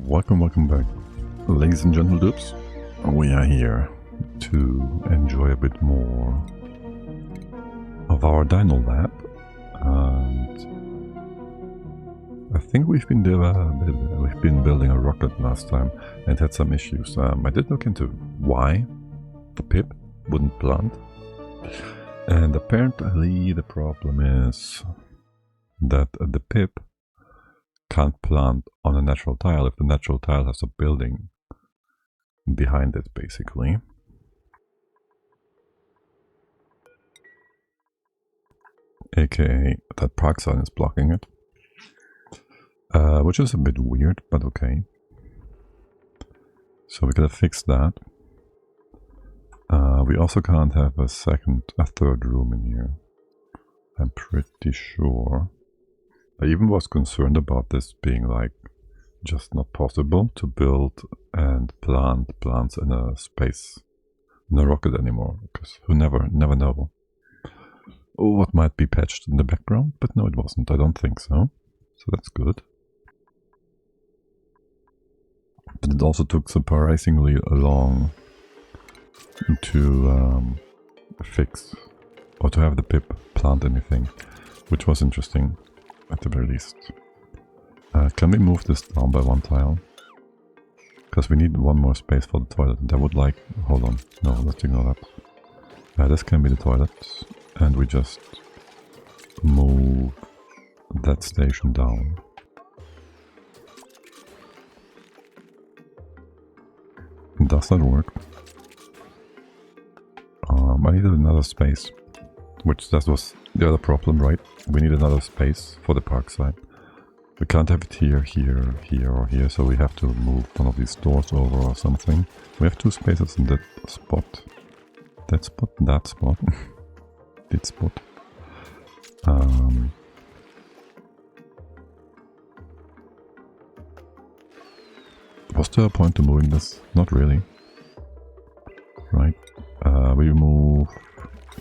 Welcome back, ladies and gentle dupes. We are here to enjoy a bit more of our Dino Lab, and I think we've been building a rocket last time and had some issues. I did look into why the pip wouldn't plant, and apparently the problem is that the pip can't plant on a natural tile if the natural tile has a building behind it, basically. AKA that park sign is blocking it. Which is a bit weird, but okay. So we gotta fix that. We also can't have a third room in here. I'm pretty sure. I even was concerned about this being like just not possible to build and plant plants in a space, in a rocket anymore, because you never know what might be patched in the background. But no, it wasn't. I don't think so. So that's good. But it also took surprisingly long to fix or to have the pip plant anything, which was interesting. At the very least. Can we move this down by one tile? Because we need one more space for the toilet. And I would like... Hold on. No, let's ignore that. This can be the toilet. And we just move that station down. Does that work? I needed another space. Which that was the other problem, right? We need another space for the park side. We can't have it here, here, here, or here, so we have to move one of these doors over or something. We have two spaces in that spot. That spot, that spot. That spot. Was there a point to moving this? Not really. Right. We move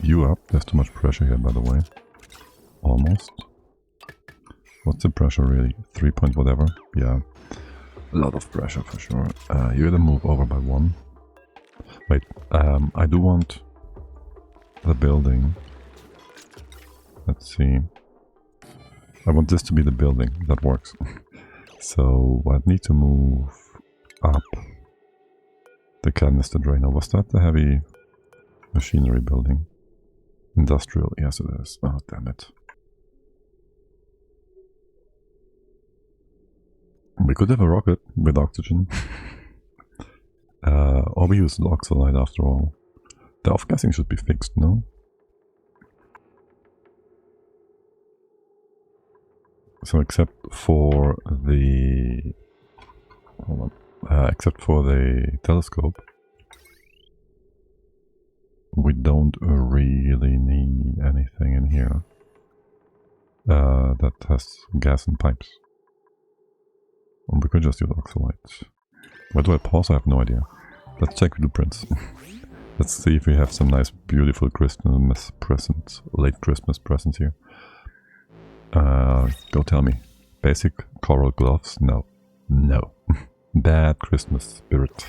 you up. There's too much pressure here, by the way. Almost. What's the pressure really? 3 point whatever? Yeah. A lot of pressure for sure. You gotta move over by one. Wait, I do want the building. Let's see. I want this to be the building. That works. So I need to move up the canister drainer. Was that the heavy machinery building? Industrial, yes it is. Oh, damn it. We could have a rocket with oxygen. Or we use the oxalide after all. The off-gassing should be fixed, no? So except for the... Hold on. Except for the telescope, we don't really need anything in here that has gas and pipes. We could just use oxalate. Where do I pause? I have no idea. Let's check blueprints. Let's see if we have some nice, beautiful Christmas presents, late Christmas presents here. Go tell me. Basic coral gloves? No. No. Bad Christmas spirit.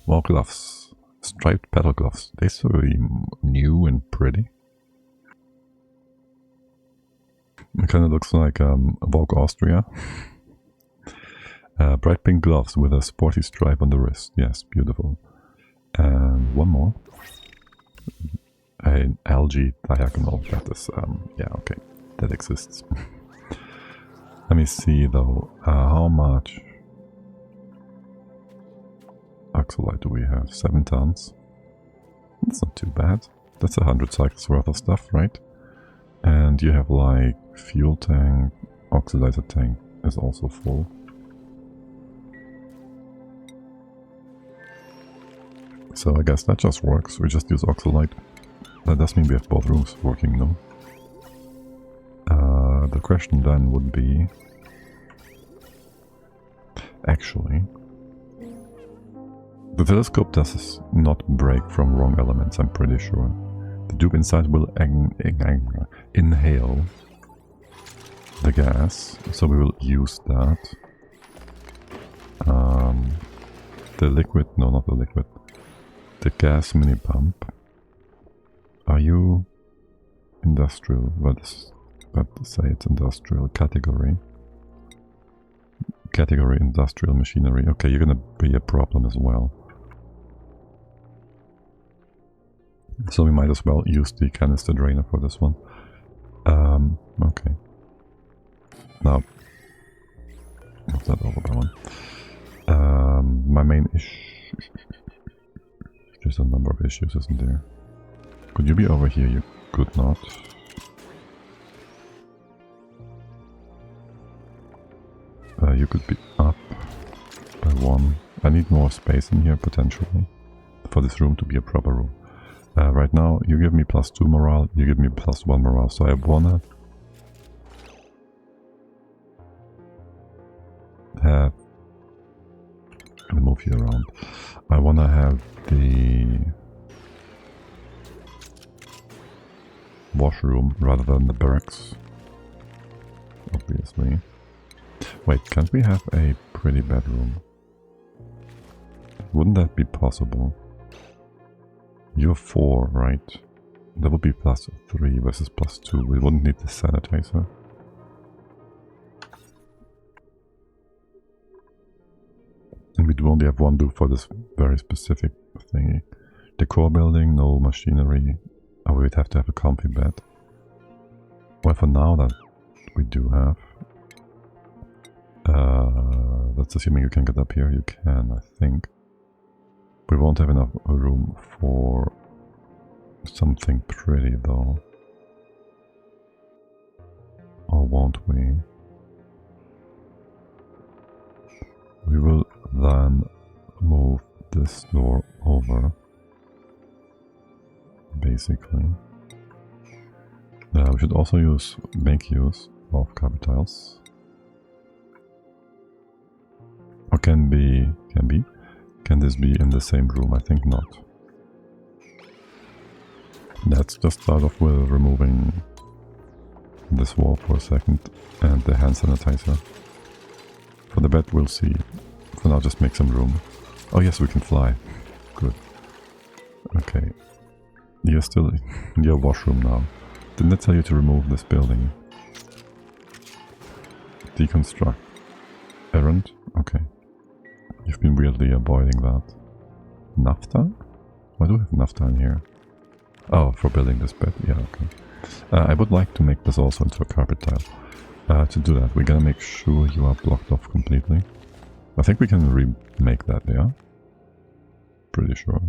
More gloves. Striped petal gloves. They're so new and pretty. It kind of looks like Vogue Austria. Bright pink gloves with a sporty stripe on the wrist. Yes, beautiful. And one more. An algae diagonal. That is, yeah, okay. That exists. Let me see though. How much oxalate do we have? 7 tons. That's not too bad. That's 100 cycles worth of stuff, right? And you have like fuel tank, oxidizer tank is also full. So I guess that just works. We just use oxalate. That does mean we have both rooms working, no? The question then would be... Actually... The telescope does not break from wrong elements, I'm pretty sure. The tube inside will inhale the gas, so we will use that. the liquid, no, not the liquid, the gas mini pump. Are you industrial? Let's say it's industrial category. Category industrial machinery. Okay, you're gonna be a problem as well. So we might as well use the canister drainer for this one. Okay. Now, what's that over by one? My main issue. There's a number of issues, isn't there? Could you be over here? You could not. You could be up by one. I need more space in here potentially for this room to be a proper room. Right now, you give me +2 morale, you give me +1 morale, so I wanna have... I'm gonna move you around. I wanna have the washroom rather than the barracks, obviously. Wait, can't we have a pretty bedroom? Wouldn't that be possible? You're 4, right? That would be +3 versus +2. We wouldn't need the sanitizer. And we do only have one do for this very specific thingy. Decor building, no machinery. Oh, we'd have to have a comfy bed. Well, for now that we do have. That's assuming you can get up here. You can, I think. We won't have enough room for something pretty though. Or won't we? We will then move this door over. Basically. We should also make use of carpet tiles. Or can this be in the same room? I think not. Let's just start off with removing this wall for a second and the hand sanitizer. For the bed we'll see. For now just make some room. Oh yes, we can fly. Good. Okay. You're still in your washroom now. Didn't I tell you to remove this building? Deconstruct. Errand? Okay. You've been weirdly avoiding that. Naphtha? Why do we have naphtha in here? Oh, for building this bed. Yeah, okay. I would like to make this also into a carpet tile. To do that, we're gonna make sure you are blocked off completely. I think we can remake that, yeah? Pretty sure.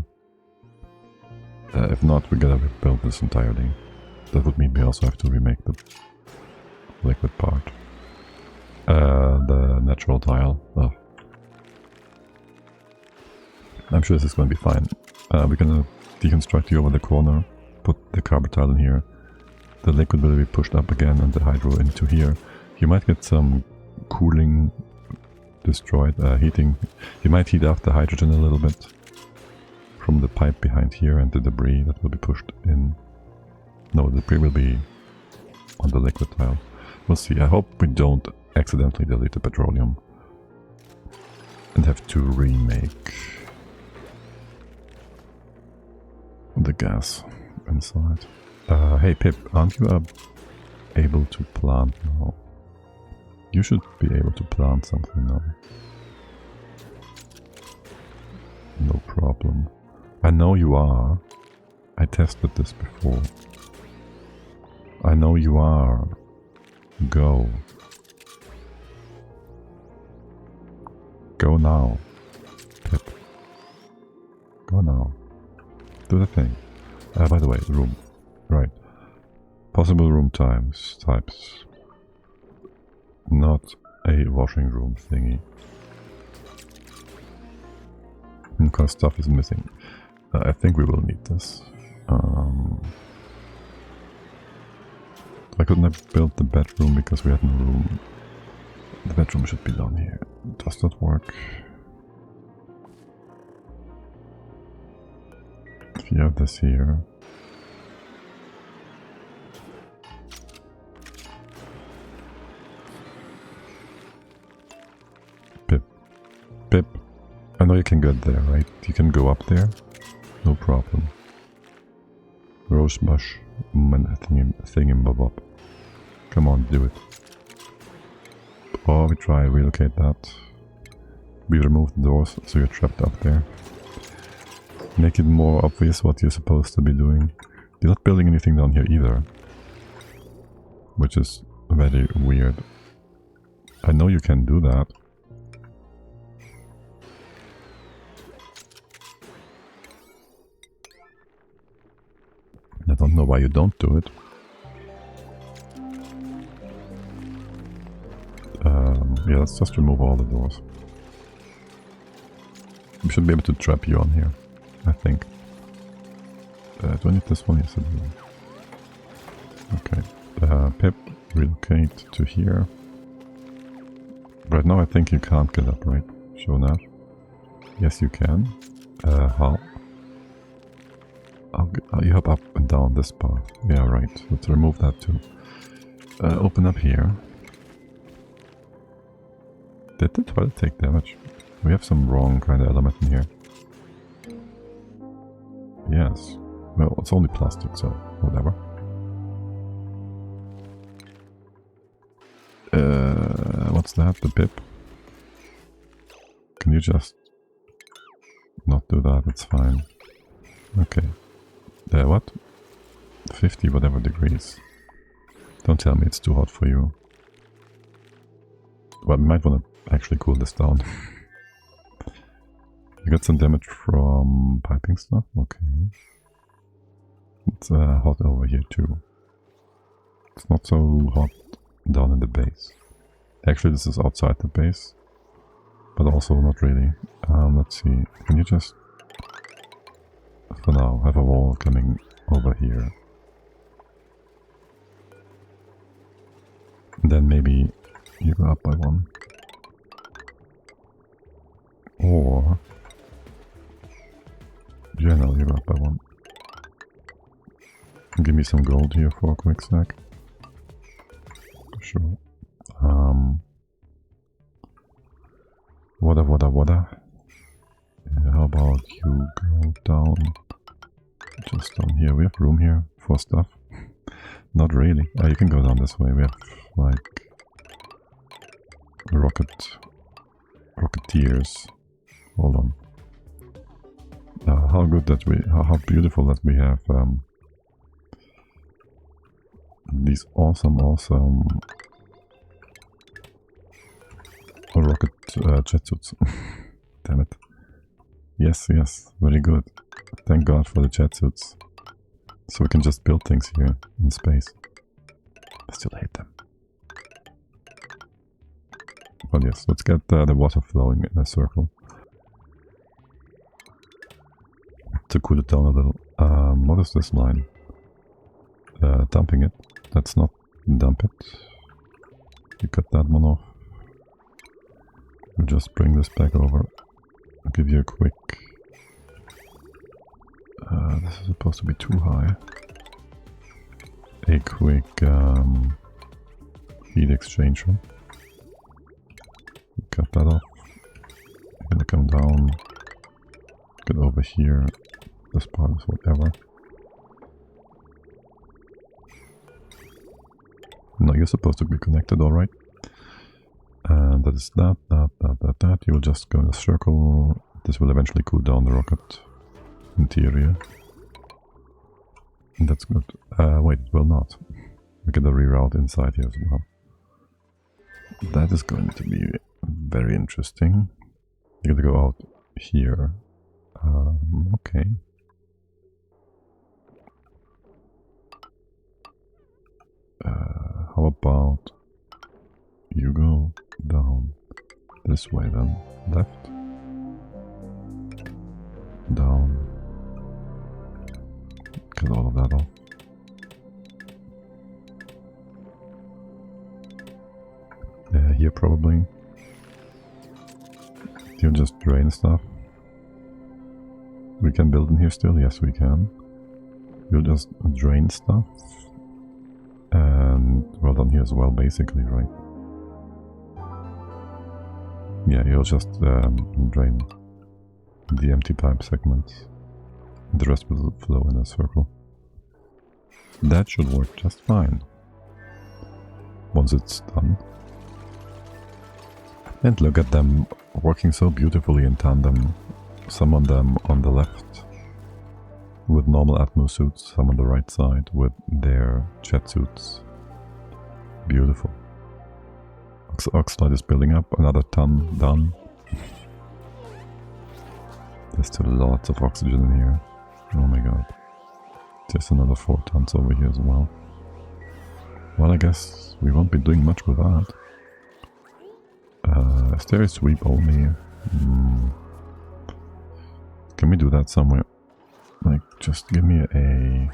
If not, we gotta rebuild this entirely. That would mean we also have to remake the liquid part. The natural tile. Oh. I'm sure this is going to be fine. We're going to deconstruct you over the corner, put the carpet tile in here. The liquid will be pushed up again and the hydro into here. You might get some cooling destroyed, heating. You might heat up the hydrogen a little bit from the pipe behind here and the debris that will be pushed in. No, the debris will be on the liquid tile. We'll see. I hope we don't accidentally delete the petroleum and have to remake the gas inside. Hey Pip, aren't you able to plant now? You should be able to plant something now. No problem. I know you are. I tested this before. I know you are. Go. Go now. Pip. Go now. Do the thing. By the way, room. Right. Possible room types. Not a washing room thingy. Because stuff is missing. I think we will need this. Why couldn't I build the bedroom because we had no room? The bedroom should be down here. Does that work? If you have this here. Pip. I know you can get there, right? You can go up there. No problem. Rosebush. Thingy-bob. Come on, do it. Or we try relocate that. We remove the doors so you're trapped up there. Make it more obvious what you're supposed to be doing. You're not building anything down here either. Which is very weird. I know you can do that. I don't know why you don't do it. Yeah, let's just remove all the doors. We should be able to trap you on here, I think. Do I need this one? Yes, I do. Okay. Pip, relocate to here. Right now I think you can't get up, right? Show that. Yes, you can. How? You hop up and down this path. Yeah, right. Let's remove that too. Open up here. Did the toilet take damage? We have some wrong kind of element in here. Yes. Well, it's only plastic, so whatever. What's that? The pip? Can you just not do that? It's fine. Okay. What? 50 whatever degrees. Don't tell me it's too hot for you. Well, we might want to actually cool this down. You got some damage from piping stuff? Okay. It's hot over here too. It's not so hot down in the base. Actually, this is outside the base. But also not really. Let's see. Can you just, for now, have a wall coming over here? And then maybe you go up by one. Or... yeah, no, you go up by one. Give me some gold here for a quick sec. Sure. Water. Yeah, how about you go down? Just down here. We have room here for stuff. Not really. You can go down this way. We have like rocketeers. Hold on. How good that we, how beautiful that we have these awesome rocket jet suits. Damn it. Yes, very good. Thank God for the jet suits. So we can just build things here in space. I still hate them. But yes, let's get the water flowing in a circle. To cool it down a little. What is this line? Dumping it. Let's not dump it. You cut that one off. We'll just bring this back over. I'll give you a quick... this is supposed to be too high. A quick heat exchanger. Cut that off. I'm gonna come down. Get over here. This part is whatever. No, you're supposed to be connected, alright. And that is that. You will just go in a circle. This will eventually cool down the rocket interior. And that's good. Wait, it will not. We get a reroute inside here as well. That is going to be very interesting. You gotta go out here. Okay. How about you go down this way then? Left. Down. Get all of that off. Here probably. You just drain stuff. We can build in here still? Yes, we can. You'll just drain stuff. And well done here as well, basically, right? Yeah, you'll just drain the empty pipe segments. The rest will flow in a circle. That should work just fine once it's done. And look at them working so beautifully in tandem. Some of them on the left with normal Atmo suits, some on the right side with their jet suits. Beautiful. Oxide is building up, another ton done. There's still lots of oxygen in here. Oh my god. There's another 4 tons over here as well. Well, I guess we won't be doing much with that. Is there a sweep only? Can we do that somewhere? Like, just give me a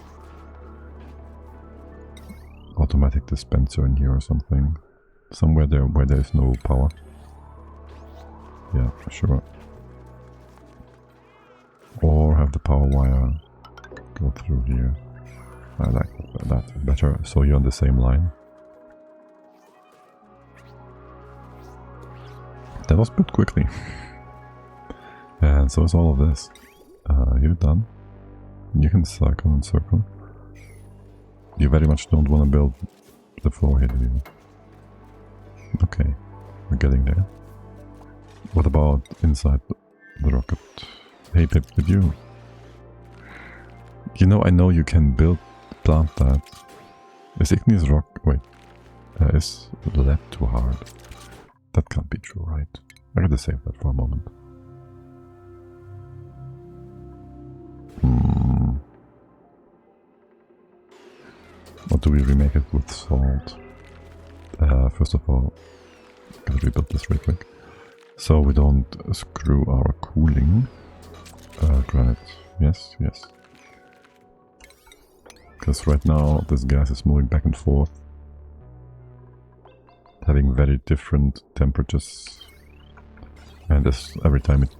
automatic dispenser in here or something. Somewhere there where there's no power. Yeah, sure. Or have the power wire go through here. I like that better, so you're on the same line. That was built quickly. And so is all of this. You're done. You can cycle and circle. You very much don't want to build the floor here, do you? Okay, we're getting there. What about inside the rocket? Hey Pip, did you? You know, I know you can plant that. Is igneous rock... wait. Is the lab too hard? That can't be true, right? I gotta save that for a moment. Or do we remake it with salt? First of all, gotta rebuild this real quick. So we don't screw our cooling. Granite. Yes, yes. Because right now this gas is moving back and forth, having very different temperatures, and this, every time it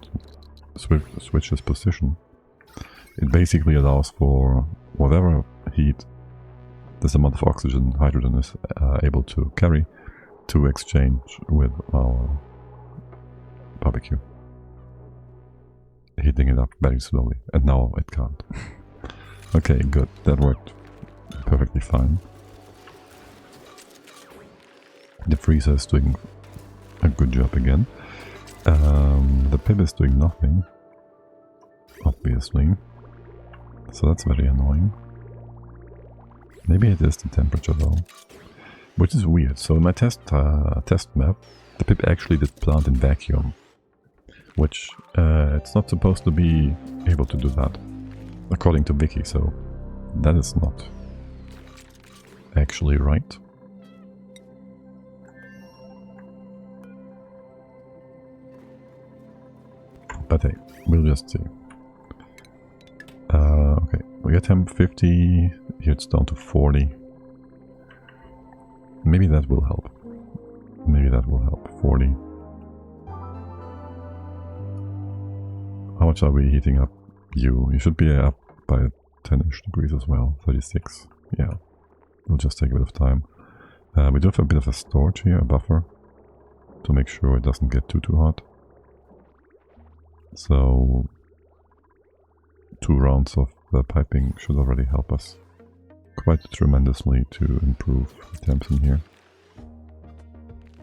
switches position, it basically allows for whatever heat this amount of oxygen hydrogen is able to carry to exchange with our barbecue, heating it up very slowly, and now it can't. Okay, good, that worked perfectly fine. The freezer is doing a good job again. The pip is doing nothing, obviously, so that's very annoying. Maybe it is the temperature though, which is weird. So in my test map, the pip actually did plant in vacuum, which it's not supposed to be able to do that, according to Wiki, so that is not actually right. But hey, we'll just see. Okay, we got temp 50, here it's down to 40. Maybe that will help. Maybe that will help. 40. How much are we heating up you? You should be up by 10-ish degrees as well. 36. Yeah. We'll just take a bit of time. We do have a bit of a storage here, a buffer, to make sure it doesn't get too hot. So 2 rounds of the piping should already help us quite tremendously to improve the temps in here.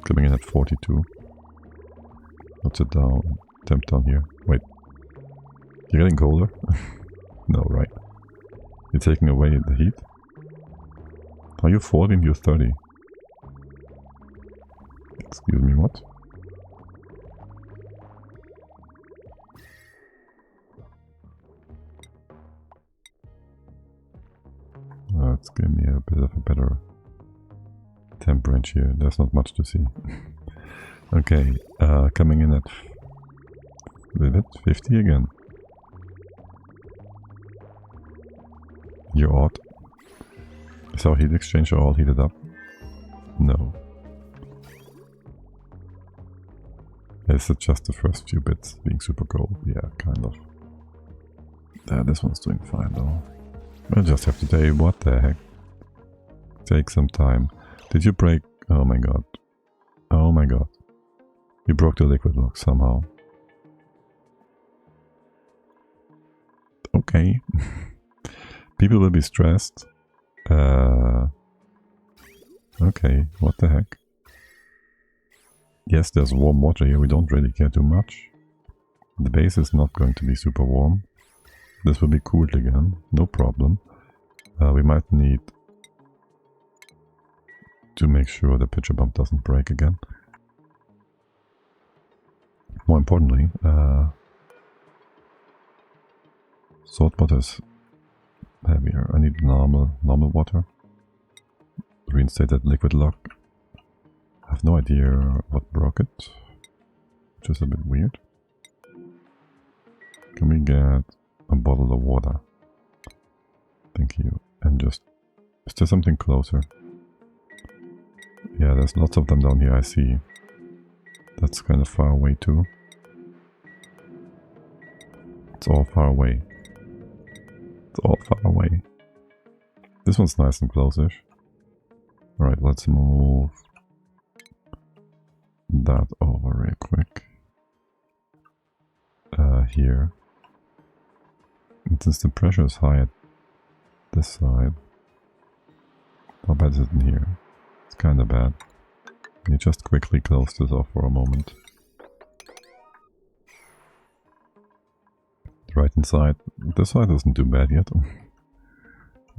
Coming in at 42. What's it down? Temp down here. Wait. You're getting colder? No, right? You're taking away the heat? Are you 40 and you're 30? Excuse me, what? Let's give me a bit of a better temp range here. There's not much to see. Okay, coming in at 50 again. You're odd. Is our heat exchanger all heated up? No. Is it just the first few bits being super cold? Yeah, kind of. This one's doing fine though. We'll just have to say, what the heck? Take some time. Did you break? Oh my god. Oh my god. You broke the liquid lock somehow. okay. People will be stressed. Okay, what the heck? Yes, there's warm water here, we don't really care too much. The base is not going to be super warm. This will be cooled again, no problem. We might need to make sure the pitcher pump doesn't break again. More importantly, salt water is heavier. I need normal water. Reinstate that liquid lock. I have no idea what broke it, which is a bit weird. Can we get a bottle of water? Thank you. And just... is there something closer? Yeah, there's lots of them down here, I see. That's kind of far away too. It's all far away. It's all far away. This one's nice and close-ish. Alright, let's move that over real quick. Here. And since the pressure is high at this side, how bad is it in here? It's kind of bad. Can you just quickly close this off for a moment? Right inside. This side isn't too bad yet.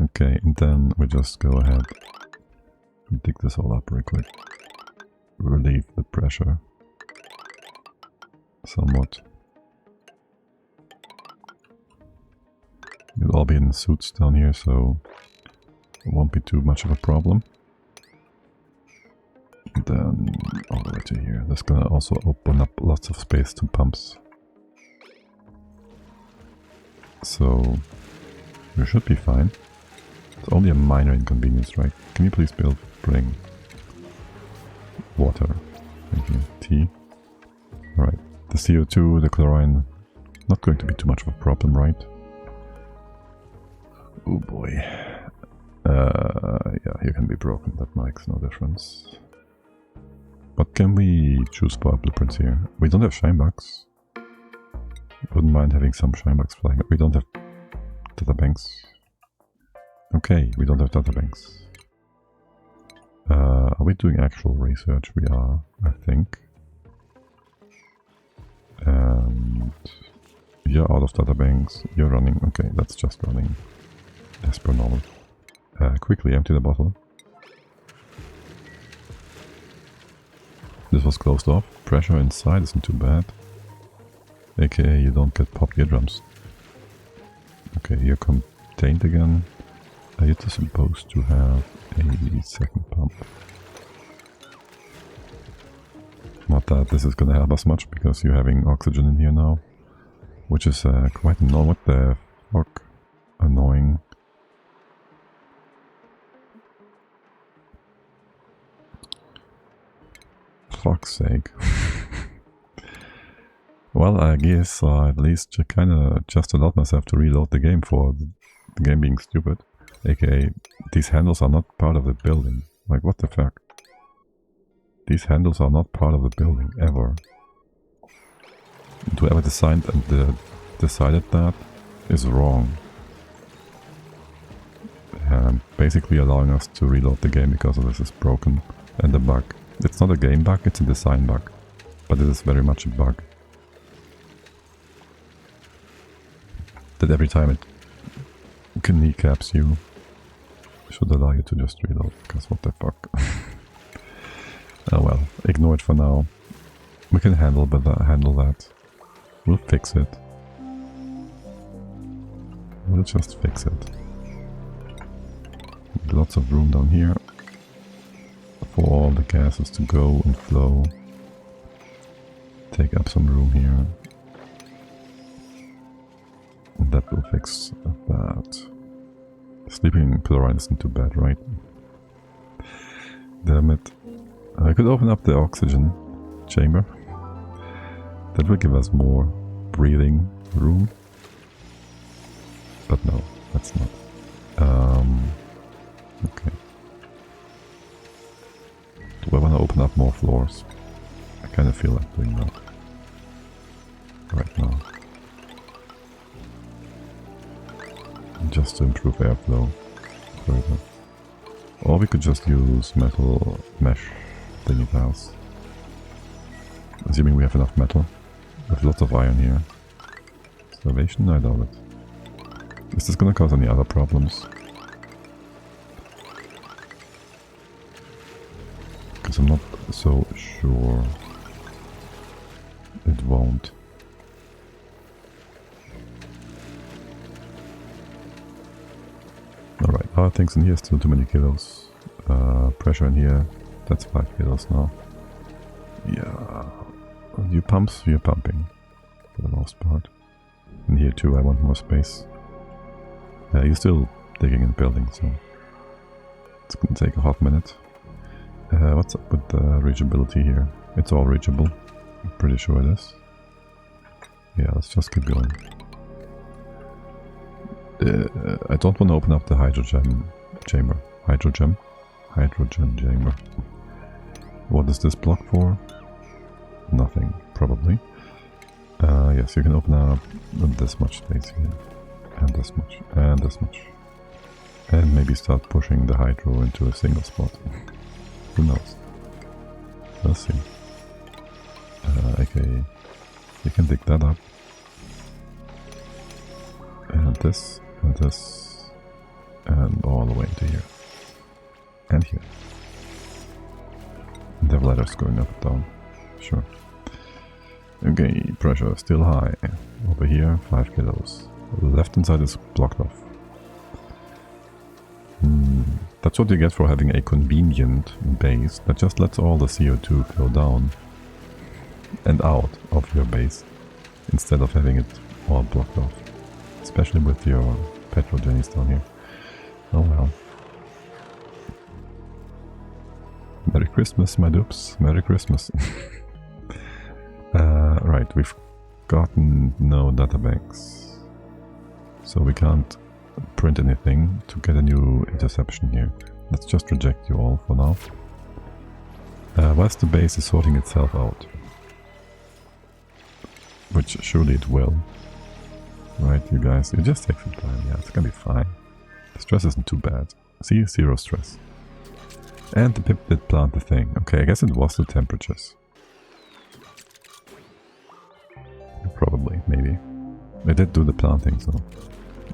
Okay, and then we just go ahead and dig this all up real quick. Relieve the pressure somewhat. We'll all be in suits down here, so it won't be too much of a problem. And then all the way to here. That's gonna also open up lots of space to pumps. So we should be fine. It's only a minor inconvenience, right? Can you please bring water? Thank you. Tea. Alright. The CO2, the chlorine, not going to be too much of a problem, right? Oh boy. Yeah, here can be broken. That makes no difference. But can we choose power blueprints here? We don't have shine bugs. Wouldn't mind having some shine bugs flying. We don't have data banks. Okay, we don't have data banks. Are we doing actual research? We are, I think. And you're out of data banks. You're running. Okay, that's just running as per normal. Quickly empty the bottle. This was closed off. Pressure inside isn't too bad. AKA you don't get popped eardrums. Okay, you're contained again. Are you supposed to have a second pump? Not that this is gonna help us much, because you're having oxygen in here now. Which is quite annoying. What the fuck? Annoying. Fuck's sake. Well, I guess at least kinda just allowed myself to reload the game for the game being stupid. AKA, these handles are not part of the building. Like, what the fuck? These handles are not part of the building, ever. And whoever designed and decided that is wrong. Basically allowing us to reload the game because of this is broken and a bug. It's not a game bug, it's a design bug. But it is very much a bug. That every time it kneecaps you, should allow you to just reload, because what the fuck. Oh well, ignore it for now. We can handle that. We'll fix it. We'll just fix it. Lots of room down here for all the gases to go and flow. Take up some room here. And that will fix that. Sleeping in chlorine isn't too bad, right? Damn it. I could open up the oxygen chamber. That will give us more breathing room. But no, that's not. Okay. Do I want to open up more floors? I kind of feel like doing that right now. just to improve airflow further. Or we could just use metal mesh thingy tiles. Assuming we have enough metal. With lots of iron here. Salvation? I doubt it. Is this gonna cause any other problems? Because I'm not so sure it won't. Alright, other things in here, still too many kilos. Pressure in here, that's 5 kilos now. Yeah, you pumps, you're pumping for the most part. And here too, I want more space. You're still digging and building, so it's gonna take a hot minute. What's up with the reachability here? It's all reachable. I'm pretty sure it is. Yeah, let's just keep going. I don't want to open up the hydrogen chamber. Hydrogen chamber. What is this block for? Nothing, probably. Yes, you can open up this much space here. And this much. And this much. And maybe start pushing the hydro into a single spot. Who knows? We'll see. Okay, you can dig that up. And this, and this, and all the way into here. And here. And there are ladders going up and down. Sure. Okay, pressure still high. Over here, 5 kilos. The left hand side is blocked off. That's what you get for having a convenient base that just lets all the CO2 flow down and out of your base instead of having it all blocked off. Especially with your petrol journeys down here. Oh well. Merry Christmas, my dupes. Merry Christmas. Right, we've gotten no databanks. So we can't print anything to get a new interception here. Let's just reject you all for now. Whilst the base is sorting itself out. Which surely it will. Right, you guys, it just takes some time. Yeah, it's gonna be fine. The stress isn't too bad. See, 0 stress. And the pip did plant the thing. Okay, I guess it was the temperatures. Probably, maybe. It did do the planting, so...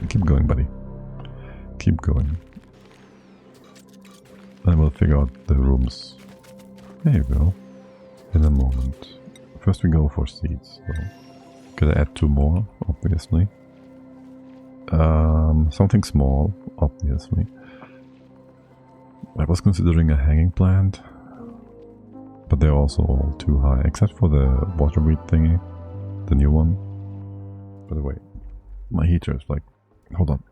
Keep going, buddy. Keep going. And we'll figure out the rooms. There you go. In a moment. First we go for seeds. So gotta add 2 more, obviously. Something small, obviously. I was considering a hanging plant. But they're also all too high, except for the water weed thingy. The new one. By the way, my heater is like... Hold on.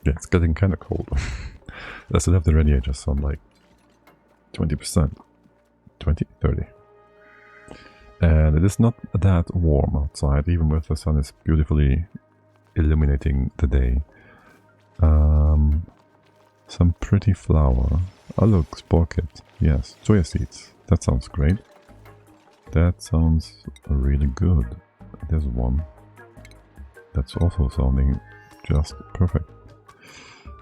Yeah, it's getting kind of cold. I still have the radiator, so I'm like 20%. 20? 30. And it is not that warm outside, even if the sun is beautifully illuminating the day. Some pretty flower. Oh look, spore kit. Yes, soya seeds. That sounds great. That sounds really good. There's one. That's also sounding just perfect.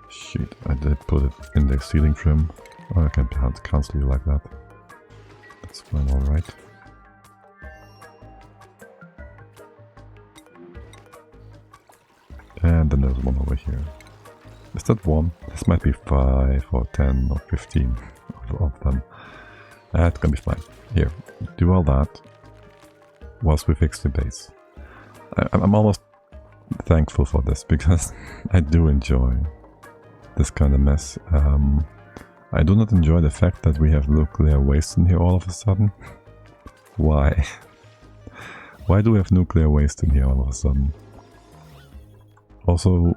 Shit, I did put it in the ceiling trim. Oh, I can't cancel you like that. That's fine, alright. And then there's one over here. Is that one? This might be 5 or 10 or 15 of them. That's gonna be fine. Here, do all that whilst we fix the base. I'm almost thankful for this because I do enjoy this kind of mess. I do not enjoy the fact that we have nuclear waste in here all of a sudden. Why? Why do we have nuclear waste in here all of a sudden? Also,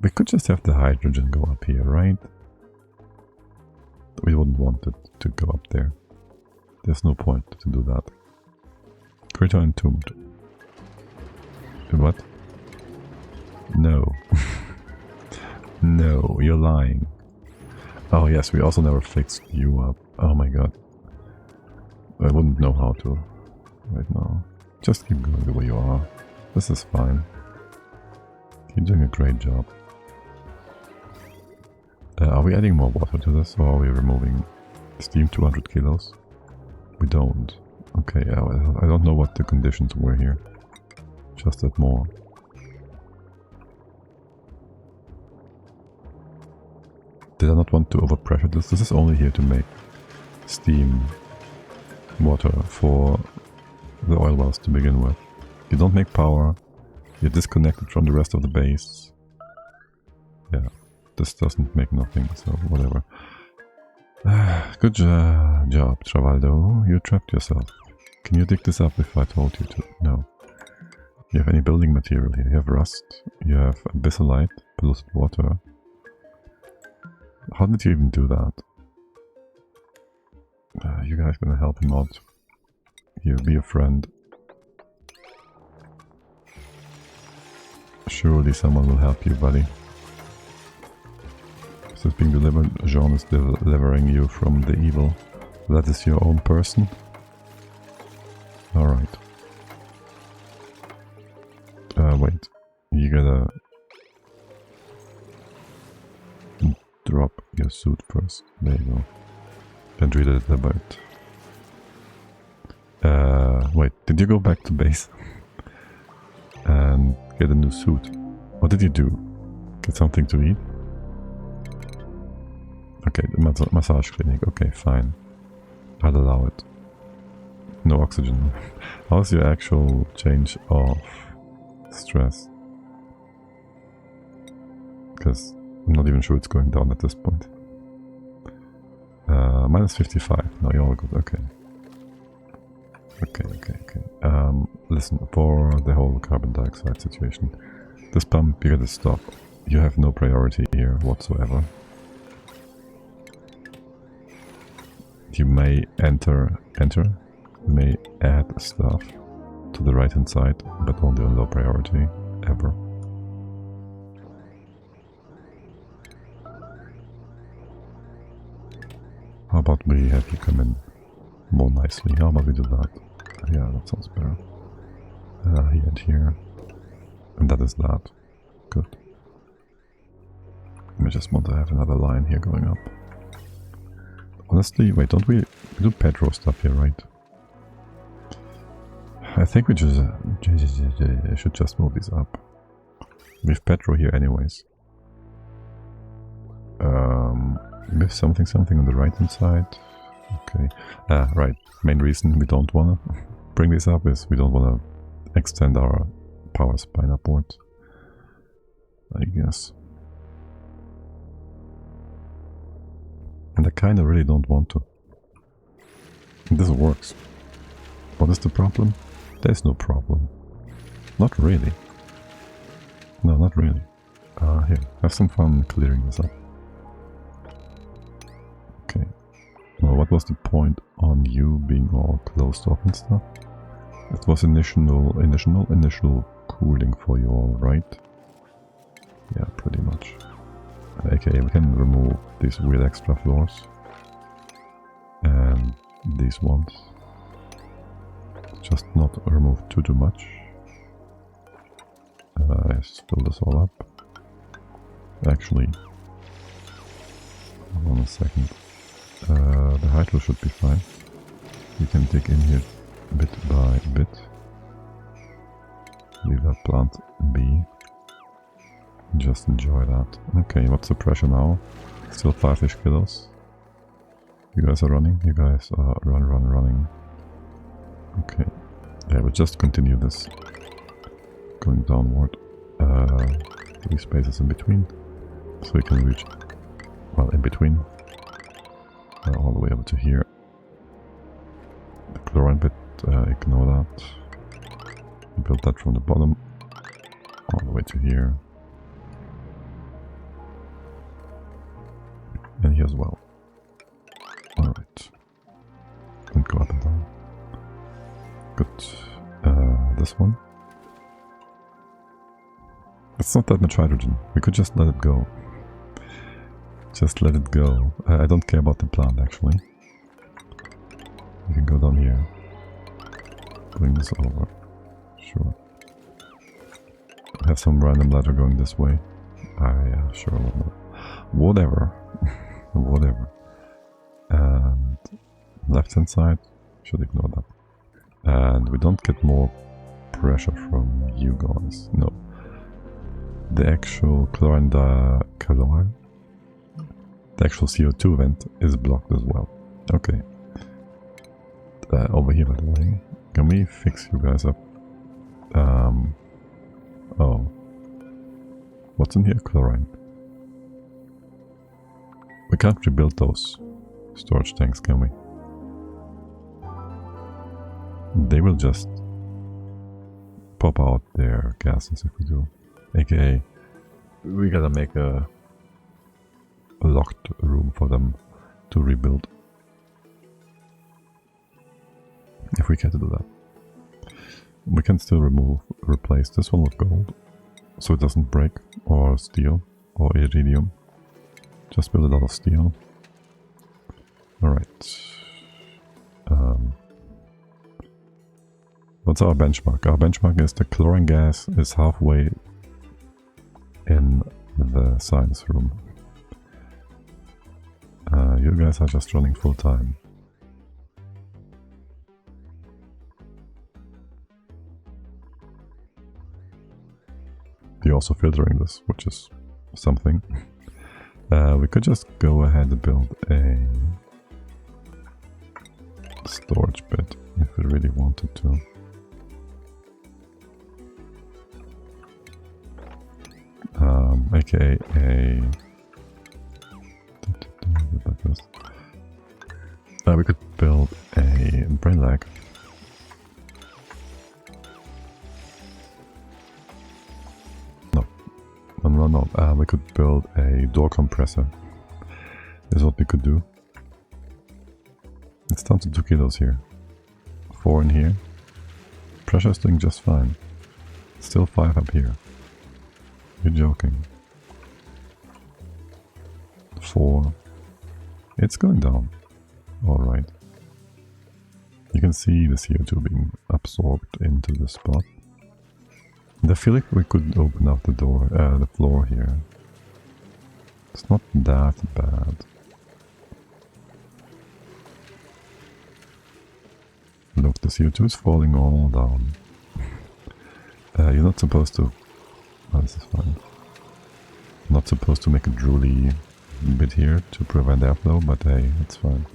we could just have the hydrogen go up here, right? We wouldn't want it to go up there. There's no point to do that. Critter entombed. What? No. No, you're lying. Oh yes, we also never fixed you up. Oh my god. I wouldn't know how to right now. Just keep going the way you are. This is fine. You're doing a great job. Are we adding more water to this, or are we removing steam 200 kilos? We don't. Okay, I don't know what the conditions were here. Just add more. Did I not want to overpressure this? This is only here to make steam water for the oil wells to begin with. You don't make power. You're disconnected from the rest of the base. Yeah, this doesn't make nothing, so whatever. Good job, Travaldo. You trapped yourself. Can you dig this up if I told you to? No. You have any building material here? You have rust. You have abyssalite, polluted water. How did you even do that? You guys gonna help him out. Here, be a friend. Surely someone will help you, buddy. This is being delivered. Jean is delivering you from the evil. That is your own person? Alright. Wait. You gotta drop your suit first. There you go. And read it about. Wait, did you go back to base? And get a new suit? What did you do? Get something to eat? Okay, the massage clinic. Okay, fine. I'll allow it. No oxygen. How's your actual change of stress? Because I'm not even sure it's going down at this point. Minus 55. No, you're all good. Okay. Okay. Listen, for the whole carbon dioxide situation, this pump, you gotta stop. You have no priority here whatsoever. You may may add stuff to the right hand side, but only on low priority, ever. How about we have you come in more nicely? How about we do that? Yeah, that sounds better. Here and here. And that is that. Good. I just want to have another line here going up. Honestly, wait, don't we do petro stuff here, right? I think we just should just move these up. We have petro here anyways. We have something on the right hand side. Okay. Right. Main reason we don't wanna bring this up is we don't wanna extend our power spine upwards, I guess. And I kinda really don't want to. This works. What is the problem? There's no problem. Not really. No, not really. Here, have some fun clearing this up. Okay. Well, what was the point on you being all closed off and stuff? It was initial cooling for you all, right? Yeah, pretty much. Okay, we can remove these weird extra floors. And these ones. Just not remove too much. Let's fill this all up. Actually, hold on a second. The hydro should be fine. You can dig in here bit by bit. Leave that plant be. Just enjoy that. Okay, what's the pressure now? Still 5-ish kilos. You guys are running? You guys are running. Okay. Yeah, we'll just continue this. Going downward. 3 spaces in between. So we can reach, well, in between. All the way over to here. The chlorine bit, ignore that. Build that from the bottom. All the way to here. And here as well. Alright. And go up and down. Good. This one. It's not that much hydrogen. We could just let it go. Just let it go. I don't care about the plant, actually. We can go down here. Bring this over. Sure. Have some random ladder going this way. Ah, yeah, sure. Whatever. Whatever. And left hand side, should ignore that. And we don't get more pressure from you guys. No. The actual chlorine chlorine, the actual CO2 vent is blocked as well. Okay. Over here, by the way. Can we fix you guys up? Oh. What's in here? Chlorine. We can't rebuild those storage tanks, can we? They will just pop out their gases if we do. AKA, we gotta make a locked room for them to rebuild. If we care to do that. We can still replace this one with gold, so it doesn't break, or steel, or iridium. Just build a lot of steel. Alright. What's our benchmark? Our benchmark is the chlorine gas is halfway in the science room. You guys are just running full time. You're also filtering this, which is something. We could just go ahead and build a storage bit if we really wanted to. AKA a... we could build a brain lag. No. We could build a door compressor. Is what we could do. It's down to 2 kilos here. 4 in here. Pressure is doing just fine. Still 5 up here. You're joking. 4. It's going down. Alright. You can see the CO2 being absorbed into the spot. I feel like we could open up the door, the floor here. It's not that bad. Look, the CO2 is falling all down. You're not supposed to... Oh, this is fine. Not supposed to make a drooly bit here to prevent airflow, but hey, it's fine.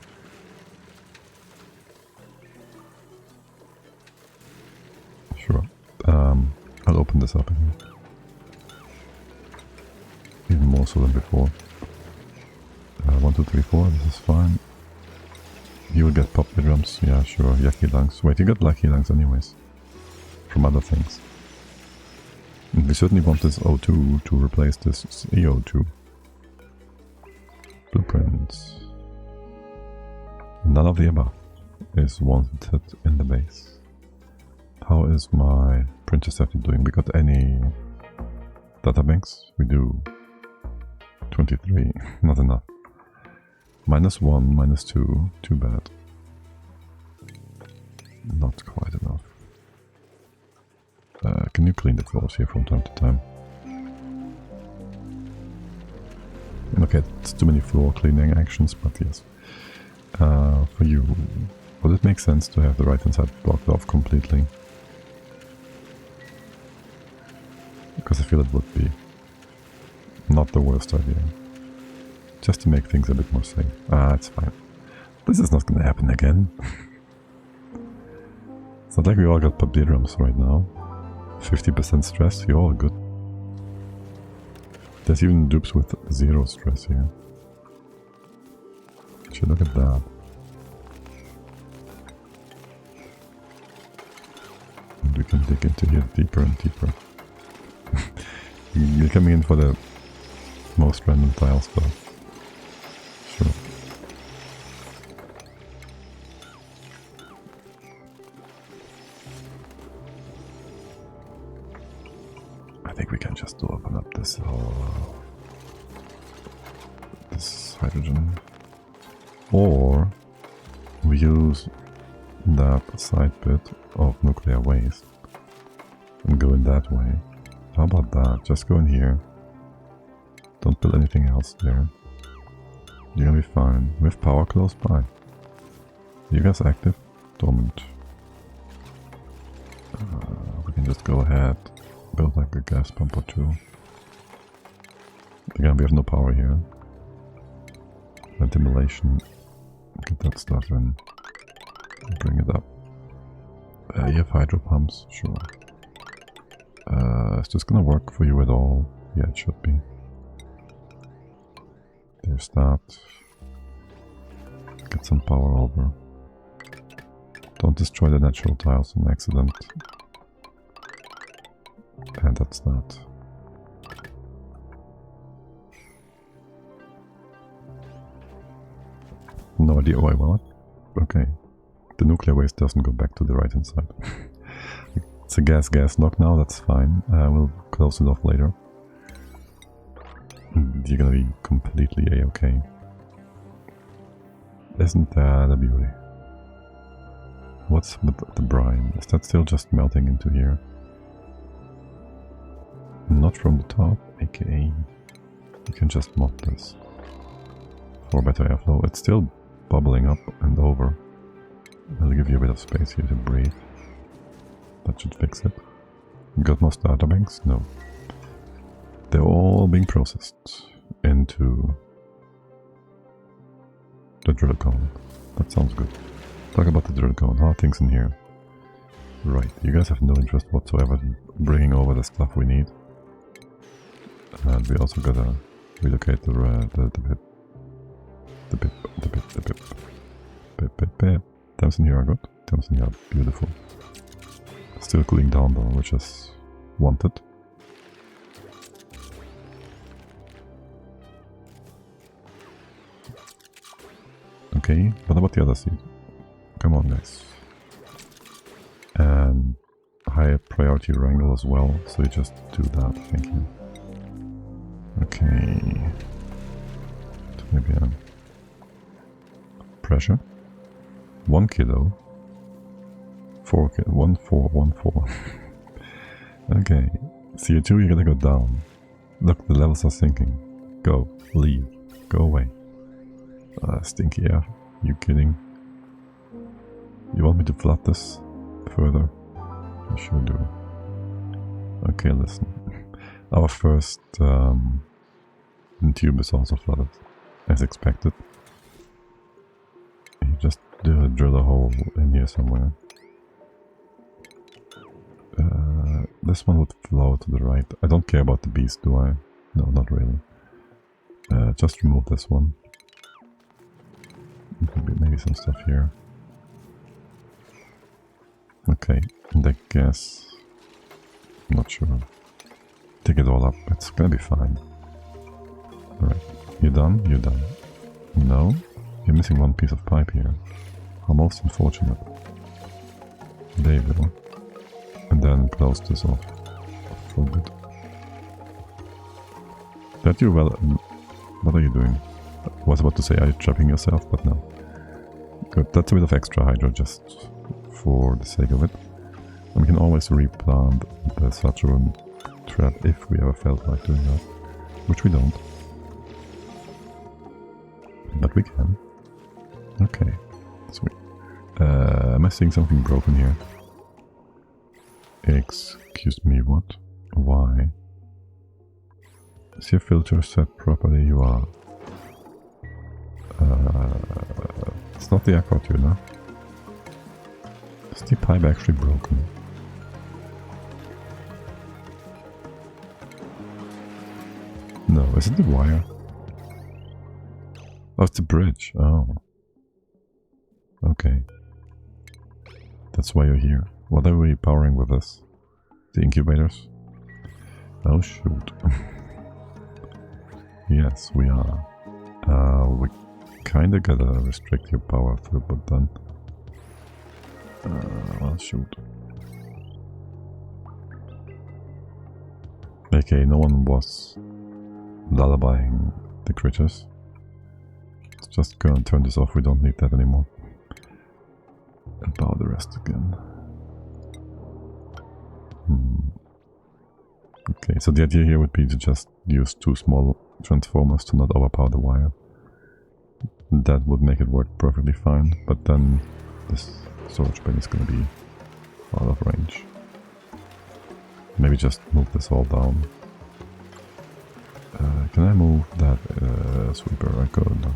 Sure. I'll open this up again. Even more so than before. 1, 2, 3, 4, this is fine. You will get pop drums, yeah, sure. Yucky lungs. Wait, you got lucky lungs anyways. From other things. And we certainly want this O2 to replace this EO2. Blueprints. None of the above is wanted in the base. How is my printer safety doing? We got any data banks? We do. 23, not enough. -1, -2, too bad. Not quite enough. Can you clean the floors here from time to time? Okay, it's too many floor cleaning actions, but yes. For you, would it make sense to have the right hand side blocked off completely? Because I feel it would be not the worst idea. Just to make things a bit more safe. Ah, it's fine. This is not gonna happen again. It's not like we all got papyrums right now. 50% stress, you're all good. There's even dupes with 0 stress here. Should look at that. And we can dig into here deeper and deeper. You're coming in for the most random tiles though. Sure. I think we can just open up this this hydrogen. Or we use that side bit of nuclear waste and go in that way. How about that? Just go in here. Don't build anything else there. You're gonna be fine. We have power close by. You guys active? Dormant. We can just go ahead, build like a gas pump or two. Again, we have no power here. Ventilation. Get that stuff in. Bring it up. You have hydro pumps? Sure. Is this gonna work for you at all? Yeah, it should be. There's that. Get some power over. Don't destroy the natural tiles on accident. And that's that. No idea why what? Okay. The nuclear waste doesn't go back to the right hand side. It's a gas knock now, that's fine. We'll close it off later. You're gonna be completely a-okay. Isn't that a beauty? What's with the brine? Is that still just melting into here? Not from the top, aka you can just mop this for better airflow. It's still bubbling up and over. I'll give you a bit of space here to breathe. That should fix it. Got more starter banks? No. They're all being processed into the drill cone. That sounds good. Talk about the drill cone. How are things in here? Right, you guys have no interest whatsoever in bringing over the stuff we need. And we also gotta relocate the bit. Temps in here are good. Temps in here are beautiful. Still cooling down though, which is wanted. Okay, what about the other seed? Come on guys. And high priority wrangle as well, so you just do that, thank you. Okay. Maybe pressure. 1 kilo. 4 kilo. 1, 4, 1, 4. Okay. CO2, you're gonna go down. Look, the levels are sinking. Go. Leave. Go away. Stinky air. You kidding? You want me to flood this further? I sure do. Okay, listen. Our first tube is also flooded, as expected. You just drill a hole in here somewhere. This one would flow to the right. I don't care about the beast, do I? No, not really. Just remove this one. Maybe some stuff here. Okay, and I guess... I'm not sure. Dig it all up, it's gonna be fine. Alright, you done? You're done. No? You're missing one piece of pipe here. How most unfortunate. There you go. And then close this off for good. That you well... What are you doing? I was about to say, are you trapping yourself? But no. Good, that's a bit of extra hydro just for the sake of it. And we can always replant the Saturn trap if we ever felt like doing that. Which we don't. But we can. Okay, sweet. Am I seeing something broken here? Excuse me, what? Why? Is your filter set properly? You are. It's not the aqua tuner. Is the pipe actually broken? No, is it the wire? Oh, it's the bridge. Oh. Okay. That's why you're here. What are we powering with this? The incubators? Oh shoot. Yes, we are. We kinda gotta restrict your power throughput then. Well, shoot. Okay, no one was lullabying the critters. Let's just go and turn this off, we don't need that anymore. And power the rest again. Okay, so the idea here would be to just use 2 small transformers to not overpower the wire. That would make it work perfectly fine, but then this storage bin is going to be out of range. Maybe just move this all down. Can I move that sweeper? I could.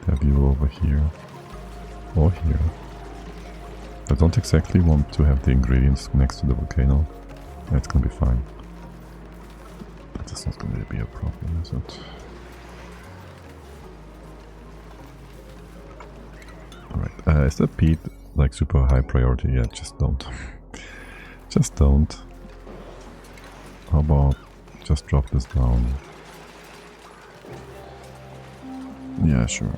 Have you over here or here. I don't exactly want to have the ingredients next to the volcano. That's gonna be fine. But that's not gonna be a problem, is it? Alright, is that peat like super high priority? Yeah, just don't. Just don't. How about just drop this down? Yeah, sure.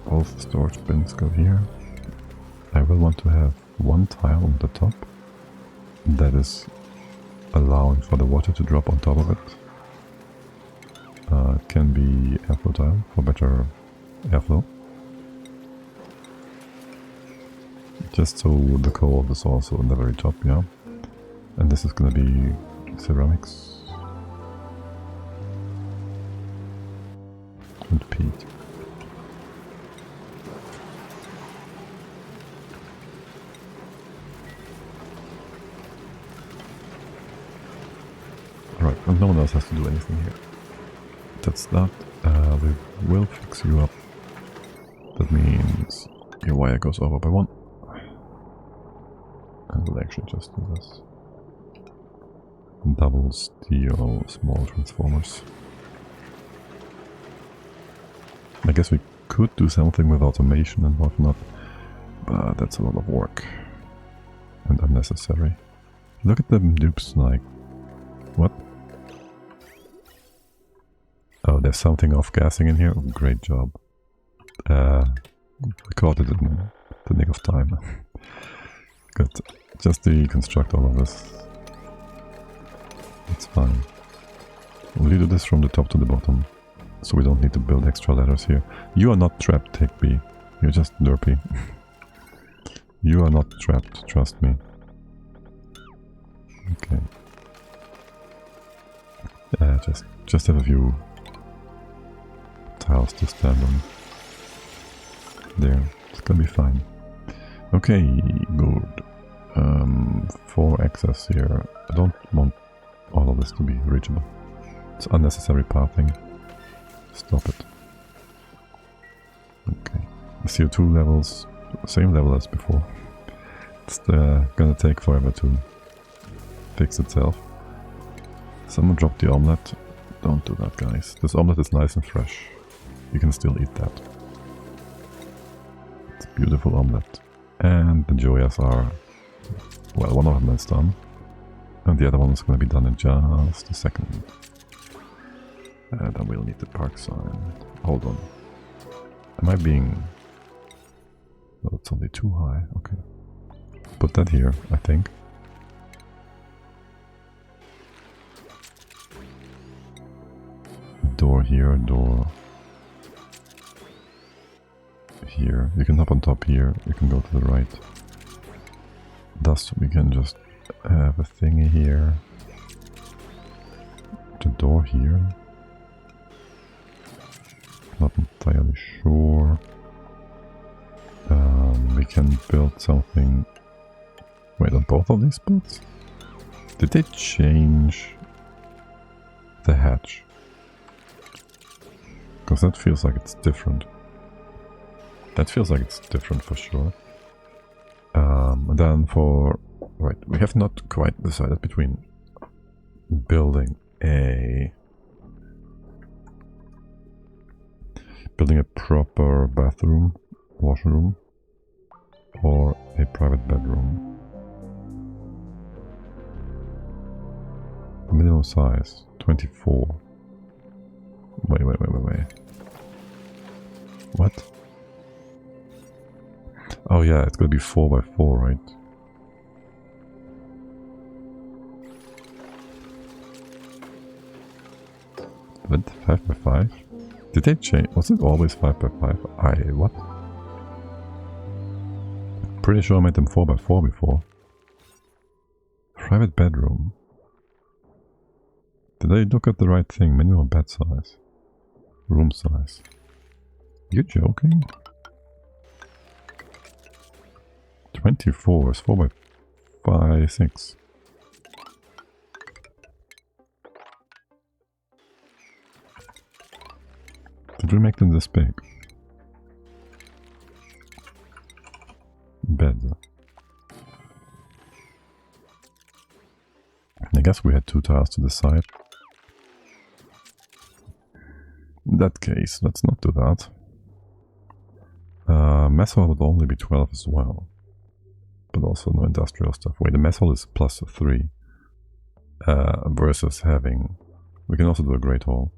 Both storage bins go here. I will want to have 1 tile on the top that is allowing for the water to drop on top of it. It can be airflow tile for better airflow. Just so the cold is also on the very top, yeah. And this is gonna be ceramics and peat. Right, and no one else has to do anything here. That's that. We will fix you up. That means your wire goes over by 1. And we'll actually just do this. Double steel small transformers. I guess we could do something with automation and whatnot, but that's a lot of work and unnecessary. Look at them dupes, like, what? Oh, there's something off-gassing in here. Oh, great job. We caught it in the nick of time. Good. Just deconstruct all of this. It's fine. We'll do this from the top to the bottom, so we don't need to build extra ladders here. You are not trapped, Higby. You're just derpy. You are not trapped, trust me. Okay. Just have a few tiles to stand on. There, it's gonna be fine. Okay, good. For access here, I don't want all of this to be reachable. It's unnecessary pathing. Stop it. Okay. The CO2 levels, same level as before. It's gonna take forever to fix itself. Someone dropped the omelette. Don't do that, guys. This omelette is nice and fresh. You can still eat that. It's a beautiful omelette. And the joyas are... well, one of them is done. And the other one is going to be done in just a second. And I will need the park sign. Hold on. Am I being... no, it's only too high. Okay. Put that here, I think. Door here, door here. You can hop on top here, you can go to the right. Thus we can just have a thingy here. The door here. Not entirely sure. We can build something... wait, on both of these spots? Did they change the hatch? Because that feels like it's different. That feels like it's different for sure. And then for... right, we have not quite decided between building a proper bathroom, washroom, or a private bedroom. Minimum size, 24. Wait. What? Oh yeah, it's gonna be 4 by 4, right? What? 5 by 5? Did they change? Was it always 5x5? What? Pretty sure I made them 4x4 before. Private bedroom. Did I look at the right thing? Minimum bed size. Room size. You joking? 24 is 4x6. Did we make them this big? Bed. I guess we had 2 tiles to the side. In that case, let's not do that. Mess hall would only be 12 as well. But also no industrial stuff. Wait, the mess hall is +3. Versus having... We can also do a great hall.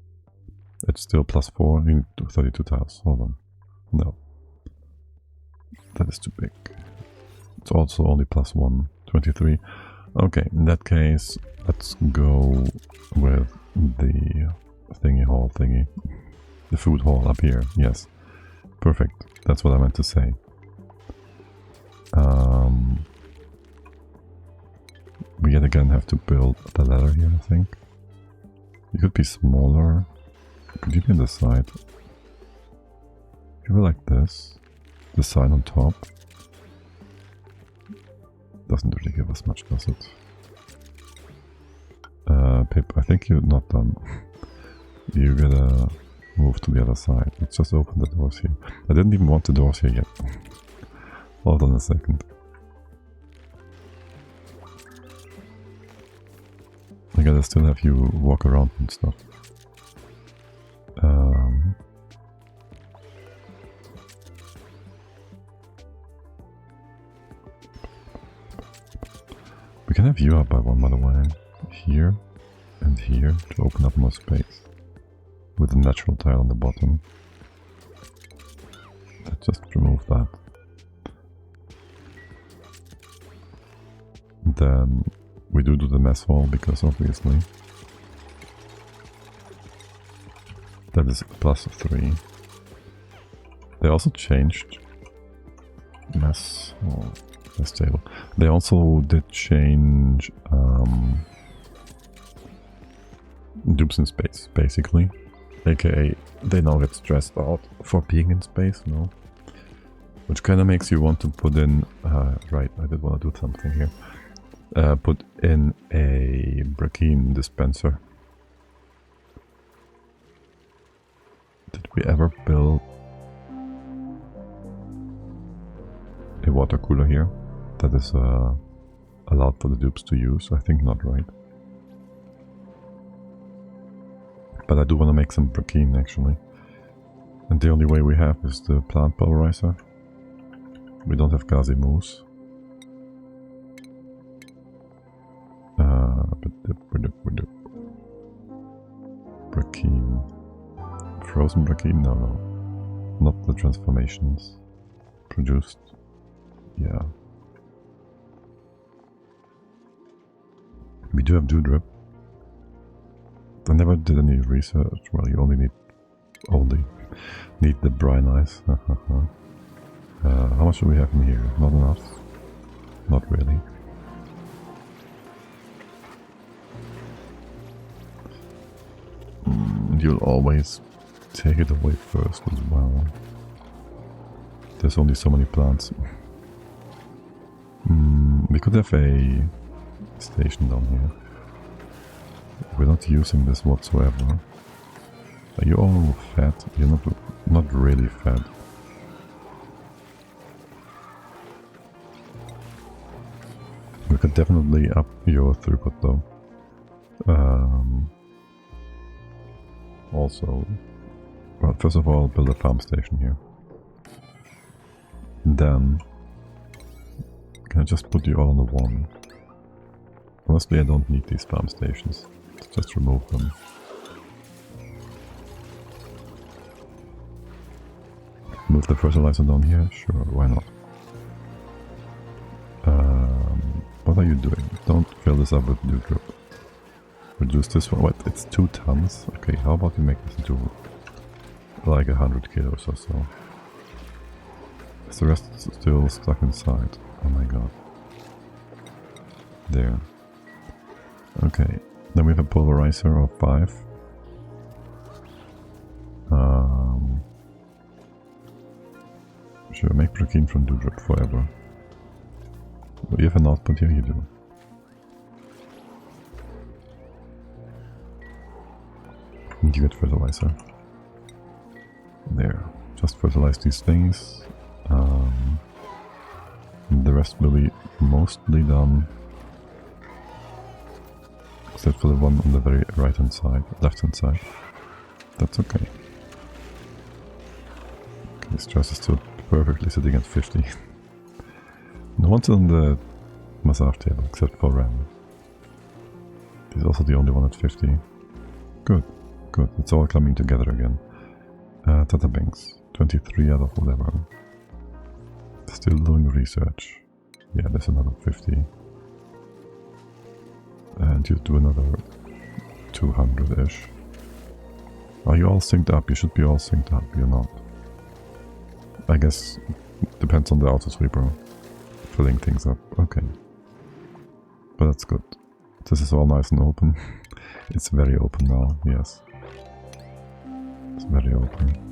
It's still +4. You need 32 tiles. Hold on. No. That is too big. It's also only +1. 23. Okay, in that case, let's go with the thingy hall thingy. The food hall up here. Yes. Perfect. That's what I meant to say. We yet again have to build the ladder here, I think. It could be smaller. Could you be on the side? If you were like this, the sign on top. Doesn't really give us much, does it? Pip, I think you're not done. You gotta move to the other side. Let's just open the doors here. I didn't even want the doors here yet. Hold on a second. I gotta still have you walk around and stuff. We can have you up by one, by the way. Here and here to open up more space. With a natural tile on the bottom. Let's just remove that. Then we do the mess hall because obviously that is +3. They also changed mess hall. This table. They also did change dupes in space, basically. AKA, they now get stressed out for being in space, no? Which kind of makes you want to put in... right, I did want to do something here. Put in a Bracine dispenser. Did we ever build a water cooler here? That is allowed for the dupes to use. I think not, right? But I do want to make some Bracine actually. And the only way we have is the plant polarizer. We don't have Gazi Moose. Bracine. Frozen Bracine? No. Not the transformations. Produced. Yeah. We do have Dewdrip. I never did any research. Well, you only need the brine ice. How much do we have in here? Not enough. Not really. You'll always take it away first as well. There's only so many plants. We could have a station down here. We're not using this whatsoever. Are you all fat? You're not really fat. We could definitely up your throughput though. Also, well, first of all, build a farm station here. And then, can I just put you all on the one? Honestly, I don't need these farm stations. Let's just remove them. Move the fertilizer down here? Sure, why not? What are you doing? Don't fill this up with Dewdrip. Reduce this one. What? It's 2 tons? Okay, how about you make this into like 100 kilos or so. Is the rest still stuck inside? Oh my god. There. Okay, then we have a pulverizer of 5. Sure, make Chlorine from Dewdrop forever. You have an output here, you do. And you get fertilizer. There. Just fertilize these things. The rest will be mostly done. Except for the one on the very right hand side, left hand side. That's okay. Okay, stress is still perfectly sitting at 50. No one's on the massage table except for Ram. He's also the only one at 50. Good, good. It's all coming together again. Tata Banks, 23 out of whatever. Still doing research. Yeah, there's another 50. And you do another 200-ish. Are you all synced up? You should be all synced up. You're not. I guess depends on the auto sweeper filling things up. Okay. But that's good. This is all nice and open. It's very open now, yes. It's very open.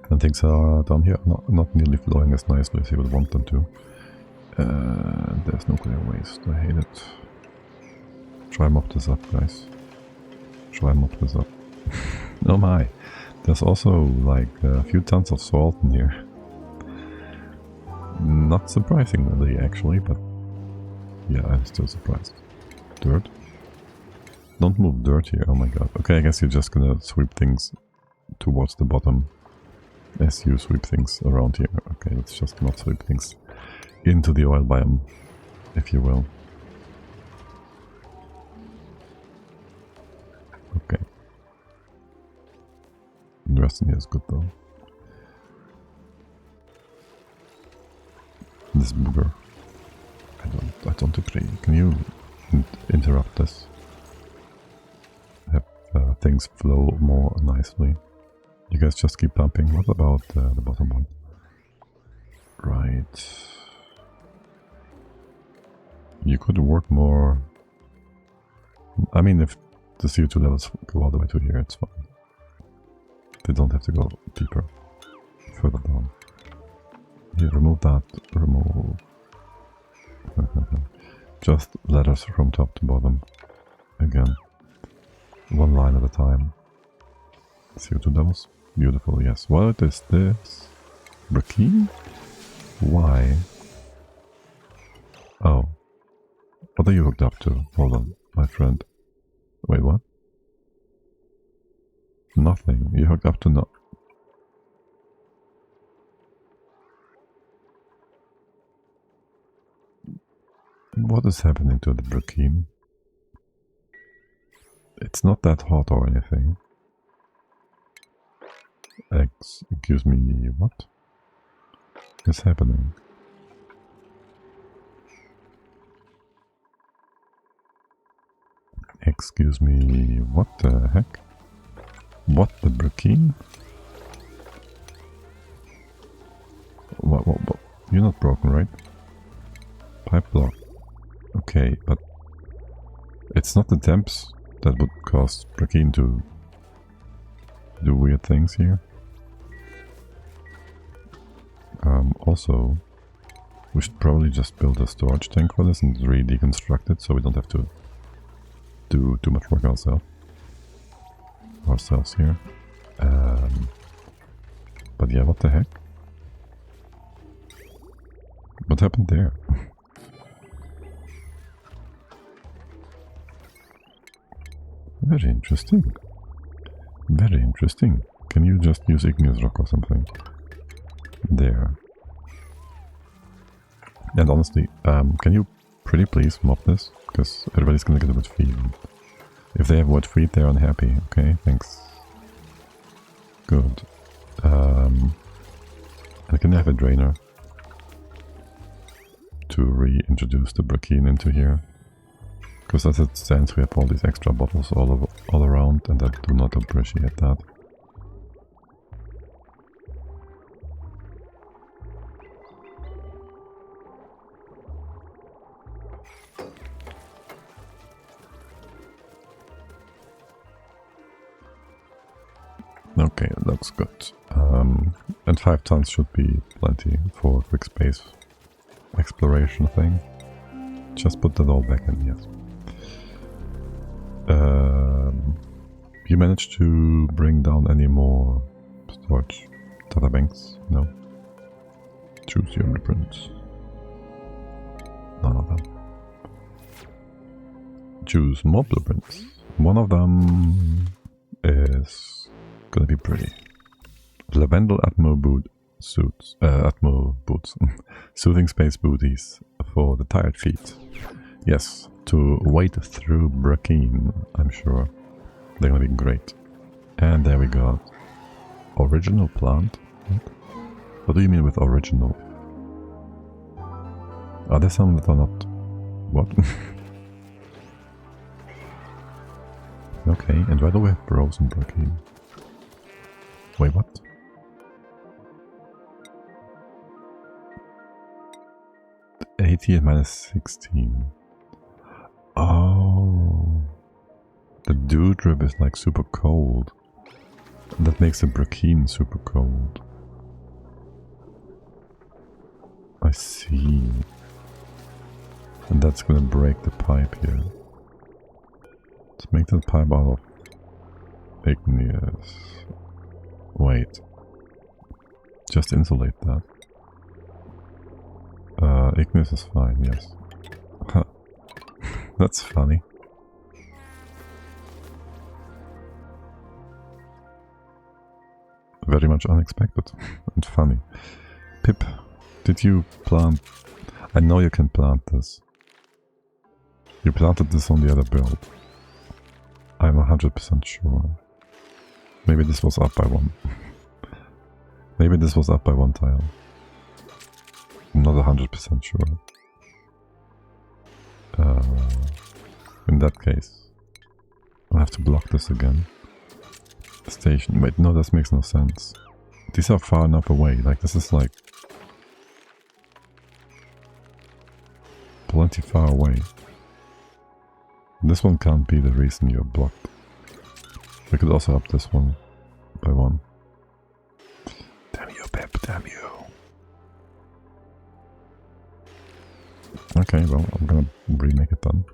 And things are down here not nearly flowing as nicely as you would want them to. There's nuclear waste. I hate it. Try and mop this up, guys. Try and mop this up. Oh my! There's also like a few tons of salt in here. Not surprisingly, actually, but yeah, I'm still surprised. Dirt? Don't move dirt here. Oh my god. Okay, I guess you're just gonna sweep things towards the bottom as you sweep things around here. Okay, let's just not sweep things into the oil biome, if you will. Okay. The rest in here is good though. This booger. I don't agree. Can you interrupt this? Have things flow more nicely. You guys just keep pumping. What about the bottom one? Right. You could work more. I mean, if the CO2 levels go all the way to here, it's fine. They don't have to go deeper, further down. Here, remove that. Remove. Just letters from top to bottom. Again. One line at a time. CO2 levels. Beautiful, yes. What is this? Chlorine? Why? Oh. What are you hooked up to? Hold on, my friend. Wait, what? Nothing. You hooked up to no... What is happening to the Chlorine? It's not that hot or anything. Excuse me, what is happening? Excuse me, what the heck? What the Chlorine? What? You're not broken, right? Pipe block. Okay, but it's not the temps that would cause Chlorine to do weird things here. Also, we should probably just build a storage tank for this and re-deconstruct it so we don't have to do too much work ourselves here. But yeah, what the heck? What happened there? Very interesting. Very interesting. Can you just use igneous rock or something? There. And honestly, can you pretty please mop this? Because everybody's gonna get a wet feet. If they have wet feet, they're unhappy. Okay, thanks. Good. And can I have a drainer to reintroduce the Chlorine into here? Because as it stands, we have all these extra bottles all around, and I do not appreciate that. Okay, looks good. And 5 tons should be plenty for a quick space exploration thing. Just put that all back in, yes. You managed to bring down any more storage data banks? No. Choose your blueprints. None of them. Choose more blueprints. One of them is gonna be pretty. Lavendel Atmo boot suits. Atmo boots. Soothing space booties for the tired feet. Yes, to wade through Brackeen, I'm sure. They're gonna be great. And there we go. Original plant? What do you mean with original? Are there some that are not... What? Okay, and why do we have frozen Brackeen? Wait, what? -80 and -16. Oh, the dew drip is like super cold. That makes the Brackeen super cold. I see. And that's gonna break the pipe here. Let's make the pipe out of igneous. Wait. Just insulate that. Igneous is fine, yes. That's funny. Very much unexpected and funny. Pip, did you plant... I know you can plant this. You planted this on the other build. I'm 100% sure. Maybe this was up by one. Maybe this was up by one tile. I'm not 100% sure. In that case, I'll have to block this again. Station. Wait, no, this makes no sense. These are far enough away. Like, this is like... plenty far away. This one can't be the reason you're blocked. We could also up this one by one. Damn you, Pip, damn you. Okay, well, I'm gonna remake it then.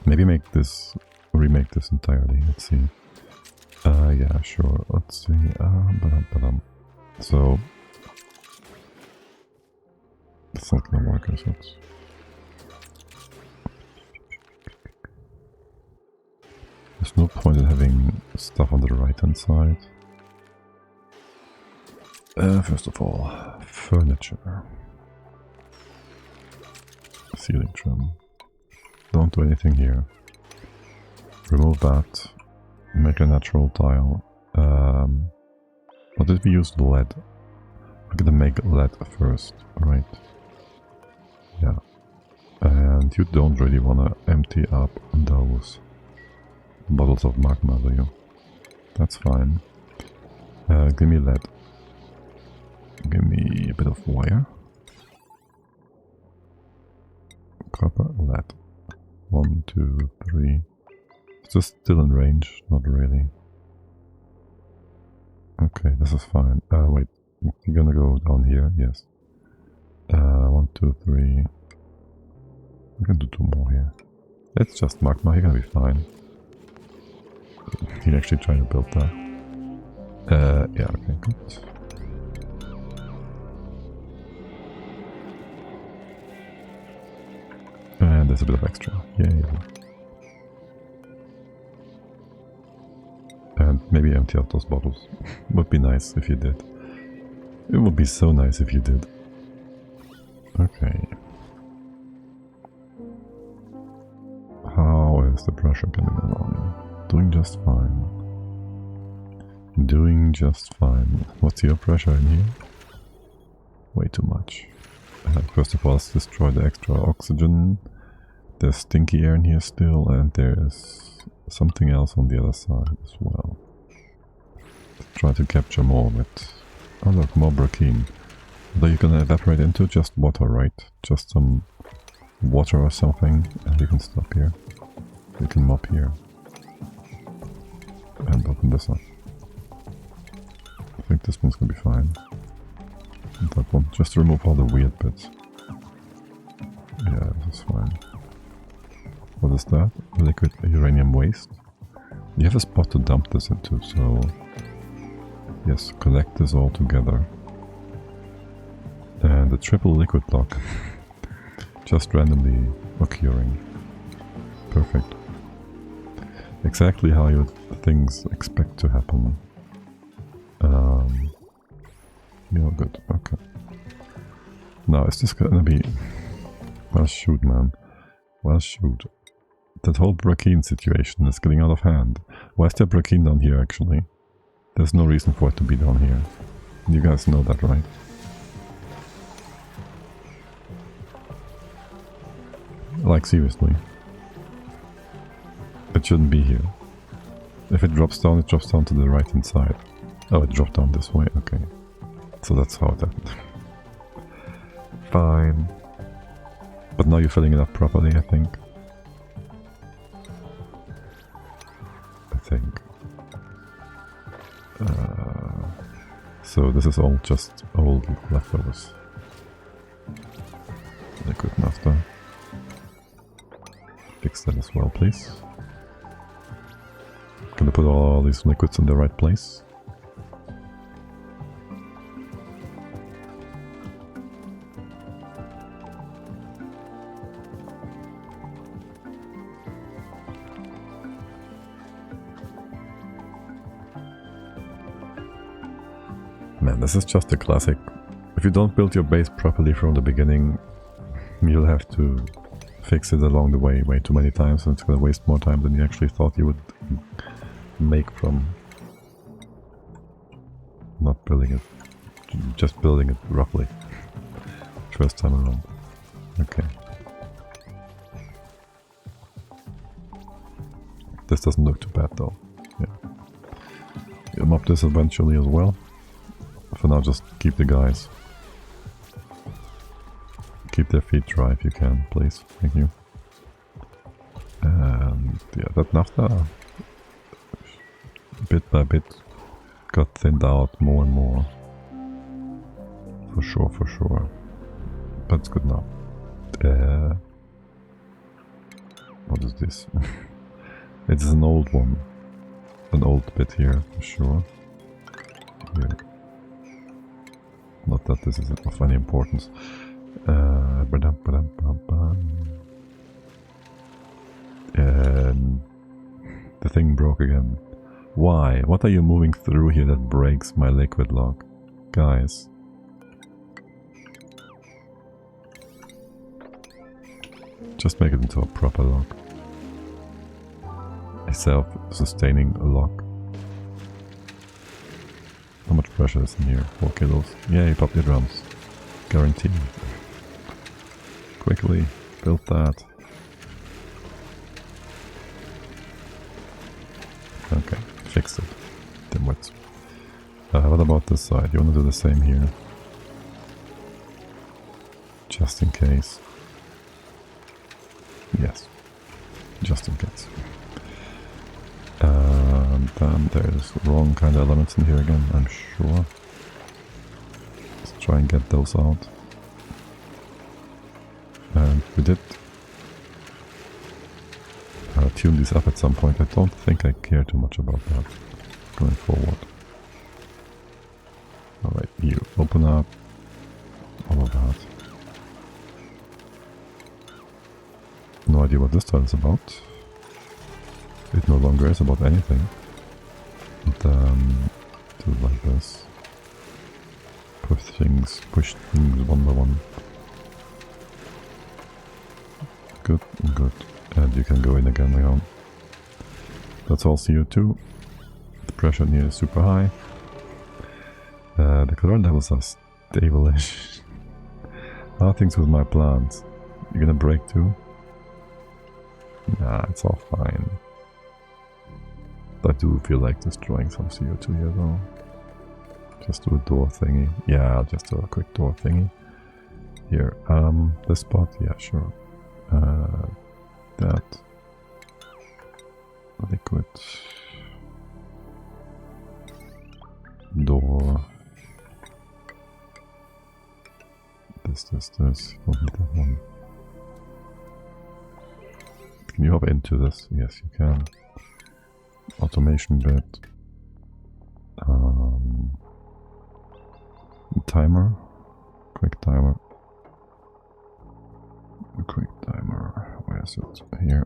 Maybe remake this entirely, let's see. Yeah, sure, let's see. So, it's not gonna work, is it? There's no point in having stuff on the right hand side. First of all, furniture. Ceiling trim. Don't do anything here. Remove that. Make a natural tile. Or did we use lead? We're gonna make lead first, right? Yeah. And you don't really wanna empty up those bottles of magma, do you? That's fine. Give me lead. Give me a bit of wire. Copper, lead. 1, 2, 3. It's just still in range, not really. Okay, this is fine. Wait, you're gonna go down here, yes. 1, 2, 3. We can do 2 more here. It's just magma, you're gonna be fine. You're actually trying to build that. Yeah, okay, good. And there's a bit of extra. Yay. And maybe empty out those bottles. Would be nice if you did. It would be so nice if you did. Okay. How is the pressure coming along? Doing just fine. Doing just fine. What's your pressure in here? Way too much. First of all, let's destroy the extra oxygen. There's stinky air in here still, and there's something else on the other side as well. Let's try to capture more of it. Oh look, more Brachine. Though you can evaporate into just water, right? Just some water or something, and you can stop here. You can mop here. And open this up. I think this one's gonna be fine. And that one, just to remove all the weird bits. Yeah, this is fine. What is that? Liquid uranium waste. You have a spot to dump this into, so... Yes, collect this all together. And the triple liquid block. Just randomly occurring. Perfect. Exactly how you things expect to happen. You're good, okay. Now, is this gonna be... Well, shoot, man. Well, shoot. That whole Brachine situation is getting out of hand. Why is there Brachine down here, actually? There's no reason for it to be down here. You guys know that, right? Like, seriously. It shouldn't be here. If it drops down to the right-hand side. Oh, it dropped down this way, okay. So that's how it happened. Fine. But now you're filling it up properly, I think. So this is all just old leftovers. Liquid naphtha. Fix that as well, please. Gonna put all these liquids in the right place. Man, this is just a classic. If you don't build your base properly from the beginning, you'll have to fix it along the way too many times, and it's gonna waste more time than you actually thought you would make from not building it, just building it roughly first time around. Okay. This doesn't look too bad though. Yeah. You'll mop this eventually as well. For now, just keep the guys. Keep their feet dry if you can, please. Thank you. And yeah, that naphtha, bit by bit, got thinned out more and more. For sure, for sure. But it's good now. What is this? It's an old one. An old bit here, for sure. Here. Not that this is of any importance. And the thing broke again. Why? What are you moving through here that breaks my liquid lock? Guys. Just make it into a proper lock. A self-sustaining lock. How much pressure is in here? 4 kilos. Yay, pop your drums. Guaranteed. Quickly, build that. Okay, fixed it. Dimwits. What about this side? You want to do the same here? Just in case. Yes. Just in case. And there's wrong kind of elements in here again, I'm sure. Let's try and get those out. And we did tune these up at some point. I don't think I care too much about that going forward. Alright, you open up all of that. No idea what this tile is about. It no longer is about anything. But, do it like this. Push things one by one. Good, good. And you can go in again now. That's all CO2. The pressure in here is super high. The chlorine levels are stable-ish. How are things with my plants? You gonna break too? Nah, it's all fine. I do feel like destroying some CO2 here though. Just do a door thingy. Yeah, I'll just do a quick door thingy. Here, this spot, yeah, sure. That. Liquid. Door. This. Don't need that one. Can you hop into this? Yes, you can. Automation bit. Timer. Quick timer. A quick timer. Where is it? Here.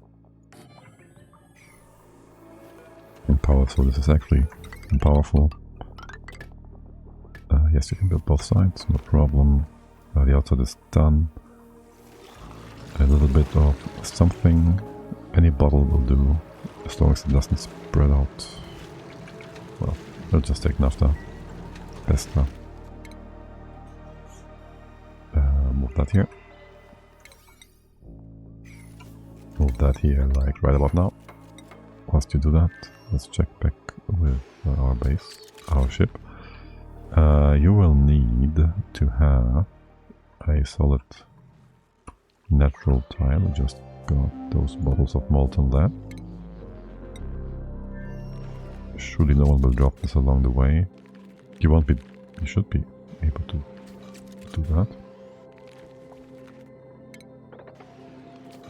And powerful. This is actually powerful. Yes, you can build both sides. No problem. The outside is done. A little bit of something. Any bottle will do. As long as it doesn't spread out. Well, we'll just take naphtha. Pesta. Move that here. Move that here, like right about now. Whilst you do that, let's check back with our base, our ship. You will need to have a solid natural tile. I just got those bottles of molten lead. Surely no one will drop this along the way. You should be able to do that.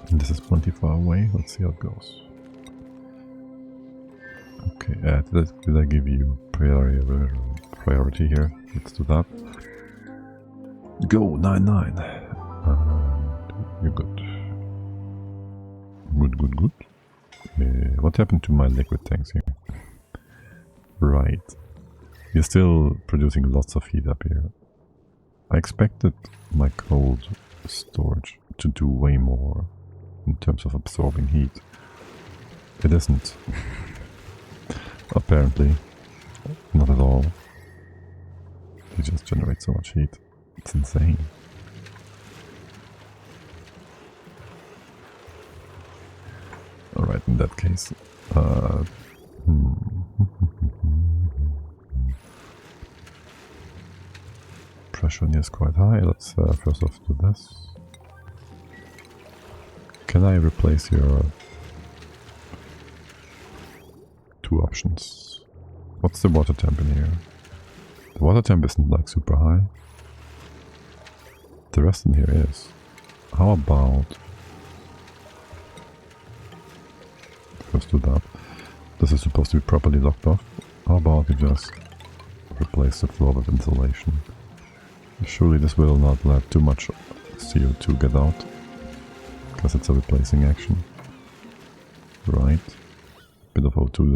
And this is plenty far away. Let's see how it goes. Okay, did I give you priority here? Let's do that. Go, 9-9. You're good. Good. What happened to my liquid tanks here? Right. You're still producing lots of heat up here. I expected my cold storage to do way more in terms of absorbing heat. It isn't. Apparently. Not at all. They just generate so much heat. It's insane. Alright, in that case. Pressure is quite high. Let's first off do this. Can I replace your... two options? What's the water temp in here? The water temp isn't like super high. The rest in here is. How about... First do that. This is supposed to be properly locked off. How about you just replace the floor with insulation? Surely this will not let too much CO2 get out, because it's a replacing action. Right. Bit of O2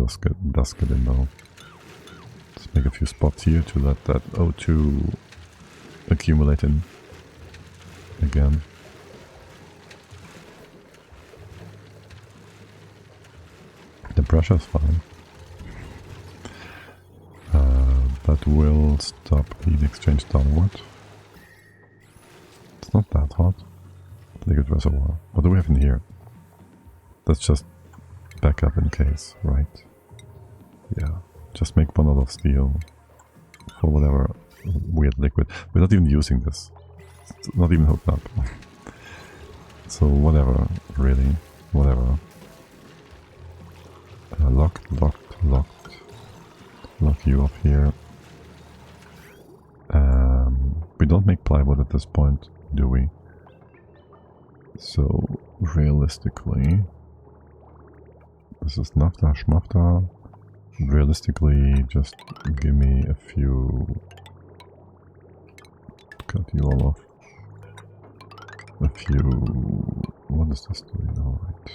does get in though. Let's make a few spots here to let that O2 accumulate in again. The pressure's fine. That will stop heat exchange downward. It's not that hot. Liquid reservoir. What do we have in here? That's just backup in case, right? Yeah. Just make one out of steel for whatever weird liquid. We're not even using this. It's not even hooked up. So whatever, really. Whatever. Locked. Lock you off here. We don't make plywood at this point, do we? So realistically, this is naphtha, schmafta. Realistically, just give me a few. Cut you all off. A few. What is this doing? Alright.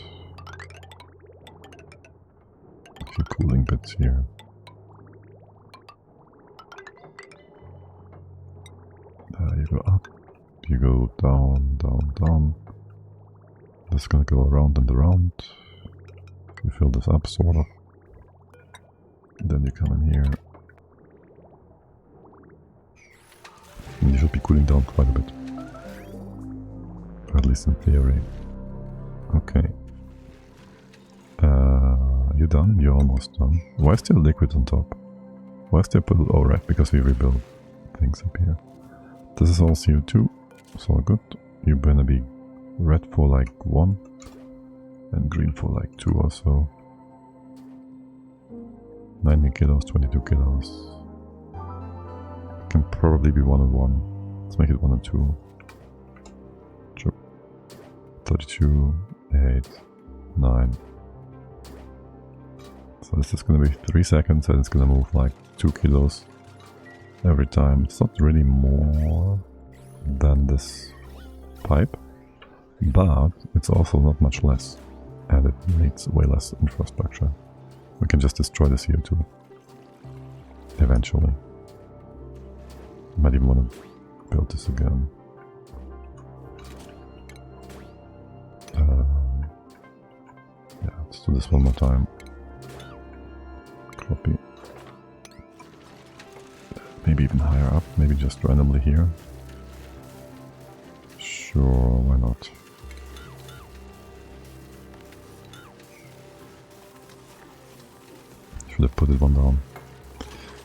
A few cooling bits here. You go up, you go down. This is gonna go around and around. You fill this up, sort of. Then you come in here. And you should be cooling down quite a bit. Or at least in theory. Okay. You done? You're almost done. Why is there liquid on top? Why is there puddle? Oh right, because we rebuild things up here. This is all CO2. It's all good. You're gonna be red for like 1 and green for like 2 or so. 90 kilos, 22 kilos. Can probably be 1 and 1. Let's make it 1 and 2. Sure. 32, 8, 9. So this is gonna be 3 seconds and it's gonna move like 2 kilos every time. It's not really more than this pipe, but it's also not much less, and it needs way less infrastructure. We can just destroy the CO2 eventually. Might even want to build this again. Yeah, let's do this one more time. Copy. Maybe even higher up, maybe just randomly here. Sure, why not? Should have put it 1 down.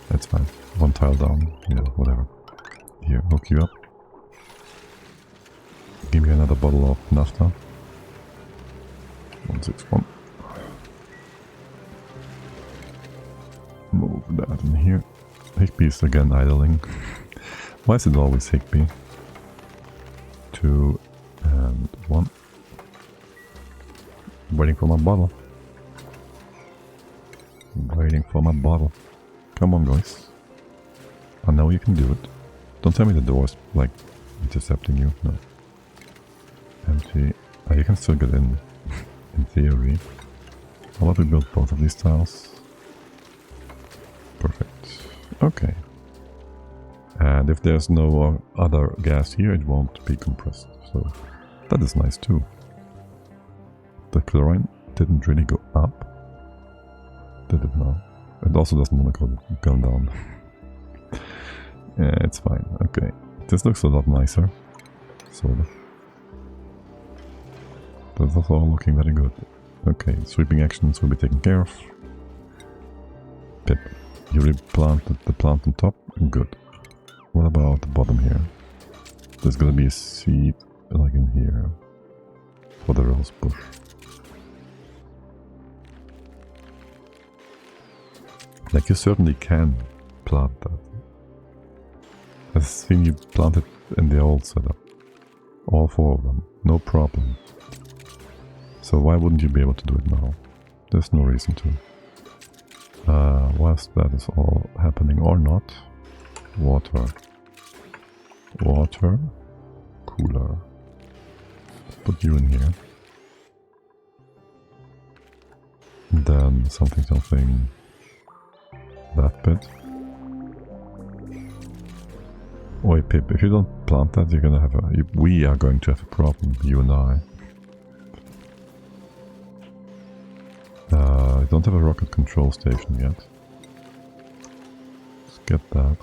That's fine. 1 tile down, yeah, whatever. Here, hook you up. Give me another bottle of naphtha. 161. Move that in here. Higby is again idling. Why is it always Higby? 2 and 1. Waiting for my bottle. Waiting for my bottle. Come on, guys. I know you can do it. Don't tell me the door's like intercepting you. No. Empty. Oh, you can still get in. In theory. How about we build both of these tiles? Perfect. Okay. And if there's no other gas here, it won't be compressed. So that is nice too. The chlorine didn't really go up. Did it now? It also doesn't want to go down. Yeah, it's fine. Okay. This looks a lot nicer. Sort of. That's also all looking very good. Okay, sweeping actions will be taken care of. Pip. You replanted the plant on top? Good. What about the bottom here? There's gonna be a seed like in here for the rose bush. Like you certainly can plant that. I've seen you plant it in the old setup. All 4 of them. No problem. So why wouldn't you be able to do it now? There's no reason to. Whilst that is all happening or not. Water. Water. Cooler. Put you in here. And then something. That bit. Oi, Pip, if you don't plant that, you're gonna have a... We are going to have a problem, you and I. I don't have a rocket control station yet. Let's get that.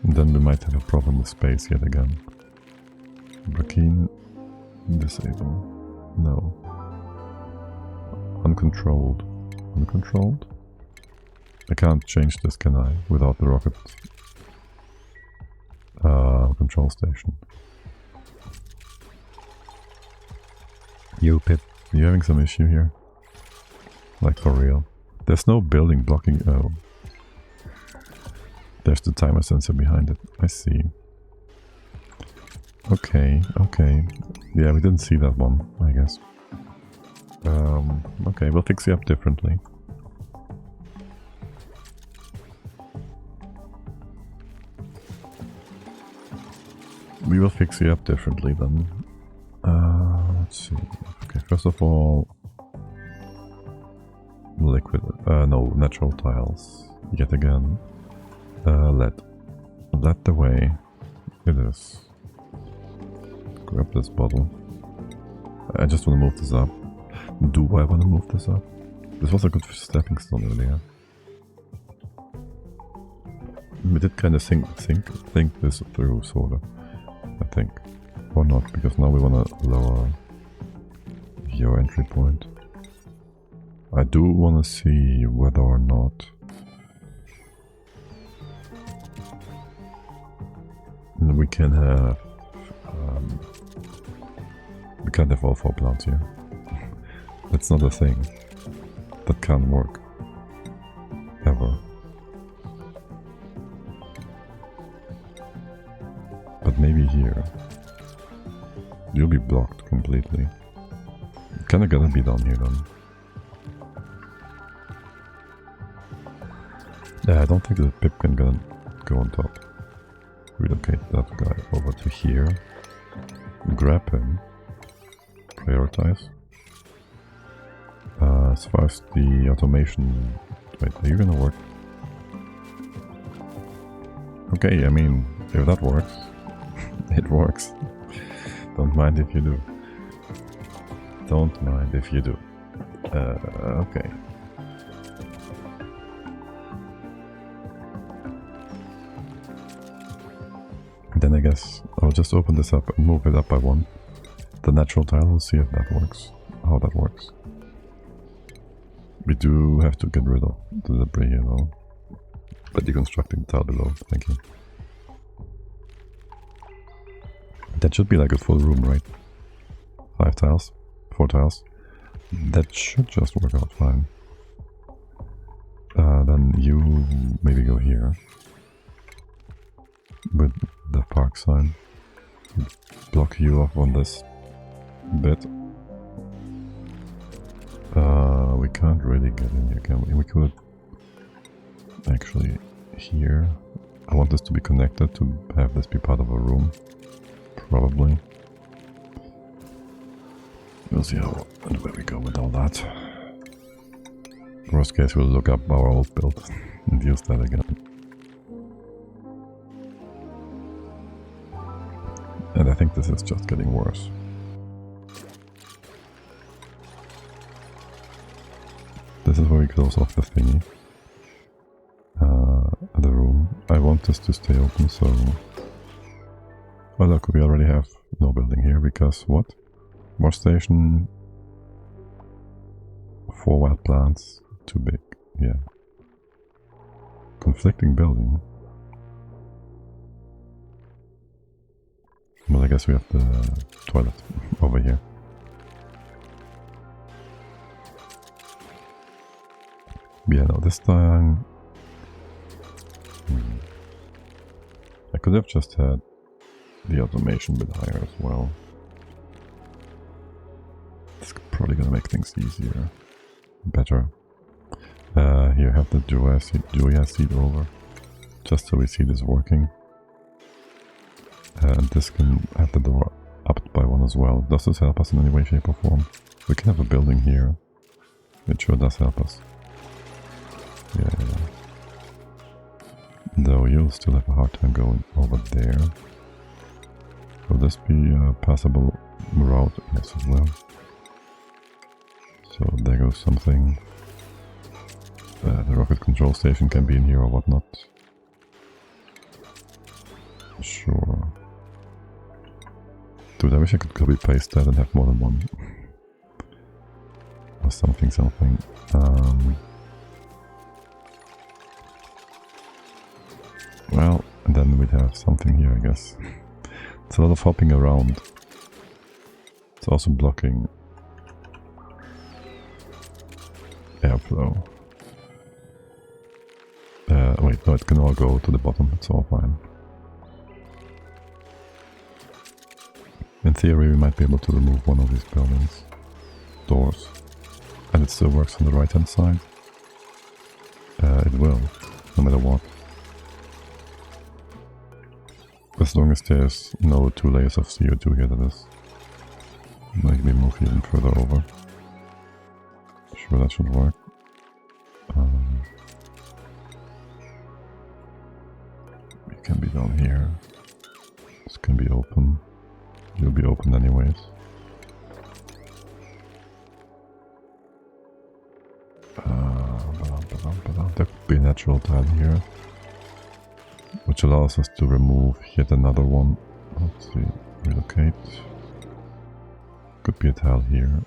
Then we might have a problem with space yet again. Brackeen, disable. No. Uncontrolled. Uncontrolled? I can't change this, can I? Without the rocket control station. Yo, Pip, you having some issue here? Like for real? There's no building blocking. Oh. There's the timer sensor behind it. I see. Okay, okay. Yeah, we didn't see that one, I guess. Okay, we'll fix you up differently. We will fix you up differently then. Let's see. Okay, first of all, liquid. No, natural tiles. Yet again. Lead. Lead the way. It is. Grab this bottle. I just want to move this up. Do I want to move this up? This was a good stepping stone earlier. We did kind of think this through, sort of, I think. Or not, because now we want to lower your entry point. I do want to see whether or not we can have we can't have all 4 plants here. That's not a thing. That can't work. Ever. But maybe here. You'll be blocked completely. Kinda gonna be down here then. Yeah, I don't think the pip can go on top. Relocate that guy over to here. Grab him. Prioritize. As far as the automation... Wait, are you gonna work? Okay, I mean, if that works, it works. Don't mind if you do. Don't mind if you do. Okay. Then I guess I'll just open this up and move it up by 1. The natural tile, we'll see if that works. How that works. We do have to get rid of the debris here though. But deconstructing the tile below, thank you. That should be like a full room, right? 5 tiles? 4 tiles? That should just work out fine. Then you maybe go here. With the park sign. Block you off on this bit. We can't really get in here, can we? We could actually here. I want this to be connected to have this be part of a room. Probably. We'll see how and where we go with all that. Worst case, we'll look up our old build and use that again. And I think this is just getting worse. This is where we close off the thingy. The room. I want this to stay open, so... Oh look, we already have no building here, because what? More station... 4 wild plants, too big, yeah. Conflicting building. Well, I guess we have the toilet over here. Yeah, no, this time... I could have just had the automation a bit higher as well. It's probably gonna make things easier. Better. Here, have the Julia seed over. Just so we see this working. And this can have the door upped by 1 as well. Does this help us in any way, shape or form? We can have a building here. It sure does help us. Yeah. Though you'll still have a hard time going over there. Will this be a passable route? Yes, it will. So there goes something. The rocket control station can be in here or whatnot. Sure. Dude, I wish I could copy paste that and have more than 1. Or something. Well, and then we'd have something here, I guess. It's a lot of hopping around. It's also blocking airflow. Wait, no, it can all go to the bottom, it's all fine. In theory, we might be able to remove one of these buildings. Doors. And it still works on the right hand side. It will, no matter what. As long as there's no 2 layers of CO2 here, that is. Maybe move even further over. Sure, that should work. You can be down here. This can be open. You'll be open anyways. There could be a natural tile here. which allows us to remove yet another one. Let's see, relocate. Could be a tile here.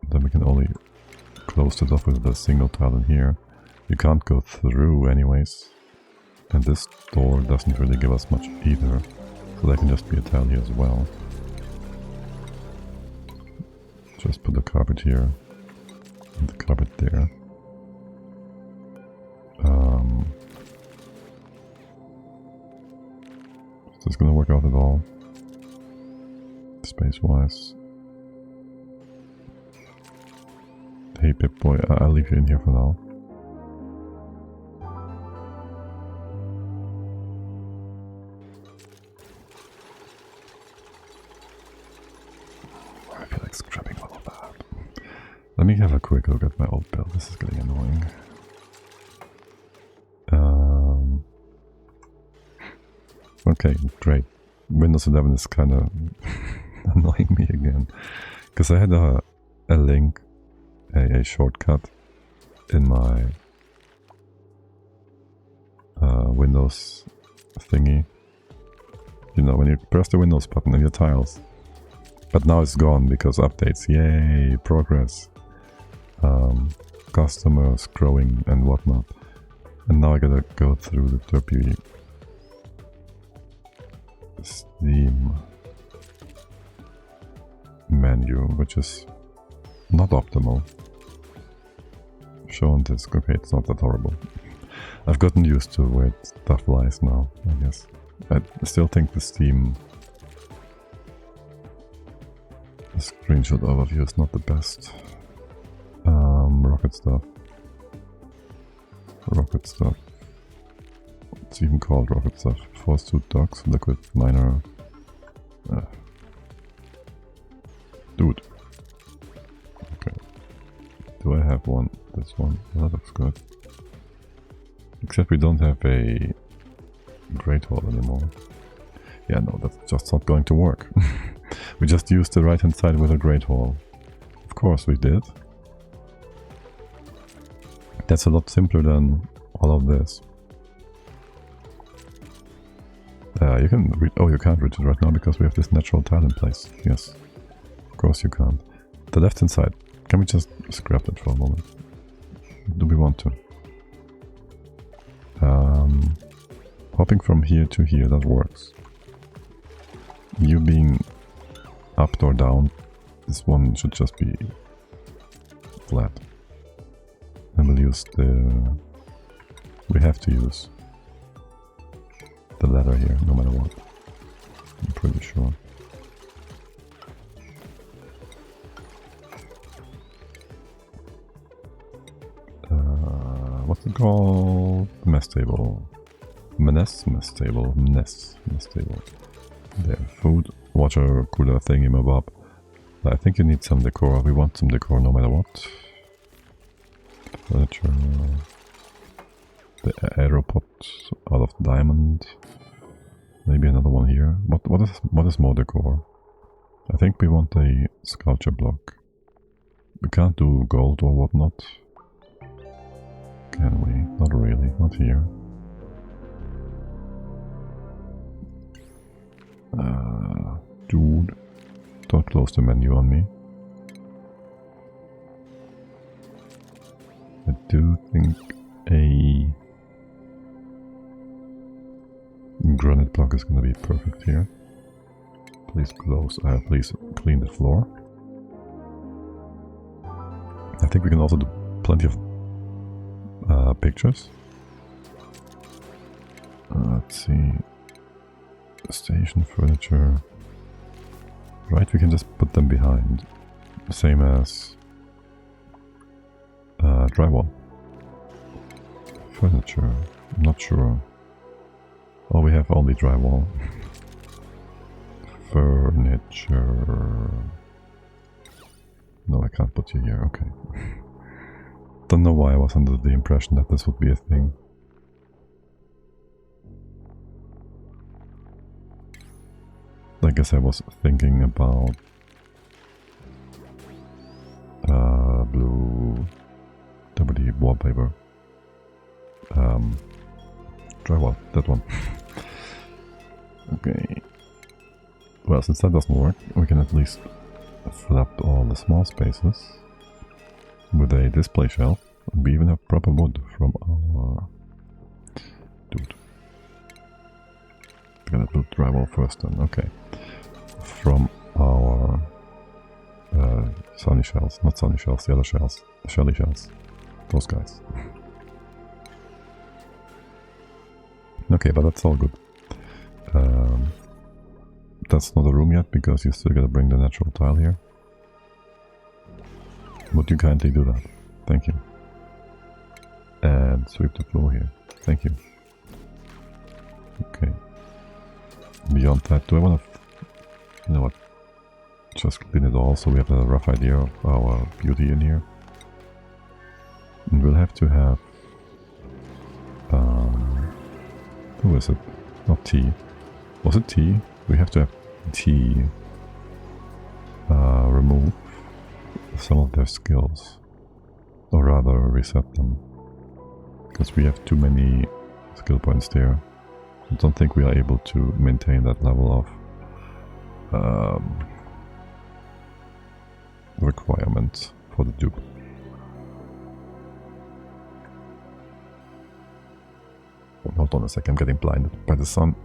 Then we can only close it off with a single tile in here. You can't go through anyways. And this door doesn't really give us much either. So that can just be a tile here as well. Just put the carpet here. And the carpet there. Is this gonna work out at all? Space-wise. Hey Pip-Boy, I'll leave you in here for now. I feel like scrubbing all of that. Let me have a quick look at my old build. This is getting annoying. Okay, great. Windows 11 is kind of annoying me again. Because I had a link, a shortcut in my Windows thingy. You know, when you press the Windows button on your tiles. But now it's gone because updates. Yay, progress. Customers growing and whatnot. And now I gotta go through the derpy Steam menu, which is not optimal. Show on disk. Okay, it's not that horrible. I've gotten used to where stuff lies now, I guess. I still think the Steam screenshot overview is not the best. Rocket stuff. Rocket stuff. It's even called rocket stuff. Force suit docks, liquid miner. Dude. Okay. Do I have one? This one. That looks good. Except we don't have a great hole anymore. Yeah, no, that's just not going to work. We just used the right hand side with a great hole. Of course we did. That's a lot simpler than all of this. You can read. Oh, you can't reach it right now because we have this natural tile in place. Yes, of course you can't. The left hand side. Can we just scrap that for a moment? Do we want to? Hopping from here to here, that works. You being up or down, this one should just be flat. And we'll use the... We have to use the ladder here, no matter what. I'm pretty sure. What's it called? Mess table. Mess table. Mess table. There. Food, water, cooler, thingy, mabob. I think you need some decor. We want some decor no matter what. Furniture. The aeropod out of diamond. Maybe another one here. What is more decor? I think we want a sculpture block. We can't do gold or whatnot. Can we? Not really. Not here. Dude. Don't close the menu on me. I do think a granite block is gonna be perfect here. Please close. Please clean the floor. I think we can also do plenty of pictures. Let's see. Station furniture. Right, we can just put them behind. Same as drywall. Furniture. I'm not sure. Oh, we have only drywall. Furniture. No, I can't put you here. Okay. Don't know why I was under the impression that this would be a thing. I guess I was thinking about blue WD wallpaper. drywall, that one. Okay. Well, since that doesn't work, we can at least fill up all the small spaces with a display shelf. We even have proper wood from our... Dude. We're gonna build drywall first then, okay. From our sunny shells, not sunny shells, the other shells, the shelly shells. Those guys. Okay, but that's all good. That's not a room yet, because you still gotta bring the natural tile here. Would you kindly do that? Thank you. And sweep the floor here. Thank you. Okay. Beyond that, do I want to... You know what? Just clean it all so we have a rough idea of our beauty in here. And we'll have to have... who is it? Not T. Was it T? We have to have T remove some of their skills. Or rather reset them. Because we have too many skill points there. I don't think we are able to maintain that level of requirement for the dupe. Hold on a second, I'm getting blinded by the sun.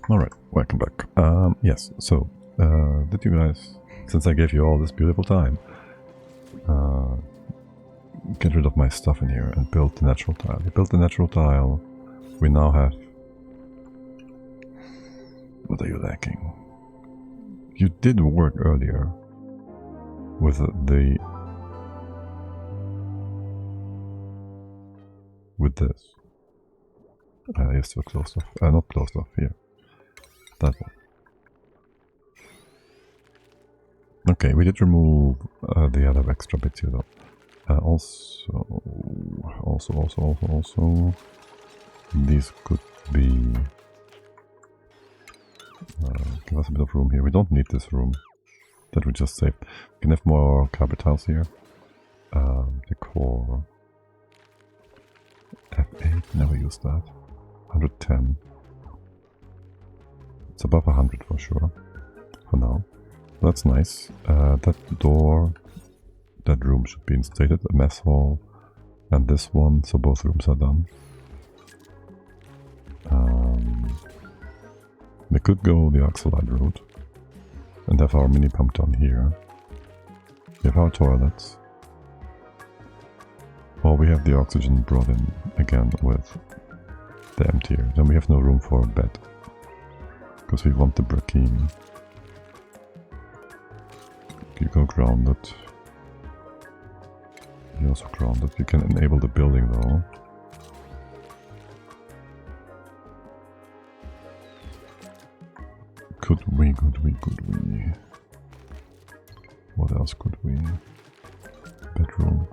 Alright, welcome back. Yes, so, did you guys, since I gave you all this beautiful time, get rid of my stuff in here and build the natural tile. We built the natural tile, we now have... What are you lacking? You did work earlier with the... with this. You're still closed off. Not closed off, here. That one. Okay, we did remove the other extra bits here though. Also, these could be... give us a bit of room here. We don't need this room that we just saved. We can have more carpet tiles here. Decor. F8, never used that. 110. It's above 100 for sure, for now. That's nice. That door, that room should be instated, a mess hall, and this one, so both rooms are done. We could go the oxalide route, and have our mini pump down here. We have our toilets. Or we have the oxygen brought in again with the emptier. Then we have no room for a bed. Because we want the brackine. You go grounded. You also grounded. You can enable the building though. Could we? What else could we? Bedroom.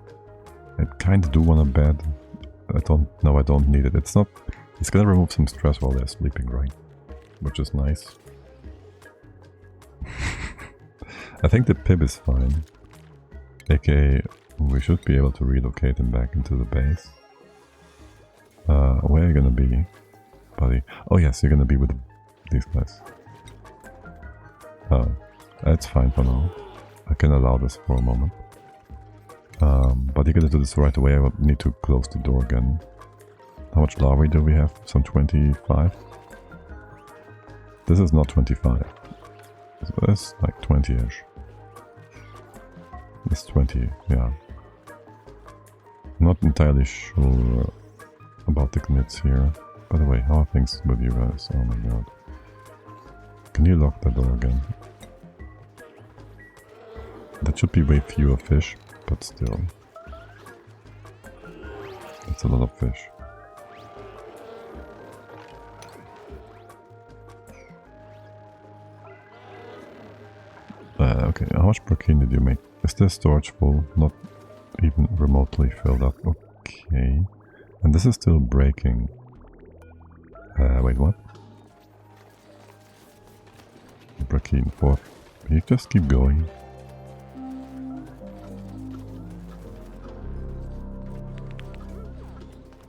I kinda do want a bed. I don't need it. It's not... It's gonna remove some stress while they're sleeping, right? Which is nice. I think the pib is fine. aka we should be able to relocate him back into the base. Where are you gonna be, buddy? Oh yes, you're gonna be with these guys. That's fine for now. I can allow this for a moment. But you're gonna do this right away. I will need to close the door again. How much larvae do we have? Some 25? This is not 25. It's like 20-ish. It's 20, yeah. Not entirely sure about the knits here. By the way, how are things with you guys? Oh my god. Can you lock the door again? That should be way fewer fish, but still. That's a lot of fish. Okay, how much protein did you make? Is this storage full? Not even remotely filled up. Okay. And this is still breaking. Wait, what? Protein 4. You just keep going.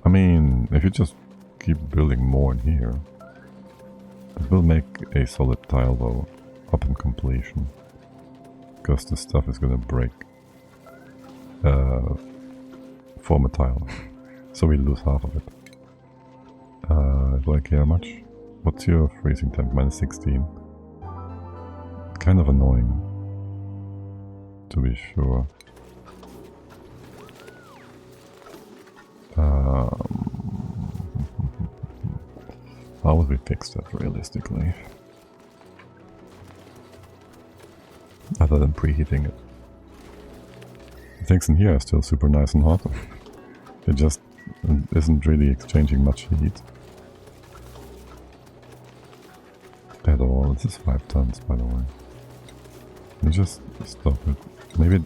I mean, if you just keep building more in here, it will make a solid tile though, upon completion. Because this stuff is gonna break. Form a tile. So we lose half of it. Do I care much? What's your freezing temp? -16. Kind of annoying. To be sure. How would we fix that realistically? Other than preheating it. Things in here are still super nice and hot. It just isn't really exchanging much heat. At all. This is 5 tons, by the way. You just stop it. Maybe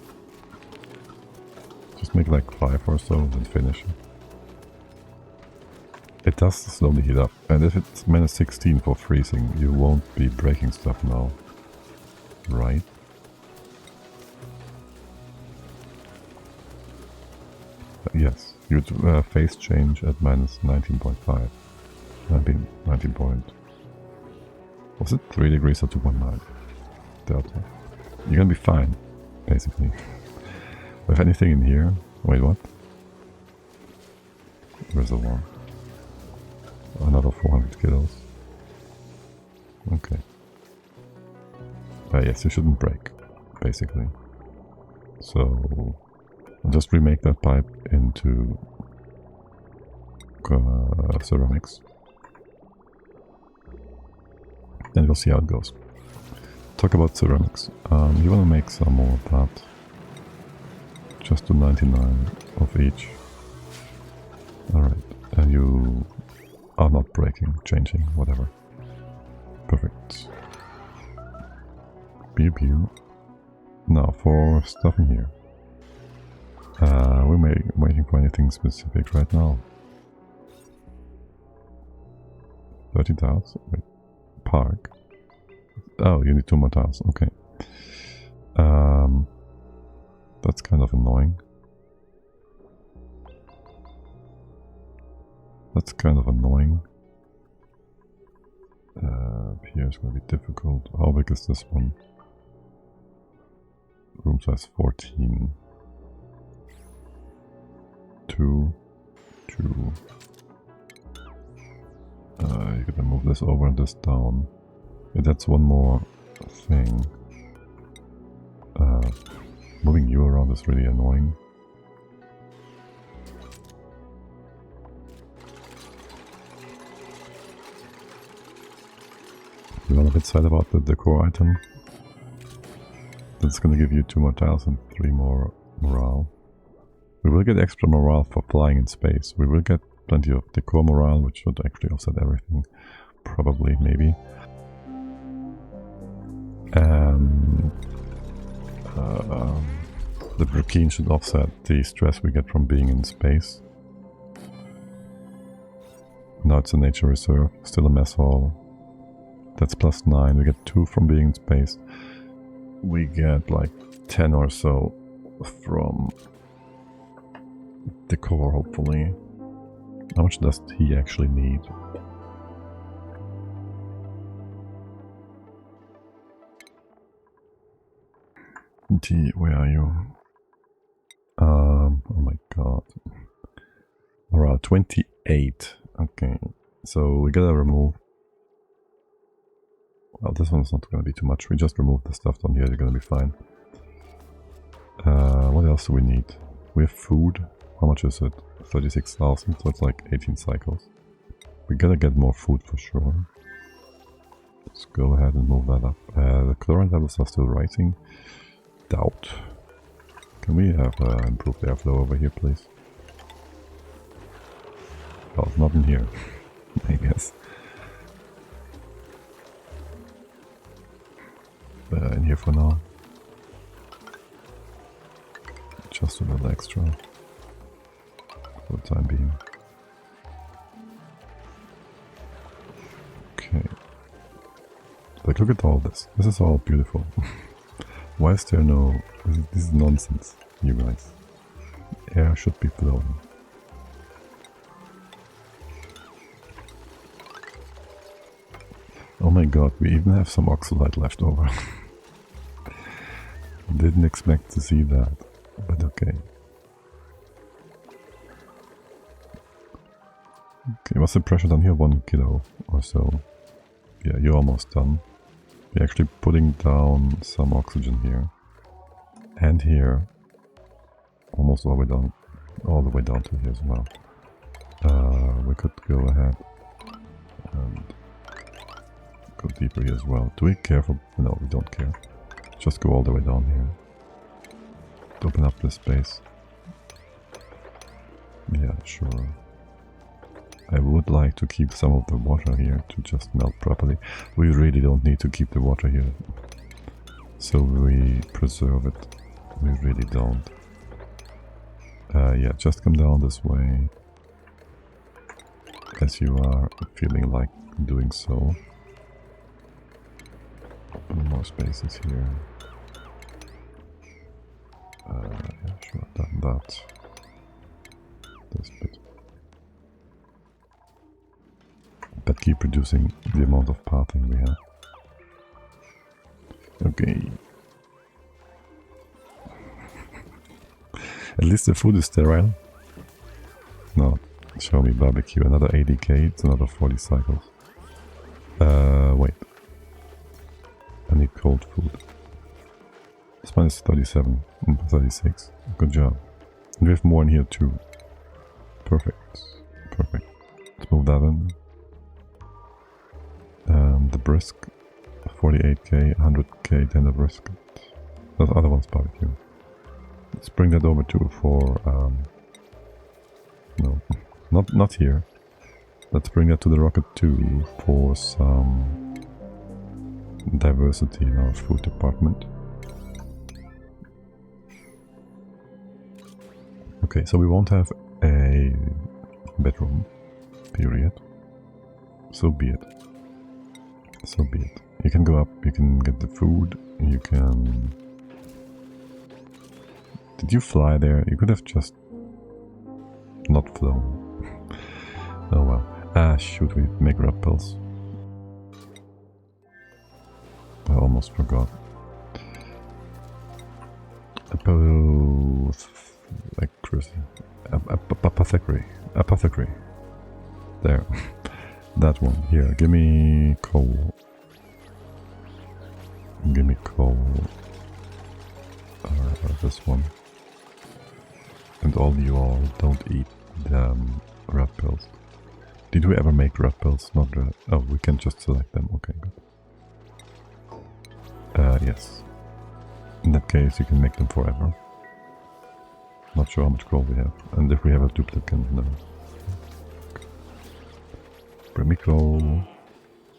just make like 5 or so and then finish it. It does slowly heat up, and if it's -16 for freezing, you won't be breaking stuff now, right? Yes, you'd phase change at -19.5. 19 point. Was it 3 degrees or 2.9? Delta. You're gonna be fine, basically. With anything in here. Wait, what? Reservoir. Another 400 kilos. Okay. Yes, you shouldn't break, basically. So, I'll just remake that pipe into ceramics. And we'll see how it goes. Talk about ceramics. You want to make some more of that. Just do 99 of each. Alright, and you are not breaking, changing, whatever. Perfect. Pew pew. Now for stuff in here. We're waiting for anything specific right now. 30 tiles? Wait. Park. Oh, you need 2 more tiles, okay. That's kind of annoying. That's kind of annoying. Here's gonna be difficult. How big is this one? Room size 14. 2. You're gonna move this over and this down. Yeah, that's one more thing. Moving you around is really annoying. You want a bit sad about the decor item. That's gonna give you 2 more tiles and 3 more morale. We will get extra morale for flying in space. We will get plenty of decor morale, which should actually offset everything. Probably, maybe. And the Brukeen should offset the stress we get from being in space. Now it's a nature reserve, still a mess hall. That's +9, we get 2 from being in space. We get like 10 or so from decor, hopefully. How much does he actually need? T, where are you? Oh my god. Morale 28. Okay, so we gotta remove. Well, this one's not gonna be too much. We just remove the stuff down here, you're gonna be fine. What else do we need? We have food. How much is it? 36,000, so it's like 18 cycles. We gotta get more food for sure. Let's go ahead and move that up. The chlorine levels are still rising. Doubt. Can we have improved airflow over here, please? Well, not in here, I guess. In here for now. Just a little extra. For the time being. Okay. Like, look at all this. This is all beautiful. Why is there no... This is nonsense, you guys. Air should be flowing. Oh my god, we even have some oxalite left over. Didn't expect to see that, but okay. Okay, what's the pressure down here? 1 kilo or so. Yeah, you're almost done. We're actually putting down some oxygen here. And here. Almost all the way down to here as well. We could go ahead and go deeper here as well. Do we care for... No, we don't care. Just go all the way down here. To open up this space. Yeah, sure. I would like to keep some of the water here to just melt properly. We really don't need to keep the water here. So we preserve it. We really don't. Yeah, just come down this way. As you are feeling like doing so. Open more spaces here. Yeah, sure, that. This bit. But keep reducing the amount of pathing we have. Okay. At least the food is sterile. No, show me barbecue. Another 80k, it's another 40 cycles. Wait. I need cold food. This one is 37, 36. Good job. And we have more in here too. Perfect. Perfect. Let's move that in. The brisk. 48k, 100k, then the brisket. Those other ones barbecue. Let's bring that over too for... no, not here. Let's bring that to the rocket too for some diversity in our food department. Okay, so we won't have a bedroom, period. So be it. So be it. You can go up, you can get the food, you can... Did you fly there? You could have just not flown. Oh well. Ah, shoot, we make rappels. I almost forgot. Apothecary. There. That one. Here, give me coal. Give me coal. This one. And all you all don't eat the rat pills. Did we ever make rat pills? Not rat. Oh, we can just select them. Okay, good. Yes. In that case, you can make them forever. Not sure how much coal we have. And if we have a duplicate, no. Bring me coal.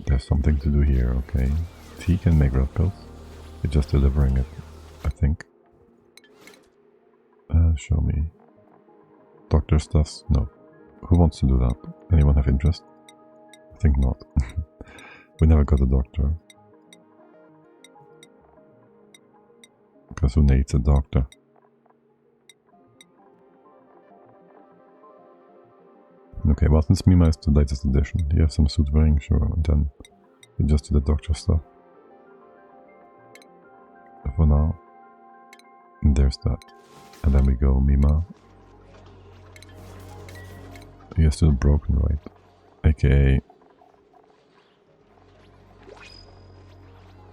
There's something to do here, okay. Tea can make rat pills. You're just delivering it, I think. Show me. Doctor stuffs? No. Who wants to do that? Anyone have interest? I think not. We never got a doctor. Because who needs a doctor? Okay, well, since Mima is the latest edition, you have some suit wearing, sure, and then you just do the doctor stuff. For now. And there's that. And then we go Mima. You're still broken, right? AKA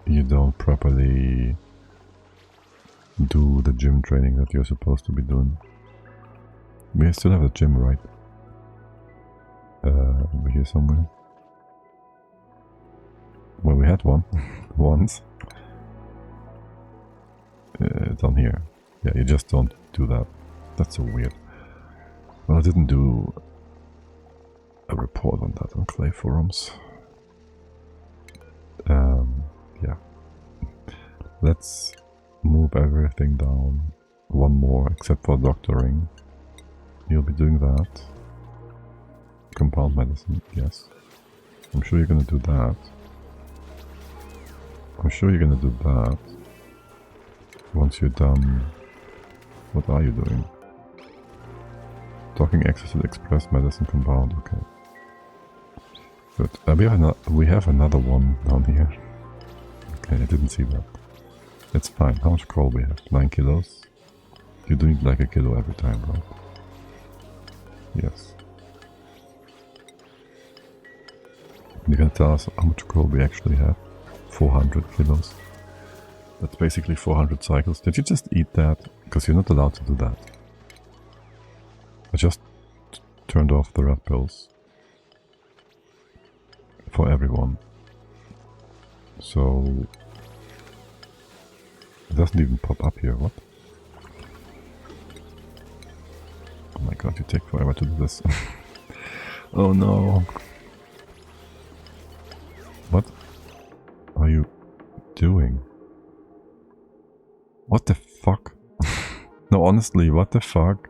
you don't properly do the gym training that you're supposed to be doing. We still have a gym, right? Over here somewhere. Well, we had one once. Down here. Yeah, you just don't do that. That's so weird. Well, I didn't do a report on that on Clay forums. Yeah. Let's move everything down. One more, except for doctoring. You'll be doing that. Compound medicine, yes. I'm sure you're gonna do that. I'm sure you're gonna do that. Once you're done... What are you doing? Talking exercise express medicine compound, okay. Good. We have another one down here. Okay, I didn't see that. It's fine. How much coal we have? 9 kilos? You do need like a kilo every time, right? Yes. You can tell us how much coal we actually have? 400 kilos. That's basically 400 cycles. Did you just eat that? Because you're not allowed to do that. I just turned off the red pills. For everyone. So... It doesn't even pop up here, what? Oh my god, you take forever to do this. Oh no! What are you doing? What the fuck? No, honestly, what the fuck?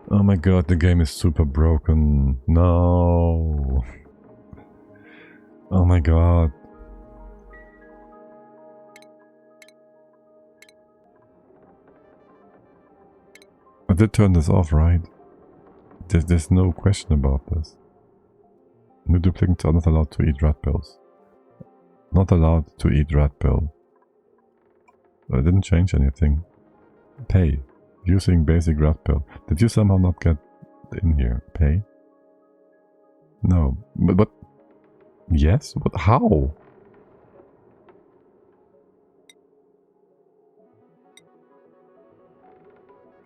Oh my god, the game is super broken. No! Oh my god. I did turn this off, right? There's no question about this. New duplicates are not allowed to eat rat pills. Not allowed to eat rat pill. I didn't change anything. Pay. Using basic rat pill. Did you somehow not get in here? Pay? No. But yes? But how?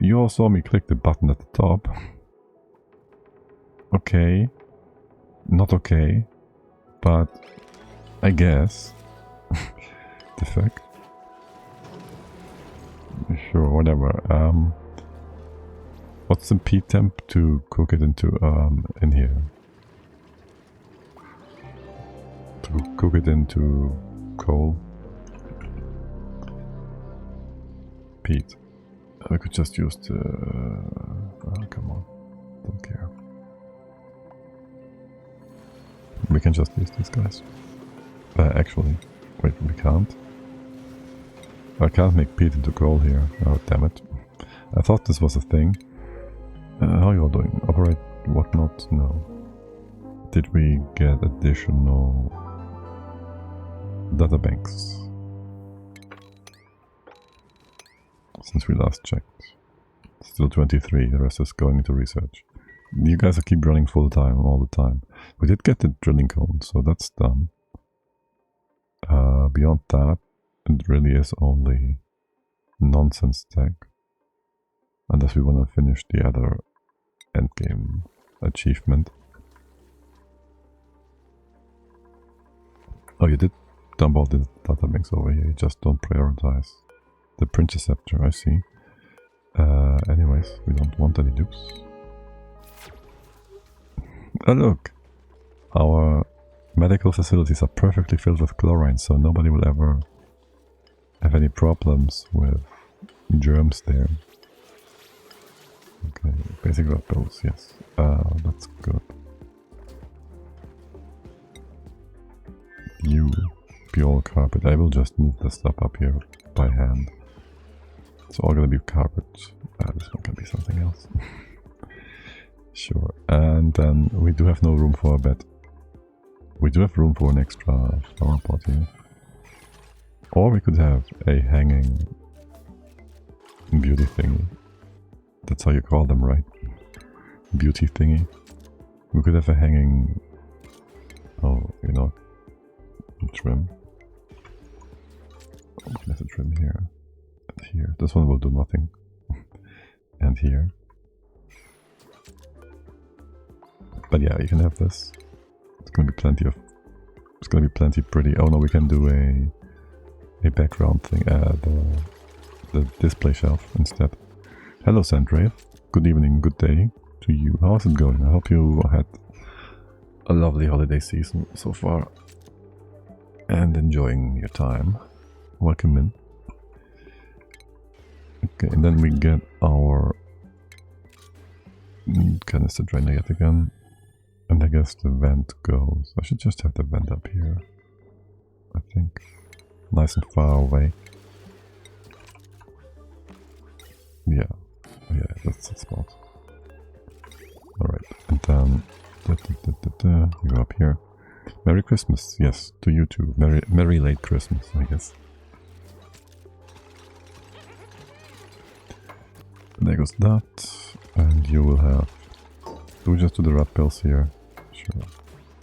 You all saw me click the button at the top. Okay. Not okay. But I guess. The fuck? Sure, whatever. What's the P temp to cook it into in here? To cook it into coal. Peat. I could just use the... oh, come on. Don't care. We can just use these guys. Actually, wait, we can't. I can't make peat into coal here. Oh, damn it. I thought this was a thing. How are you all doing? Operate whatnot? No. Did we get additional data banks? Since we last checked. Still 23, the rest is going into research. You guys keep running full time, all the time. We did get the drilling cone, so that's done. Beyond that, it really is only nonsense tech. Unless we want to finish the other endgame achievement. Oh, you did dump all the data banks over here, you just don't prioritize. The Printerceptor, I see. Anyways, we don't want any dupes. Oh look! Our medical facilities are perfectly filled with chlorine, so nobody will ever have any problems with germs there. Okay, basic red pills, yes. That's good. You, pure carpet. I will just move the stuff up here by hand. It's all gonna be carpet. This one can be something else. Sure. And then we do have no room for a bed. We do have room for an extra flower pot here. Or we could have a hanging beauty thingy. That's how you call them, right? Beauty thingy. We could have a hanging... oh, you know... trim. We can have a trim here. And here. This one will do nothing. And here. But yeah, you can have this. It's gonna be plenty of It's gonna be plenty pretty. Oh no, we can do a background thing, the display shelf instead. Hello Sandgrave, good evening, good day to you. How's it going? I hope you had a lovely holiday season so far and enjoying your time. Welcome in. Okay, and then we get our canister drainer yet again. And I guess the vent goes. I should just have the vent up here, I think. Nice and far away. Yeah, that's the spot. Alright, and then you go up here. Merry Christmas, yes, to you too. Merry late Christmas, I guess. There goes that, and you will have. Do we just do the rat pills here? Sure,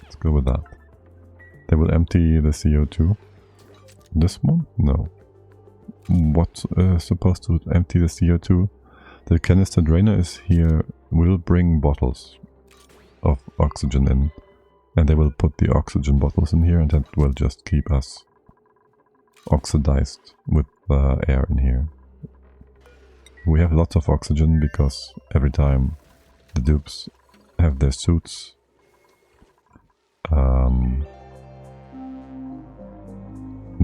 let's go with that. They will empty the CO2. This one? No. What's supposed to empty the CO2? The canister drainer is here. Will bring bottles of oxygen in, and they will put the oxygen bottles in here, and that will just keep us oxidized with air in here. We have lots of oxygen because every time the dupes have their suits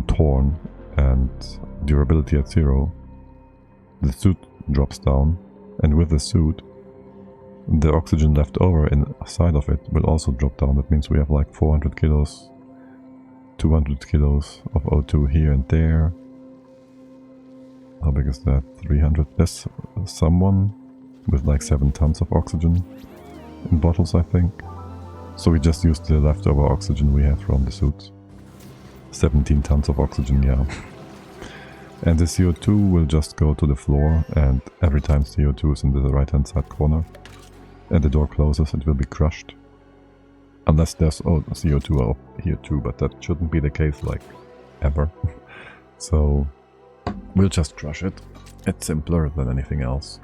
torn and durability at 0, the suit drops down, and with the suit the oxygen left over inside of it will also drop down. That means we have like 400 kilos, 200 kilos of O2 here and there. How big is that? 300. There's someone with like 7 tons of oxygen in bottles, I think. So we just used the leftover oxygen we have from the suits. 17 tons of oxygen, yeah. And the CO2 will just go to the floor, and every time CO2 is in the right hand side corner and the door closes, it will be crushed. Unless there's CO2 up here too, but that shouldn't be the case, like, ever. So we'll just crush it. It's simpler than anything else.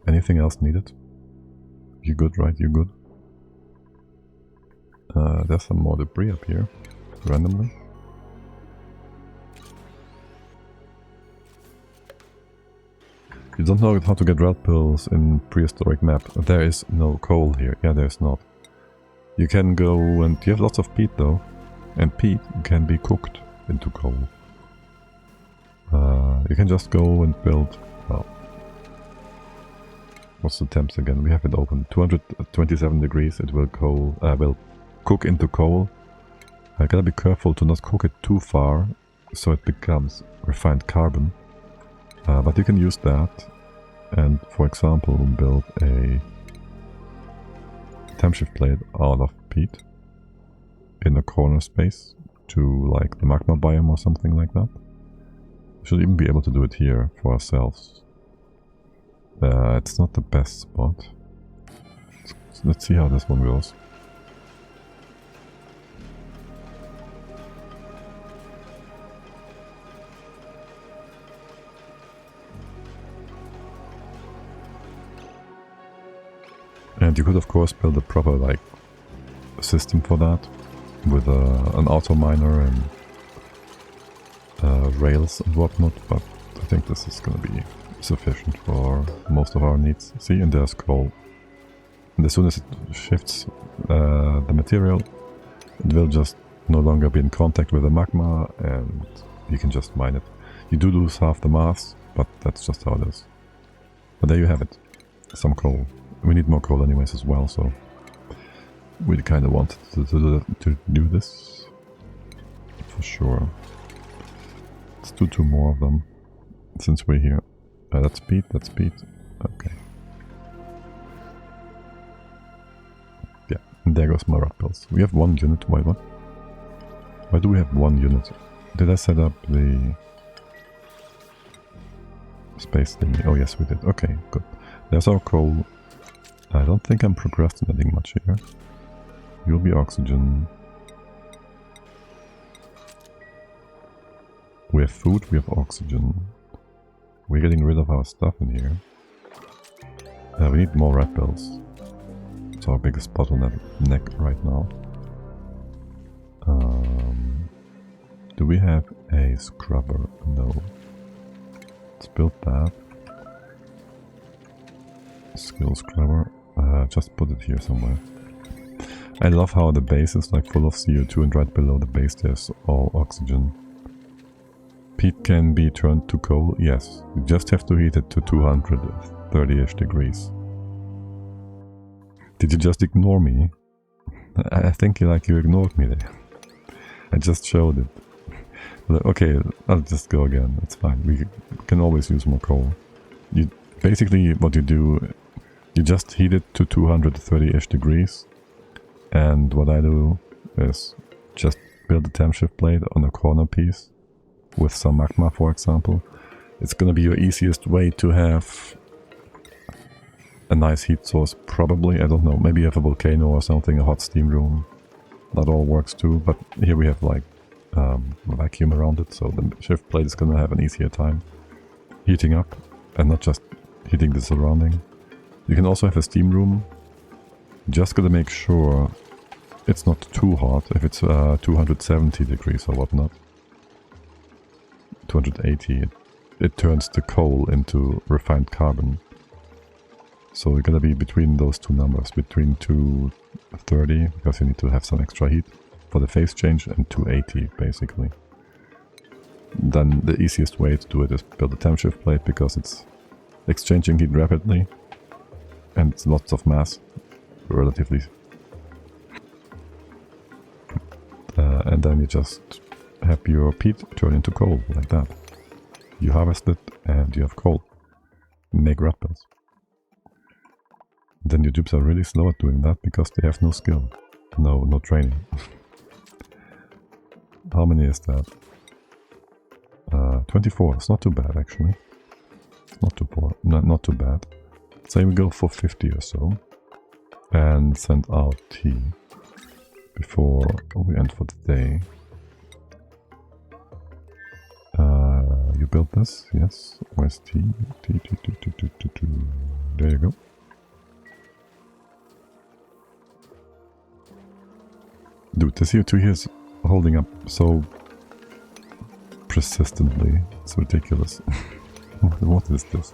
Anything else needed? You good, right? You good? There's some more debris up here, randomly. You don't know how to get rat pills in prehistoric map. There is no coal here. Yeah, there's not. You can go and... You have lots of peat though. And peat can be cooked into coal. You can just go and build... Well... What's the temps again? We have it open. 227 degrees. It will will cook into coal. I gotta be careful to not cook it too far, so it becomes refined carbon. But you can use that and, for example, build a temp shift plate out of peat in a corner space to like the magma biome or something like that. We should even be able to do it here for ourselves. It's not the best spot. So let's see how this one goes. And you could of course build a proper like system for that with an auto miner and rails and whatnot, but I think this is gonna be sufficient for most of our needs. See, and there's coal. And as soon as it shifts the material, it will just no longer be in contact with the magma and you can just mine it. You do lose half the mass, but that's just how it is. But there you have it. Some coal. We need more coal anyways as well, so we kind of wanted to do this for sure. Let's do 2 more of them since we're here. That's peat, that's peat. Okay. Yeah, and there goes my rat pills. We have 1 unit. Why what? Why do we have 1 unit? Did I set up the space thingy? Oh yes, we did. Okay, good. There's our coal. I don't think I'm procrastinating much here. You'll be oxygen. We have food, we have oxygen. We're getting rid of our stuff in here. We need more rat pills. That's our biggest bottleneck right now. Do we have a scrubber? No. Let's build that. Skill scrubber. Just put it here somewhere. I love how the base is like full of CO2 and right below the base there's all oxygen. Peat can be turned to coal, yes. You just have to heat it to 230-ish degrees. Did you just ignore me? I think you ignored me there. I just showed it. Okay, I'll just go again. It's fine. We can always use more coal. Basically what you do, you just heat it to 230-ish degrees. And what I do is just build a temp shift plate on a corner piece with some magma, for example. It's gonna be your easiest way to have a nice heat source, probably. I don't know, maybe you have a volcano or something, a hot steam room. That all works too, but here we have like a vacuum around it, so the shift plate is gonna have an easier time heating up and not just heating the surrounding. You can also have a steam room. Just gotta make sure it's not too hot. If it's 270 degrees or whatnot, 280, it turns the coal into refined carbon. So you're gonna be between those two numbers, between 230, because you need to have some extra heat for the phase change, and 280 basically. Then the easiest way to do it is build a temp shift plate, because it's exchanging heat rapidly and it's lots of mass, relatively. And then you just have your peat turn into coal, like that. You harvest it and you have coal. Make red bells. Then your dupes are really slow at doing that because they have no skill. No training. How many is that? 24. It's not too bad actually. It's not too bad. Say we go for 50 or so. And send out tea before we end for the day. You built this? Yes. Where's tea? Tea. There you go. Dude, the CO2 here is holding up so persistently. It's ridiculous. What is this?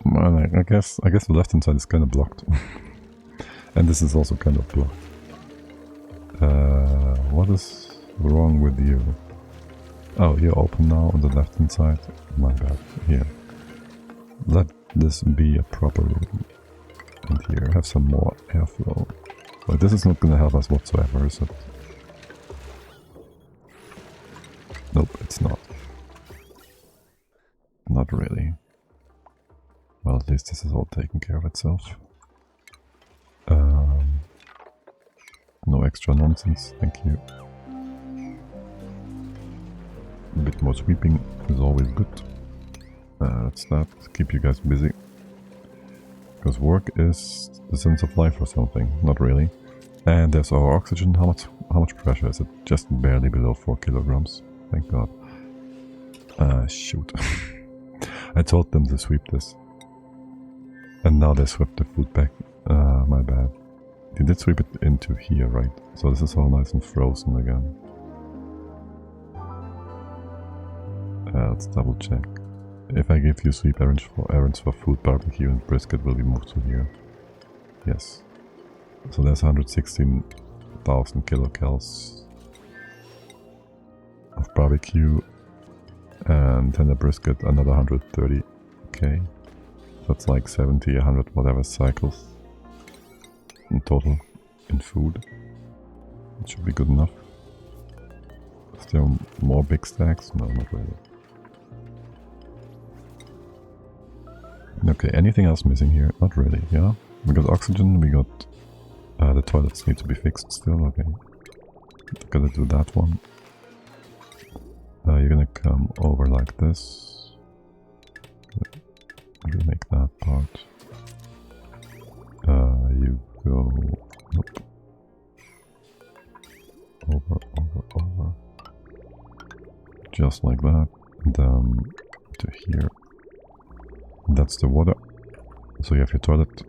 Well, I guess the left hand side is kind of blocked. And this is also kind of blocked. What is wrong with you? Oh, you're open now on the left hand side. My bad. Here. Let this be a proper room. And here, have some more airflow. But this is not gonna help us whatsoever, is it? Nope, it's not. Not really. Well, at least this is all taken care of itself. No extra nonsense, thank you. A bit more sweeping is always good. Let's not keep you guys busy. Because work is the sense of life or something, not really. And there's our oxygen. How much pressure is it? Just barely below 4 kilograms. Thank God. Shoot. I told them to sweep this. And now they swept the food back. My bad. They did sweep it into here, right? So this is all nice and frozen again. Let's double check. If I give you sweep errands for food, barbecue and brisket will be moved to here. Yes. So there's 116,000 kilocalories of barbecue, and then the brisket another 130. Okay. That's like 70, 100, whatever cycles in total in food. It should be good enough. Is there more big stacks? No, not really. Okay, anything else missing here? Not really, yeah? We got oxygen, we got... the toilets need to be fixed still, okay. Gotta do that one. You're gonna come over like this. Make that part. You go... Nope. Over. Just like that. And then to here. That's the water. So you have your toilet.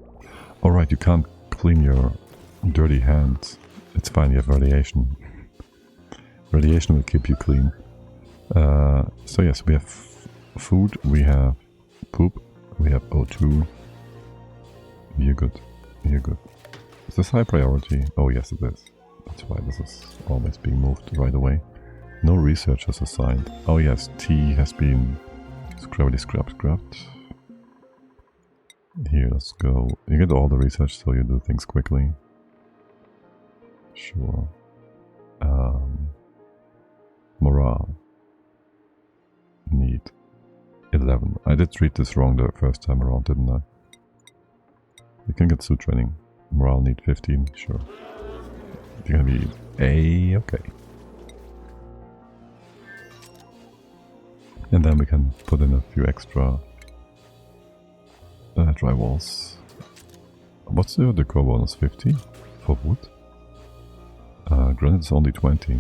Alright, you can't clean your dirty hands. It's fine, you have radiation. Radiation will keep you clean. So yes, we have food, we have poop, we have O2. You're good. You're good. Is this high priority? Oh yes it is. That's why this is always being moved right away. No researchers assigned. Oh yes, T has been scrapped. Here, let's go. You get all the research so you do things quickly. Sure. Morale. Need 11. I did read this wrong the first time around, didn't I? You can get suit training. Morale need 15, sure. You're gonna be A, okay. And then we can put in a few extra dry walls. What's the decor bonus? 50 for wood? Granite is only 20.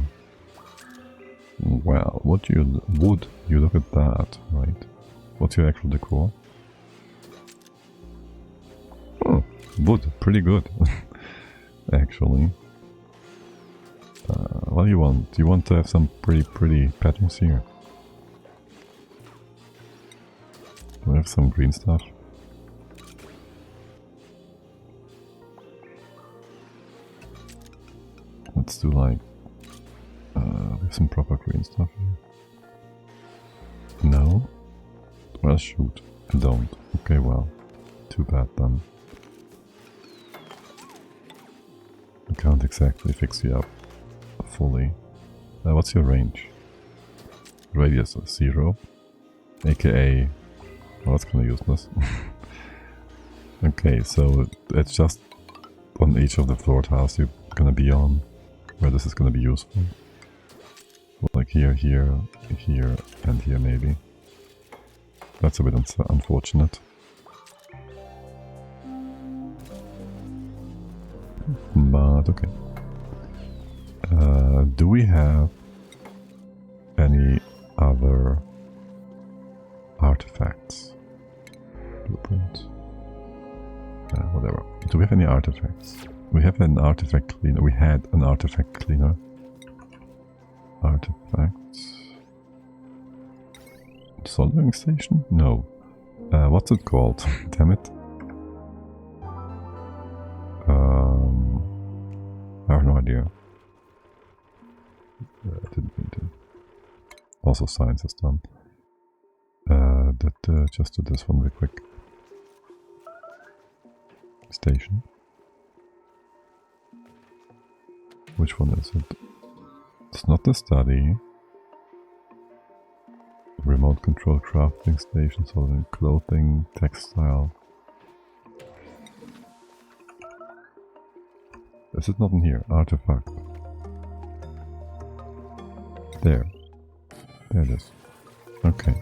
Well, wood, you look at that, right? What's your actual decor? Oh, wood, pretty good. Actually. What do you want? Do you want to have some pretty patterns here? We have some green stuff. Let's do like we have some proper green stuff here. No? Well, shoot. I don't. Okay, well. Too bad then. I can't exactly fix you up fully. What's your range? Radius of 0. AKA... Well, that's kinda useless. Okay, so it's just on each of the floor tiles you're gonna be on where this is gonna be useful. Like here, here, here, and here maybe. That's a bit unfortunate. But okay. Do we have any other artifacts? Blueprint. Whatever. Do we have any artifacts? We have an artifact cleaner. We had an artifact cleaner. Artifacts. Soldering station? No. What's it called? Damn it. I have no idea. I didn't mean to. Also science is done. Just do this one real quick. Station. Which one is it? It's not the study. Remote control crafting station, soldering, clothing, textile. Is it not in here? Artifact. There. There it is. Okay.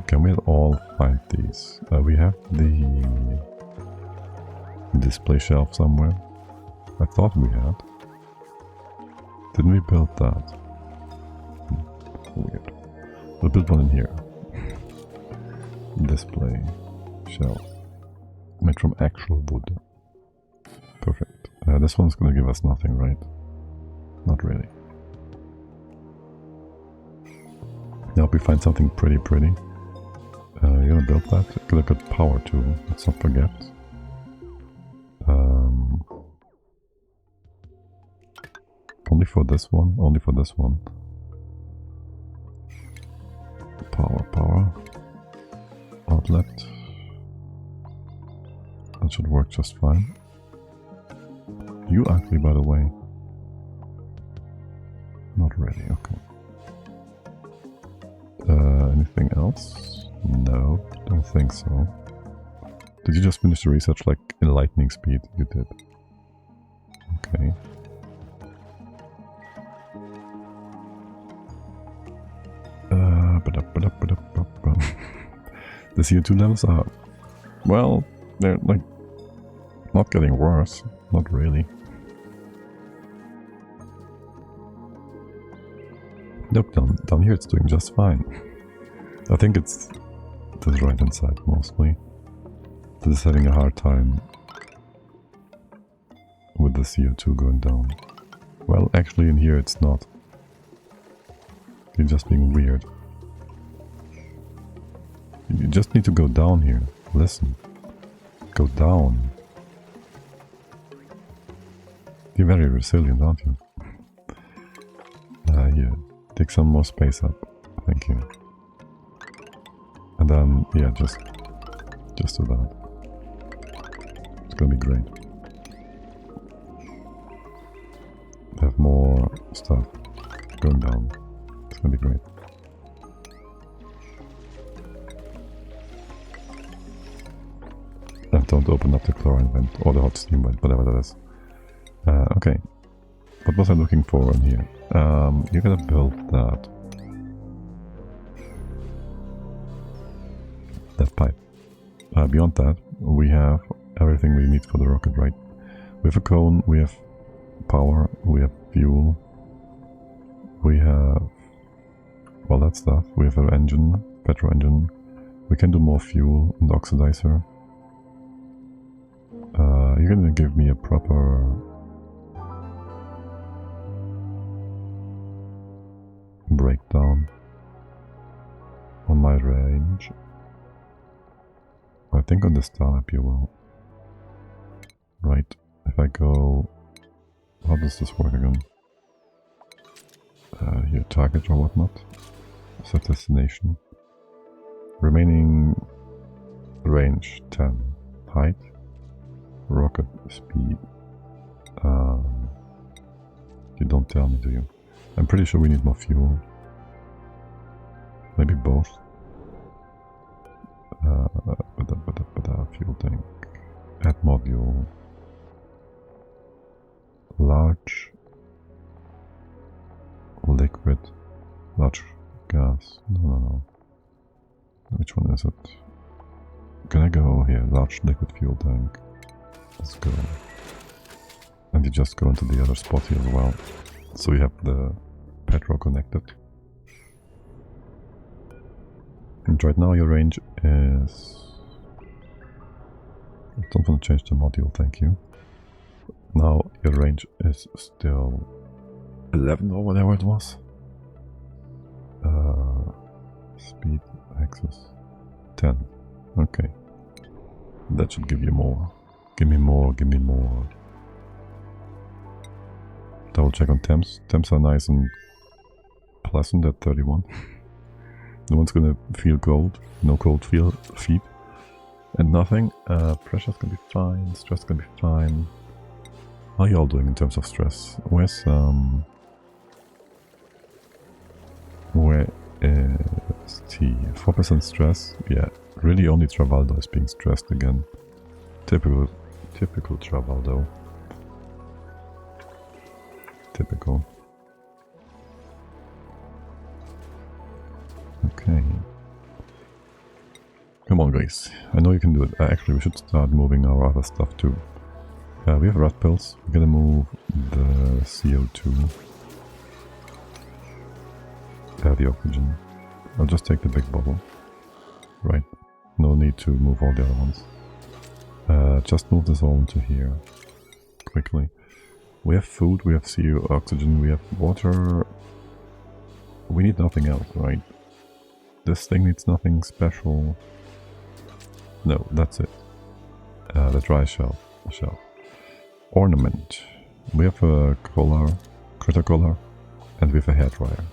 Can we all find these? We have the display shelf somewhere. I thought we had. Didn't we build that? Weird. We'll build one in here. Display shelf. Made from actual wood. Perfect. This one's gonna give us nothing, right? Not really. Now if we find something pretty. You're gonna build that? You're gonna get power too, let's not forget. Only for this one? Only for this one. Power. Outlet. That should work just fine. You ugly, by the way. Not really, okay. Anything else? No, don't think so. Did you just finish the research like in lightning speed? You did. Okay. The CO2 levels are, well, they're like not getting worse, not really. Look, down here it's doing just fine. I think it's the right hand side mostly. It is having a hard time with the CO2 going down. Well, actually in here it's not. You're just being weird. You just need to go down here. Listen. Go down. You're very resilient, aren't you? Here. Take some more space up. Thank you. And then, yeah, just do that. It's gonna be great. Have more stuff going down. It's gonna be great. And don't open up the chlorine vent or the hot steam vent, whatever that is. Okay. What was I looking for in here? You're gonna build that pipe. Beyond that, we have everything we need for the rocket, right? We have a cone, we have power, we have fuel, we have, well, that stuff. We have an engine, petrol engine. We can do more fuel and oxidizer. You're gonna give me a proper breakdown on my range. I think on the startup you will. Right, if I go... How does this work again? Here, target or whatnot. Set destination. Remaining range 10. Height. Rocket speed. You don't tell me, do you? I'm pretty sure we need more fuel. Maybe both. Fuel tank. Add module. Large. Liquid. Large gas. No. Which one is it? Can I go here? Large liquid fuel tank. Let's go. And you just go into the other spot here as well. So we have the petrol connected. And right now your range is... I don't want to change the module, thank you. Now your range is still 11 or whatever it was. Speed, access, 10. Okay. That should give you more. Give me more, give me more. Double check on temps. Temps are nice and pleasant at 31. No one's gonna feel cold. No cold feet. And nothing. Pressure's gonna be fine. Stress gonna be fine. How are you all doing in terms of stress? Where is 4% stress? Yeah, really only Travaldo is being stressed again. Typical Travaldo. Typical. Okay. Come on, guys. I know you can do it. Actually, we should start moving our other stuff too. We have rat pills. We're gonna move the CO2. The oxygen. I'll just take the big bottle. Right. No need to move all the other ones. Just move this all into here. Quickly. We have food, we have CO, oxygen, we have water. We need nothing else, right? This thing needs nothing special. No, that's it. The dry shell. Ornament. We have a critter collar, and we have a hairdryer.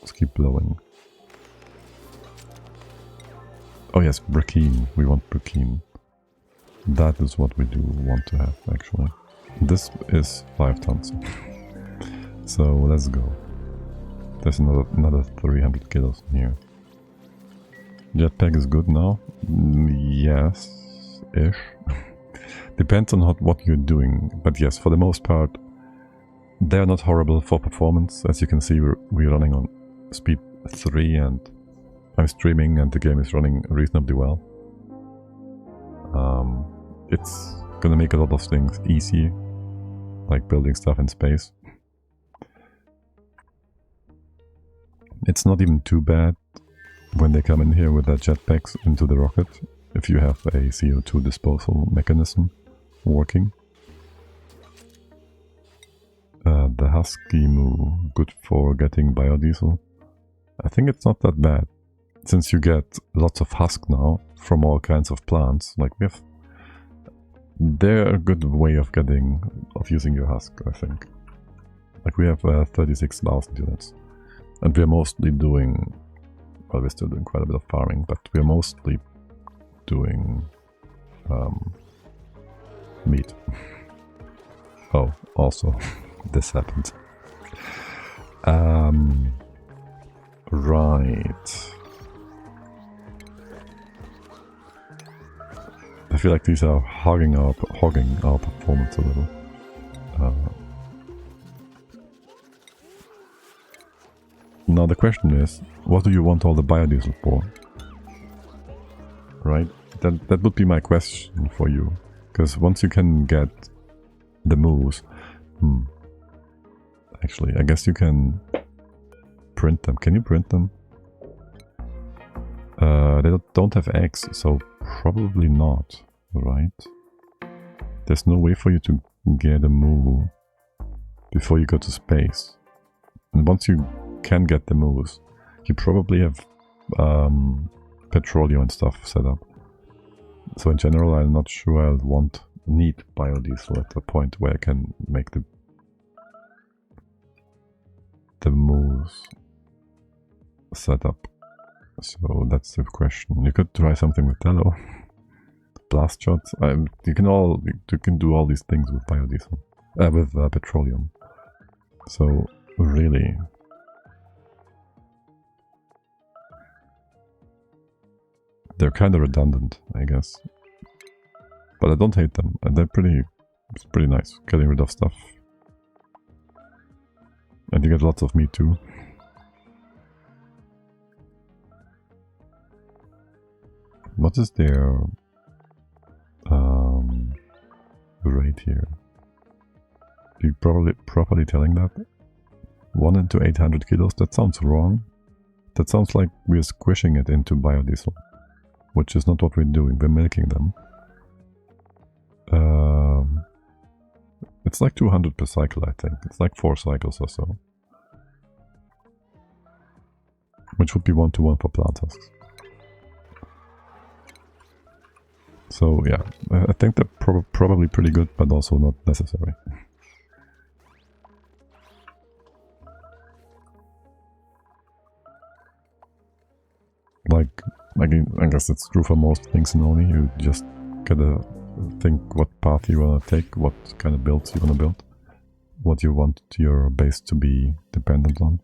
Let's keep blowing. Oh yes, Brackeen. We want Brackeen. That is what we do want to have, actually. This is 5 tons. So let's go. There's another 300 kilos in here. Jetpack is good now? Yes-ish. Depends on what you're doing, but yes, for the most part, they're not horrible for performance. As you can see, we're running on speed 3 and I'm streaming and the game is running reasonably well. It's gonna make a lot of things easy, like building stuff in space. It's not even too bad when they come in here with their jetpacks into the rocket, if you have a CO2 disposal mechanism working. The Husky Moo, good for getting biodiesel. I think it's not that bad, since you get lots of husk now from all kinds of plants. Like they're a good way of using your husk, I think. Like we have 36,000 units, and we're mostly doing, well, we're still doing quite a bit of farming, but we're mostly doing meat. Oh, also, this happened. Right. I feel like these are hogging our performance a little. Now the question is, what do you want all the biodiesel for? Right? That would be my question for you. Because once you can get the moves... Actually, I guess you can print them. Can you print them? They don't have eggs, so probably not, right? There's no way for you to get a moo before you go to space. And once you can get the moves, you probably have petroleum and stuff set up. So in general, I'm not sure I'll need biodiesel at the point where I can make the moves set up. So that's the question. You could try something with tallow, blast shots. You can do all these things with biodiesel, with petroleum. So really, they're kind of redundant, I guess. But I don't hate them. And it's pretty nice getting rid of stuff. And you get lots of meat too. What is their rate here? Are you properly telling that? 1 into 800 kilos? That sounds wrong. That sounds like we're squishing it into biodiesel, which is not what we're doing. We're milking them. It's like 200 per cycle, I think. It's like 4 cycles or so. Which would be 1-to-1 for plant husks. So yeah, I think they're probably pretty good, but also not necessary. Like, I guess it's true for most things in Oni. You just gotta think what path you wanna take, what kind of builds you wanna build, what you want your base to be dependent on.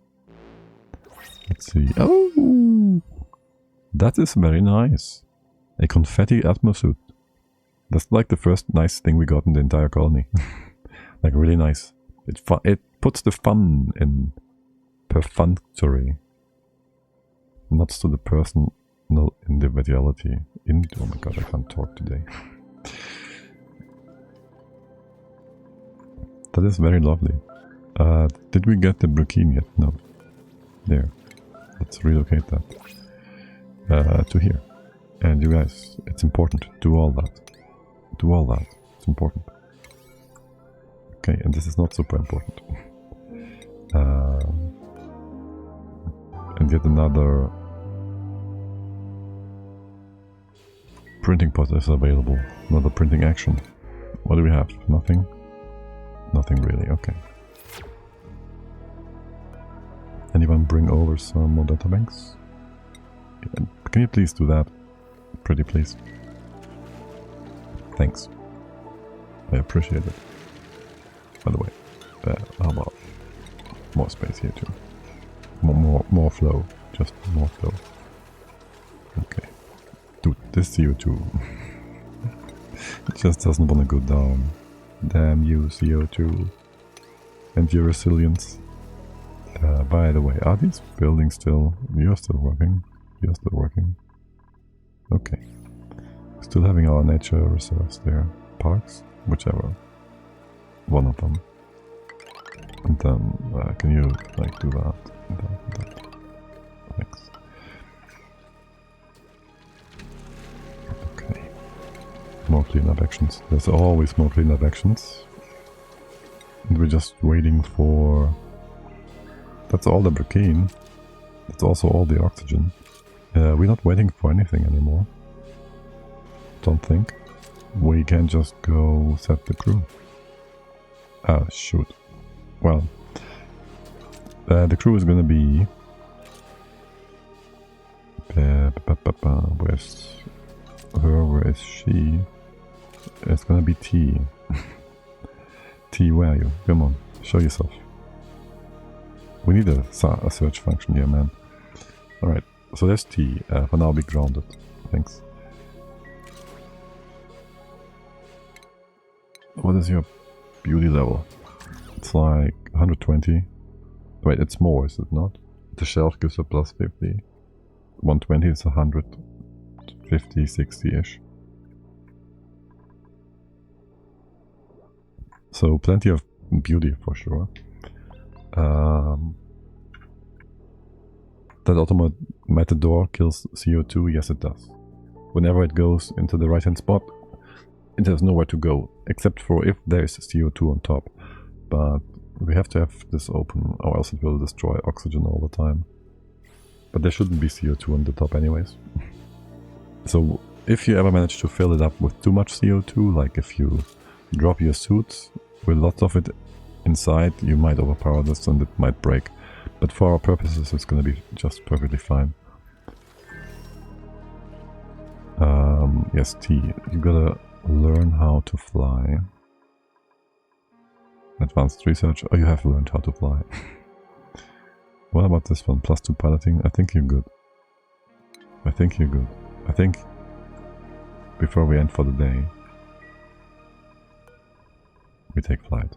Let's see. Oh, that is very nice. A confetti atmosuit. That's like the first nice thing we got in the entire colony. Like really nice. It puts the fun in perfunctory. Not to the personal individuality. Oh my god, I can't talk today. That is very lovely. Did we get the Brukine yet? No. There. Let's relocate that. To here. And you guys, it's important. Do all that. Do all that. It's important. Okay, and this is not super important. And yet another printing pot is available. Another printing action. What do we have? Nothing? Nothing really, okay. Anyone bring over some more databanks? Can you please do that? Pretty please. Thanks. I appreciate it. By the way, how about more space here too? More flow. Just more flow. Okay. Dude, this CO2. It just doesn't want to go down. Damn you, CO2. And your resilience. By the way, are these buildings still... You're still working. You're still working. Okay. Still having our nature reserves there. Parks? Whichever. One of them. And then, can you, like, do that? And that. Thanks. Okay. More cleanup actions. There's always more cleanup actions. And we're just waiting for... That's all the Burkine. That's also all the oxygen. We're not waiting for anything anymore. Don't think. We can just go set the crew. Ah, shoot. Well, the crew is gonna be... Where's her? Where is she? It's gonna be T. T, where are you? Come on, show yourself. We need a search function here, man. Alright, so there's T. For now, be grounded. Thanks. What is your beauty level? It's like 120. Wait, it's more, is it not? The shelf gives a plus 50. 120 is 100. 50, 60-ish. So plenty of beauty for sure. That automated door kills CO2? Yes, it does. Whenever it goes into the right hand spot, it has nowhere to go, except for if there is CO2 on top. But we have to have this open, or else it will destroy oxygen all the time. But there shouldn't be CO2 on the top anyways. So if you ever manage to fill it up with too much CO2, like if you drop your suit with lots of it inside, you might overpower this and it might break. But for our purposes, it's gonna be just perfectly fine. Yes, T, you gotta learn how to fly. Advanced research. Oh, you have learned how to fly. What about this one? +2 piloting? I think you're good. I think you're good. I think before we end for the day, we take flight.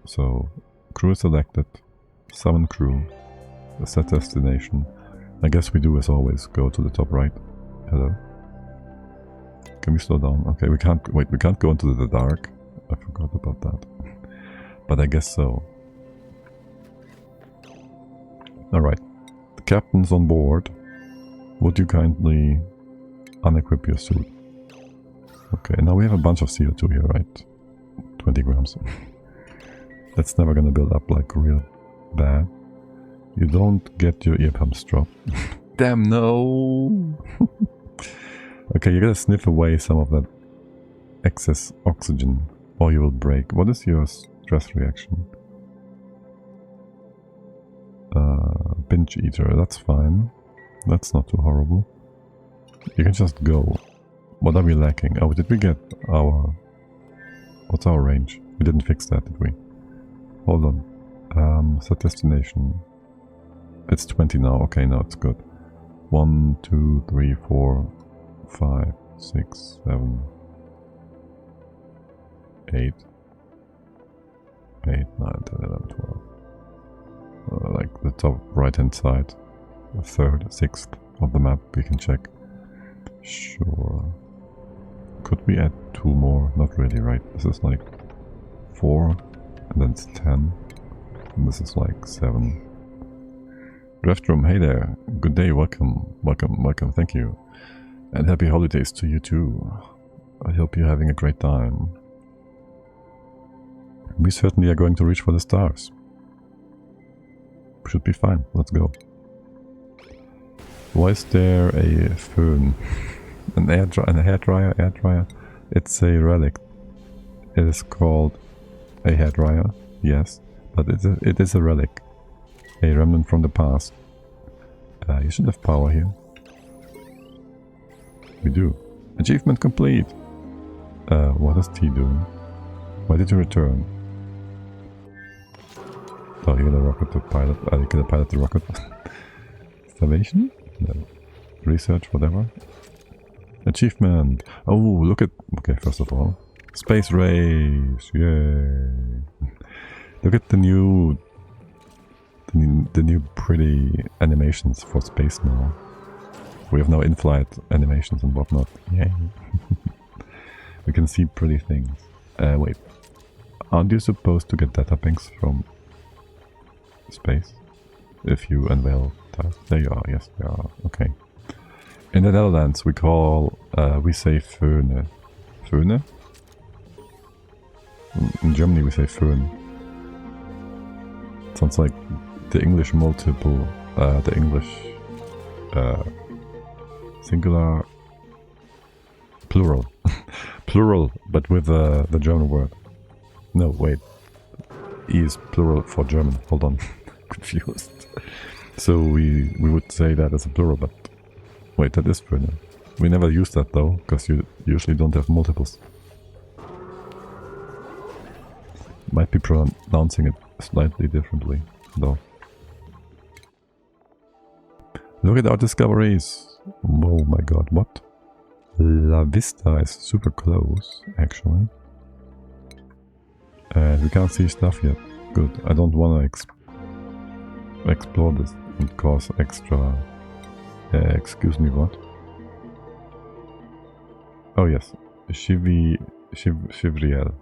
So, crew is selected, summon crew, set destination. I guess we do as always, go to the top right. Hello. Can we slow down? Okay, we can't, wait, we can't go into the dark. I forgot about that. But I guess so. Alright, the captain's on board. Would you kindly unequip your suit? Okay, now we have a bunch of CO2 here, right? 20 grams. That's never gonna build up like real bad. You don't get your ear pumps dropped. Damn, no! Okay, you gotta sniff away some of that excess oxygen or you will break. What is your stress reaction? Binge eater, that's fine. That's not too horrible. You can just go. What are we lacking? Oh, did we get our... What's our range? We didn't fix that, did we? Hold on. Set destination. It's 20 now. Okay, now it's good. 1, 2, 3, 4, 5, 6, 7, 8, 9, 10, 11, 12. Like the top right hand side. The third, sixth of the map we can check. Sure. Could we add 2 more? Not really, right? This is like 4, and then it's 10. And this is like 7. Draftroom, hey there. Good day, welcome, welcome, thank you. And happy holidays to you too. I hope you're having a great time. We certainly are going to reach for the stars. Should be fine, let's go. Why is there a föhn? A hairdryer? It's a relic. It is called a hairdryer, yes, but it is a relic. A remnant from the past. You should have power here. We do. Achievement complete! What is T doing? Why did you return? Oh, you're gonna rocket the pilot. You're gonna pilot the rocket. Starvation? No. Research, whatever. Achievement! Oh, look at... Okay, first of all. Space race! Yay! Look at the new pretty animations for space now. We have now in-flight animations and whatnot. Yay! We can see pretty things. Wait. Aren't you supposed to get data banks from space? if you unveil that. There you are, yes, there are, okay. In the Netherlands we call, we say Föhne. Föhne? In Germany we say Föhn. Sounds like the English multiple, the English singular plural. Plural, but with the German word. No, wait. E is plural for German. Hold on. Confused. So we would say that as a plural, but wait, that is Föhne. We never use that though, because you usually don't have multiples. Might be pronouncing it slightly differently, though. Look at our discoveries! Oh my god, what? La Vista is super close, actually. And we can't see stuff yet. Good. I don't want to explore this and cause extra... excuse me, what? Oh yes. Chivriel.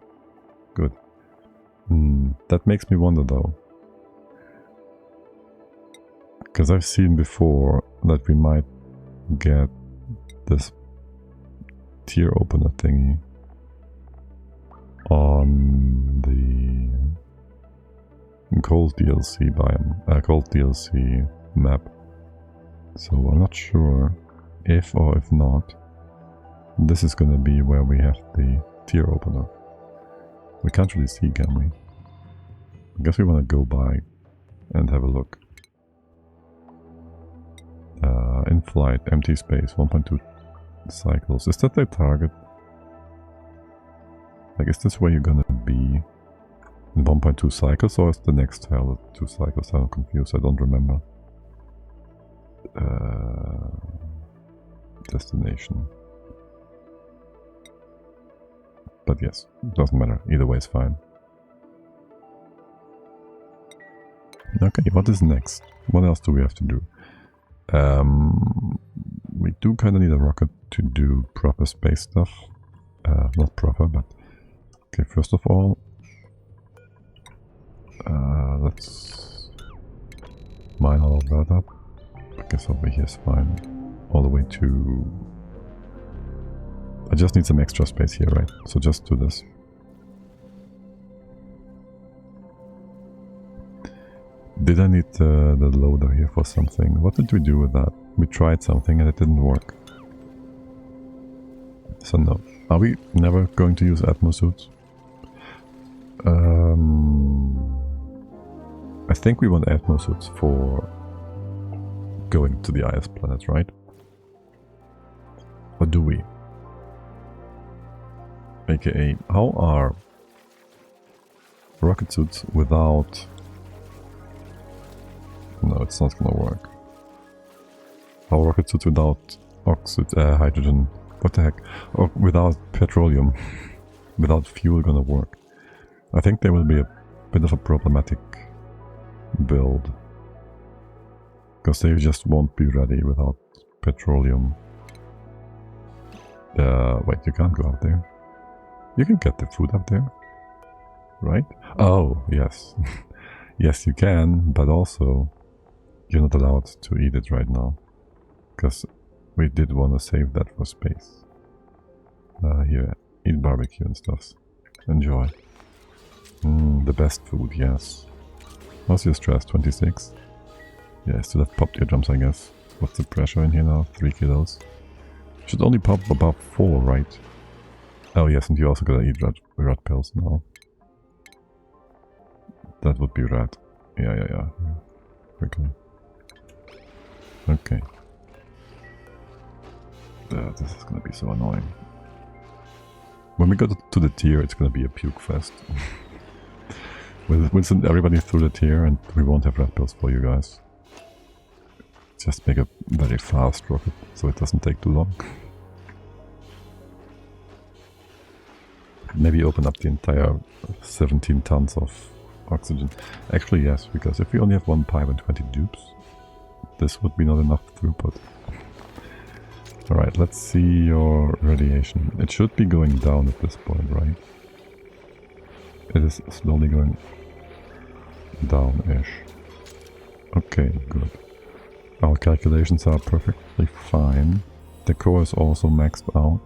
Good. That makes me wonder though. Because I've seen before that we might get this tier opener thingy on the cold DLC biome, cold DLC map. So I'm not sure if or if not this is gonna be where we have the tier opener. We can't really see, can we? I guess we want to go by and have a look. In flight, empty space, 1.2 cycles. Is that the target? Like, is this where you're gonna be in 1.2 cycles, or is the next tile 2 cycles? I'm confused, I don't remember. Destination. But yes, it doesn't matter. Either way is fine. Okay, what is next? What else do we have to do? We do kind of need a rocket to do proper space stuff. Not proper, but... Okay, first of all... let's... mine all of that up. I guess over here is fine. All the way to... I just need some extra space here, right? So just do this. Did I need the loader here for something? What did we do with that? We tried something and it didn't work. So no. Are we never going to use atmosuits? I think we want atmosuits for going to the ice planets, right? Or do we? AKA, how are rocket suits without... No, it's not gonna work. How are rocket suits without hydrogen... What the heck? Or without petroleum, without fuel gonna work? I think there will be a bit of a problematic build. Because they just won't be ready without petroleum. Wait, you can't go out there. You can get the food up there, right? Oh, yes. Yes, you can, but also you're not allowed to eat it right now. Because we did want to save that for space. Here, eat barbecue and stuff. Enjoy. The best food, yes. What's your stress? 26? Yeah, still have popped eardrums, I guess. What's the pressure in here now? 3 kilos. Should only pop about 4, right? Oh yes, and you also gotta eat rat pills now. That would be rat. Yeah. Quickly. Okay. This is gonna be so annoying. When we go to the tier, it's gonna be a puke fest. We'll send everybody through the tier and we won't have rat pills for you guys. Just make a very fast rocket so it doesn't take too long. Maybe open up the entire 17 tons of oxygen. Actually yes, because if we only have 1 pipe and 20 dupes, this would be not enough throughput. Alright, let's see your radiation. It should be going down at this point, right? It is slowly going down-ish. Okay, good. Our calculations are perfectly fine. The core is also maxed out.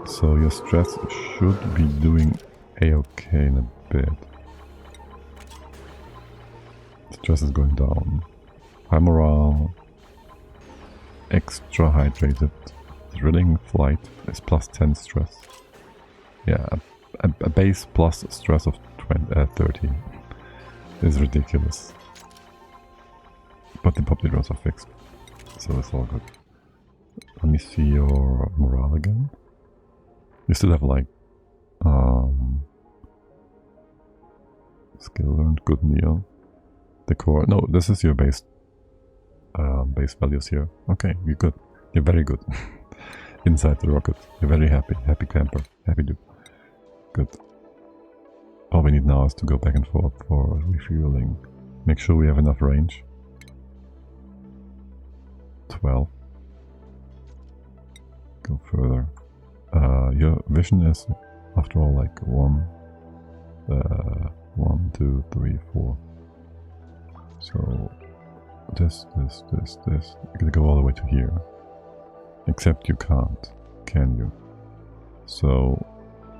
So your stress should be doing a-okay in a bit. Stress is going down. High morale. Extra hydrated. Drilling flight is plus 10 stress. Yeah, a base plus stress of 30 is ridiculous. But the pop drones are fixed, so it's all good. Let me see your morale again. You still have like skill learned, good meal. The core. No, this is your base values here. Okay, you're good. You're very good. Inside the rocket. You're very happy. Happy camper. Happy dude. Good. All we need now is to go back and forth for refueling. Make sure we have enough range. 12. Go further. Your vision is, after all, like 1, 2, 3, 4. So this. You're gonna go all the way to here. Except you can't, can you? So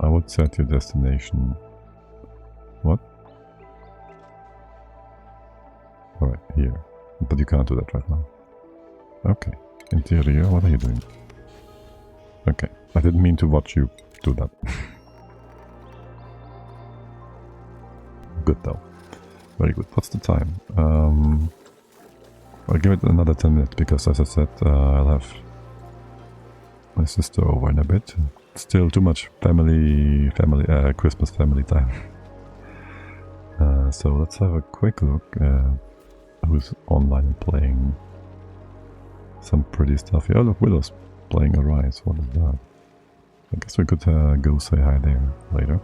I would set your destination. What? Alright, here. But you can't do that right now. Okay. Interior, what are you doing? Okay. I didn't mean to watch you do that. Good though. Very good. What's the time? I'll give it another 10 minutes because, as I said, I'll have my sister over in a bit. Still too much Christmas family time. So let's have a quick look at who's online and playing some pretty stuff here. Oh look, Willow's playing Arise. What is that? I guess we could go say hi there later.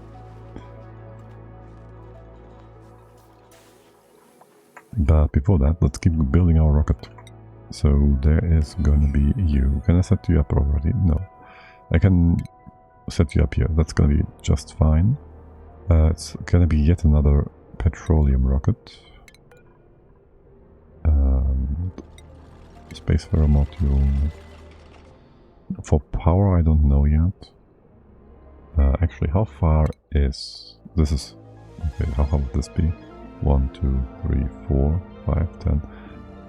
But before that, let's keep building our rocket. So there is going to be you. Can I set you up already? No. I can set you up here. That's going to be just fine. It's going to be yet another petroleum rocket. Spacefarer module. For power, I don't know yet. Actually, how far is... This is... Okay, how would this be? 1, 2, 3, 4, 5, 10.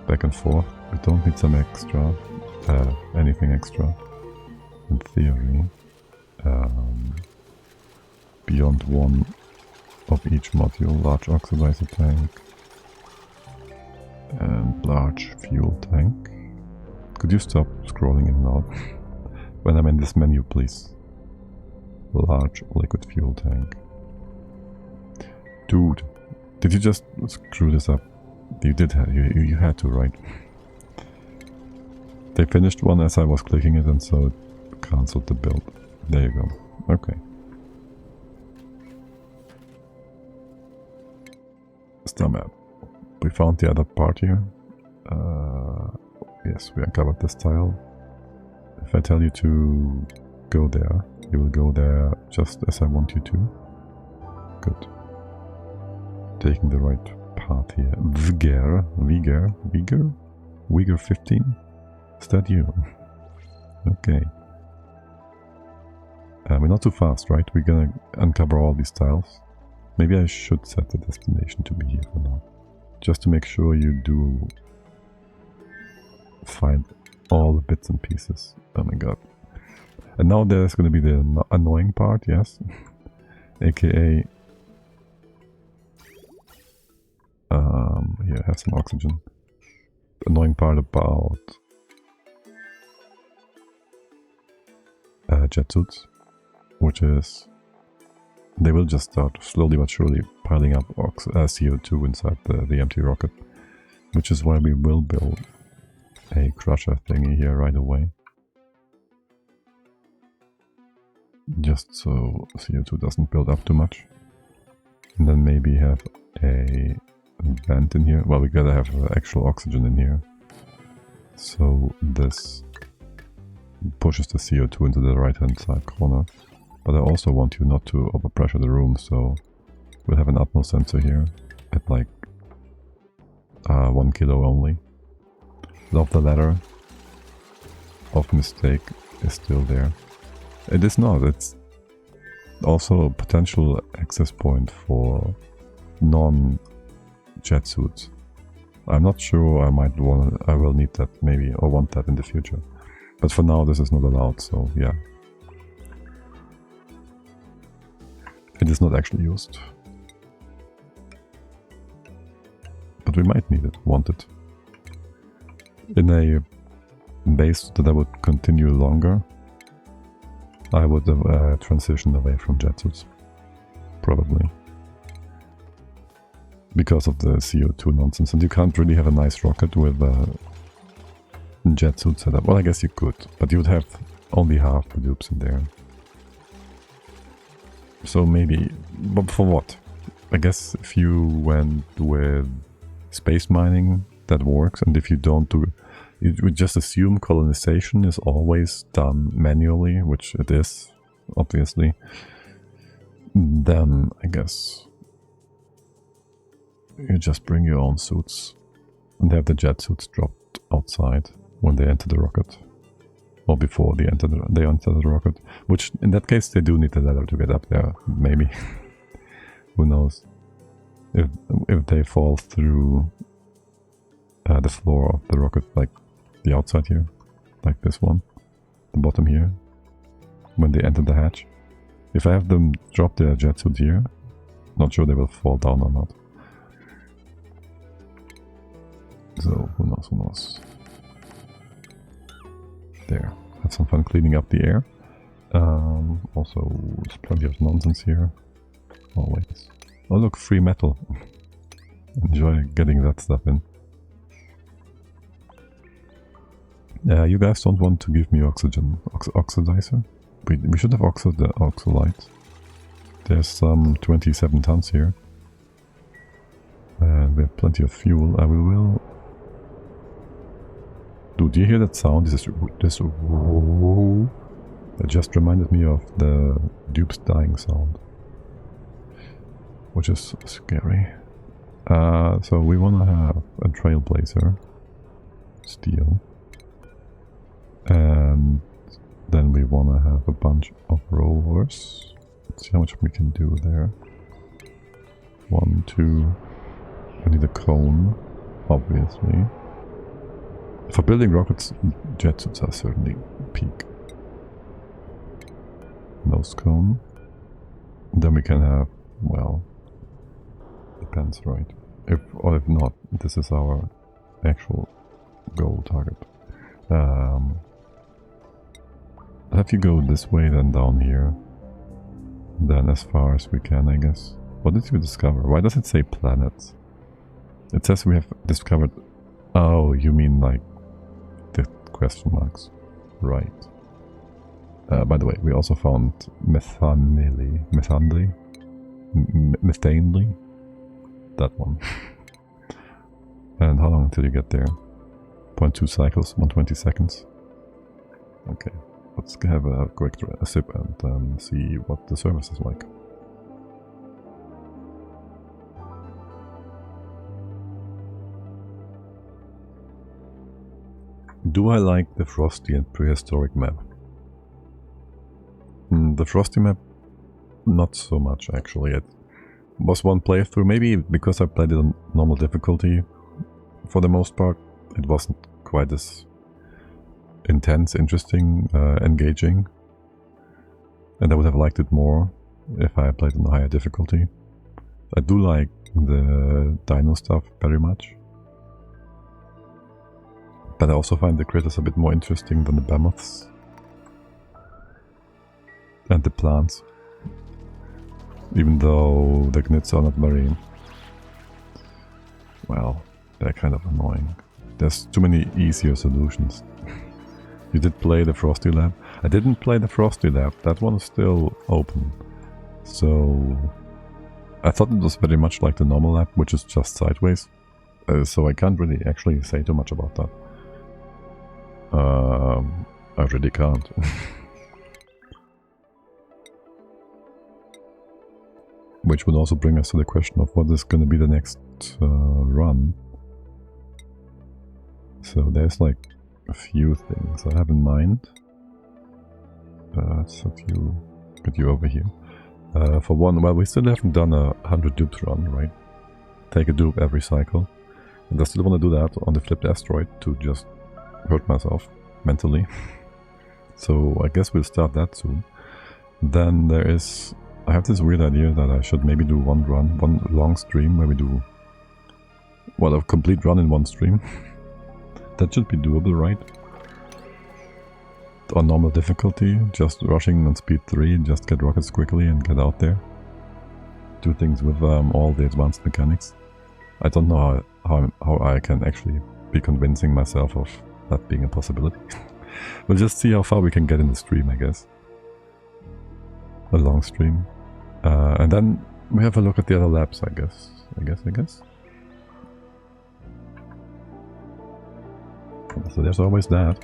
Back and forth. We don't need some extra. Anything extra. In theory. Beyond one of each module. Large oxidizer tank. And large fuel tank. Could you stop scrolling in and out? When I'm in this menu, please. Large liquid fuel tank. Dude, did you just screw this up? You did. You had to, right? They finished one as I was clicking it, and so it cancelled the build. There you go. Okay. Star map. We found the other part here. Yes, we uncovered this tile. If I tell you to go there, you will go there just as I want you to. Good. Taking the right path here. Vigor 15? Is that you? Okay. We're not too fast, right? We're gonna uncover all these tiles. Maybe I should set the destination to be here for now. Just to make sure you do find all the bits and pieces. Oh my god. And now there's going to be the annoying part, yes? AKA... here, have some oxygen. The annoying part about... jet suits. Which is... They will just start slowly but surely piling up CO2 inside the empty rocket. Which is why we will build a crusher thingy here right away. Just so CO2 doesn't build up too much. And then maybe have a vent in here. Well, we gotta have actual oxygen in here. So this pushes the CO2 into the right hand side corner. But I also want you not to overpressure the room, so we'll have an Atmos sensor here at like 1 kilo only. Love the ladder of mistake is still there. It is not, it's also a potential access point for non-jet suits. I'm not sure, I will need that maybe, or want that in the future. But for now this is not allowed, so yeah. It is not actually used. But we might need it, want it. In a base that I would continue longer, I would transition away from jet suits. Probably. Because of the CO2 nonsense, and you can't really have a nice rocket with a jet suit setup. Well, I guess you could, but you would have only half the dupes in there. So maybe, but for what? I guess if you went with space mining, that works, and if you don't do, you would just assume colonization is always done manually, which it is, obviously, then I guess you just bring your own suits and have the jet suits dropped outside when they enter the rocket, or before they enter the rocket, which in that case they do need the ladder to get up there, maybe. Who knows? If they fall through the floor of the rocket, like the outside here, like this one, the bottom here, when they enter the hatch. If I have them drop their jet suit here, not sure they will fall down or not. So, who knows. There, have some fun cleaning up the air. Also, there's plenty of nonsense here, always. Oh look, free metal. Enjoy getting that stuff in. You guys don't want to give me oxygen oxidizer? We should have oxolite. There's some 27 tons here. And we have plenty of fuel. We will... Dude, do you hear that sound? This it just reminded me of the dupes dying sound, which is scary. So we want to have a trailblazer, steel, and then we want to have a bunch of rovers. Let's see how much we can do there. 1, 2. We need a cone, obviously. For building rockets, jet suits are certainly peak. Nose cone. Then we can have, well, depends, right? If not, this is our actual goal target. Have you go this way, then down here, then as far as we can, I guess. What did you discover? Why does it say planets? It says we have discovered... Oh, you mean like the question marks. Right. By the way, we also found methanely. That one. And how long until you get there? 0.2 cycles, 120 seconds. Okay, let's have a quick sip and see what the service is like. Do I like the Frosty and Prehistoric map? The Frosty map, not so much actually. It was one playthrough, maybe because I played it on normal difficulty. For the most part, it wasn't quite as intense, interesting, engaging. And I would have liked it more if I played on a higher difficulty. I do like the dino stuff very much. But I also find the critters a bit more interesting than the behemoths. And the plants. Even though the gnits are not very... Well, they're kind of annoying. There's too many easier solutions. You did play the Frosty Lab? I didn't play the Frosty Lab, that one is still open. So... I thought it was very much like the normal lab, which is just sideways. So I can't really actually say too much about that. I really can't. Which would also bring us to the question of what is going to be the next run. So there's like a few things I have in mind. So get you over here. For one, well, we still haven't done a 100 dupes run, right? Take a dupe every cycle. And I still want to do that on the flipped asteroid to just hurt myself mentally. So I guess we'll start that soon. Then there is... I have this weird idea that I should maybe do one run, one long stream where we do... well, a complete run in one stream. That should be doable, right? On normal difficulty, just rushing on speed 3, just get rockets quickly and get out there. Do things with all the advanced mechanics. I don't know how I can actually be convincing myself of that being a possibility. We'll just see how far we can get in the stream, I guess. A long stream. And then we have a look at the other labs, I guess. So there's always that.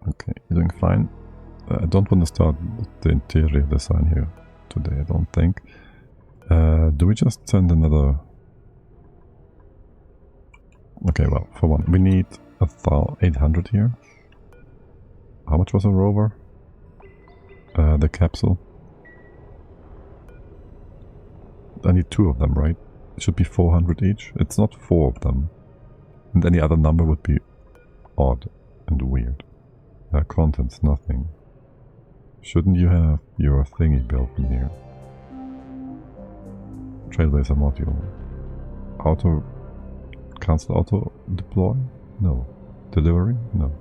Okay, you're doing fine. I don't want to start the interior design here today, I don't think. Do we just send another... Okay, well, for one, we need 800 here. How much was a rover? The capsule. I need 2 of them, right? It should be 400 each. It's not 4 of them. And any other number would be odd and weird. Contents, nothing. Shouldn't you have your thingy built in here? Trailblazer module. Cancel auto deploy? No. Delivery? No.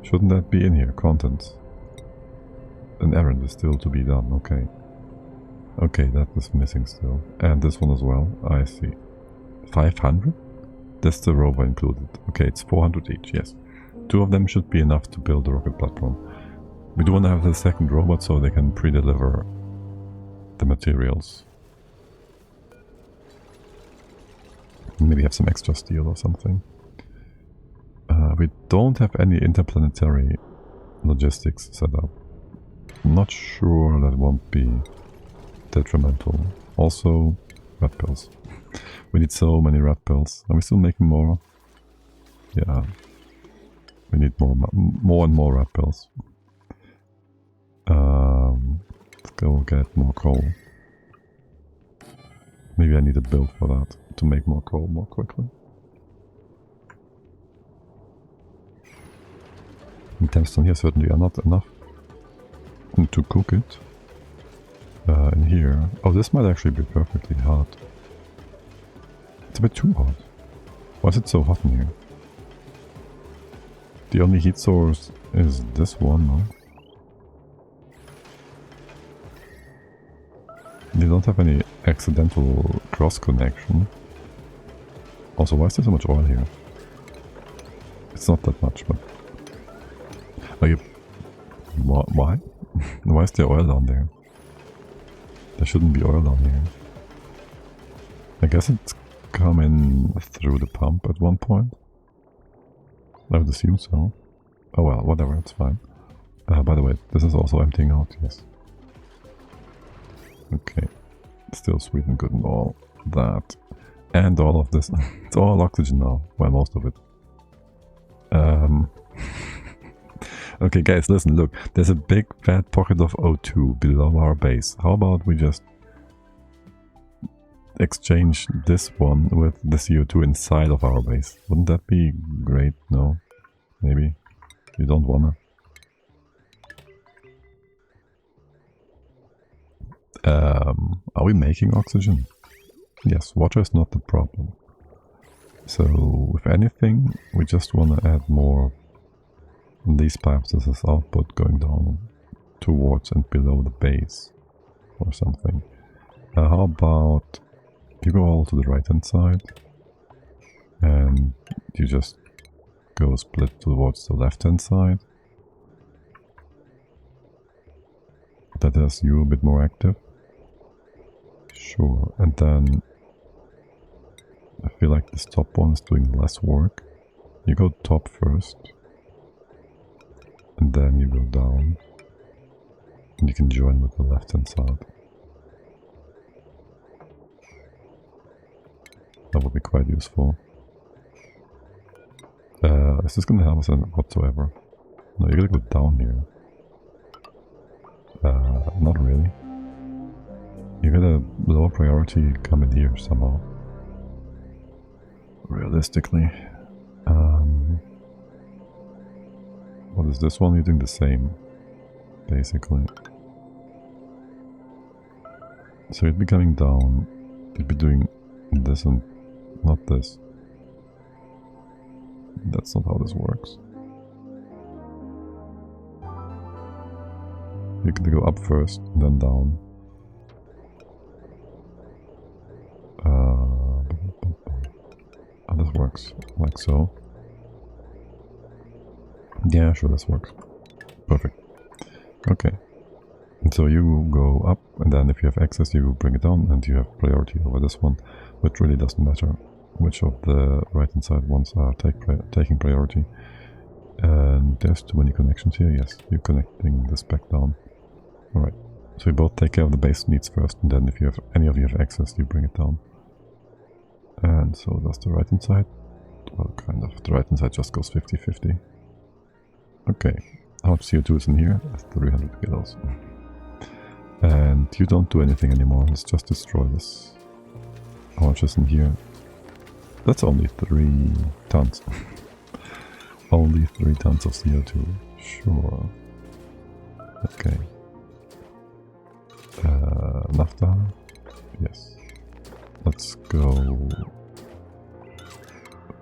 Shouldn't that be in here? Contents. An errand is still to be done, okay. Okay, that is missing still. And this one as well, I see. 500? That's the rover included. Okay, it's 400 each, yes. 2 of them should be enough to build the rocket platform. We do want to have the second robot so they can pre-deliver the materials. Maybe have some extra steel or something. We don't have any interplanetary logistics set up. I'm not sure that won't be detrimental. Also, rat pills. We need so many rat pills. Are we still making more? Yeah. We need more and more rat pills. Let's go get more coal. Maybe I need a build for that, to make more coal more quickly. And Tempstone here certainly are not enough to cook it. In here... oh, this might actually be perfectly hot. It's a bit too hot. Why is it so hot in here? The only heat source is this one, no? They don't have any accidental cross connection. Also, why is there so much oil here? It's not that much, but... are you... why? Why is there oil down there? There shouldn't be oil down here. I guess it's coming through the pump at one point. I would assume so. Oh well, whatever, it's fine. By the way, this is also emptying out, yes. Okay. Still sweet and good and all that. And all of this. It's all oxygen now. Well, most of it. Okay guys, listen, look. There's a big fat pocket of O2 below our base. How about we just exchange this one with the CO2 inside of our base? Wouldn't that be great? No? Maybe? You don't wanna? Are we making oxygen? Yes, water is not the problem. So, if anything, we just want to add more on these pipes. This is output going down towards and below the base or something. How about you go all to the right hand side and you just go split towards the left hand side. That has you a bit more active. Sure, and then I feel like this top one is doing less work. You go top first, and then you go down, and you can join with the left hand side. Now that would be quite useful. Is this gonna help us whatsoever? No, you're gonna go down here. Not really. You get a lower priority come in here somehow. Realistically. What is this one? You're doing the same, basically. So you'd be coming down, you'd be doing this and not this. That's not how this works. You're gonna go up first, then down. And this works like so. Yeah, sure, this works. Perfect. Okay. And so you go up, and then if you have access, you bring it down, and you have priority over this one, which really doesn't matter which of the right-hand side ones are taking priority. And there's too many connections here. Yes, you're connecting this back down. Alright. So you both take care of the base needs first, and then if you have any of you have access, you bring it down. And so does the right-hand side. Well, kind of. The right-hand side just goes 50-50. Okay. How much CO2 is in here? 300 kilos. And you don't do anything anymore. Let's just destroy this. How much is in here? That's only 3 tons. Only 3 tons of CO2. Sure. Okay. Naphtha? Yes. Let's go.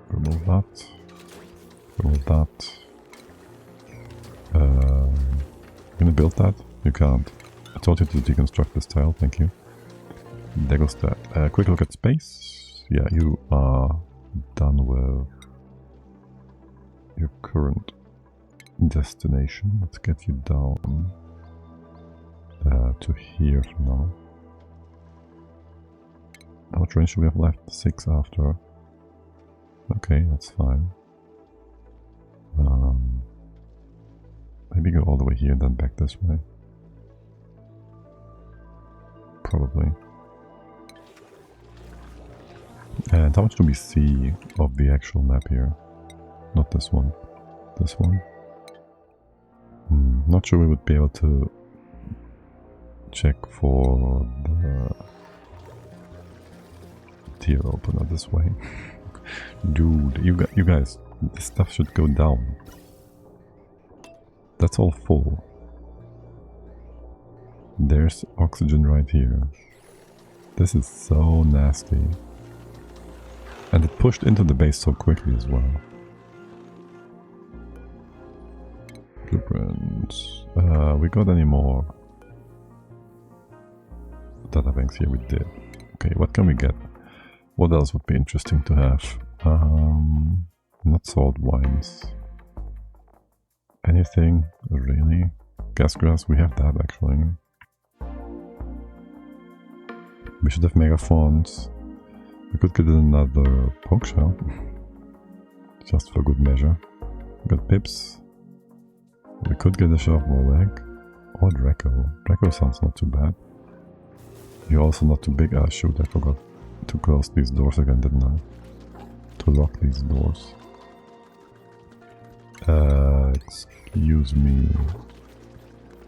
Remove that. Remove that. Gonna build that? You can't. I told you to deconstruct this tile, thank you. There goes that. Quick look at space. Yeah, you are done with your current destination. Let's get you down to here for now. How much range do we have left? 6 after. Okay, that's fine. Maybe go all the way here and then back this way. Probably. And how much do we see of the actual map here? Not this one. This one? Not sure we would be able to check for the tier opener this way. Dude, you guys, this stuff should go down. That's all full. There's oxygen right here. This is so nasty. And it pushed into the base so quickly as well. Blueprints. We got any more data banks here? We did. Okay, what can we get? What else would be interesting to have? Not salt wines. Anything, really? Gas grass, we have that actually. We should have megaphones. We could get another poke shell. Just for good measure. We got pips. We could get a shovel leg. Or Draco. Draco sounds not too bad. You're also not too big. Ah, shoot, I forgot to close these doors again, didn't I? To lock these doors. Excuse me.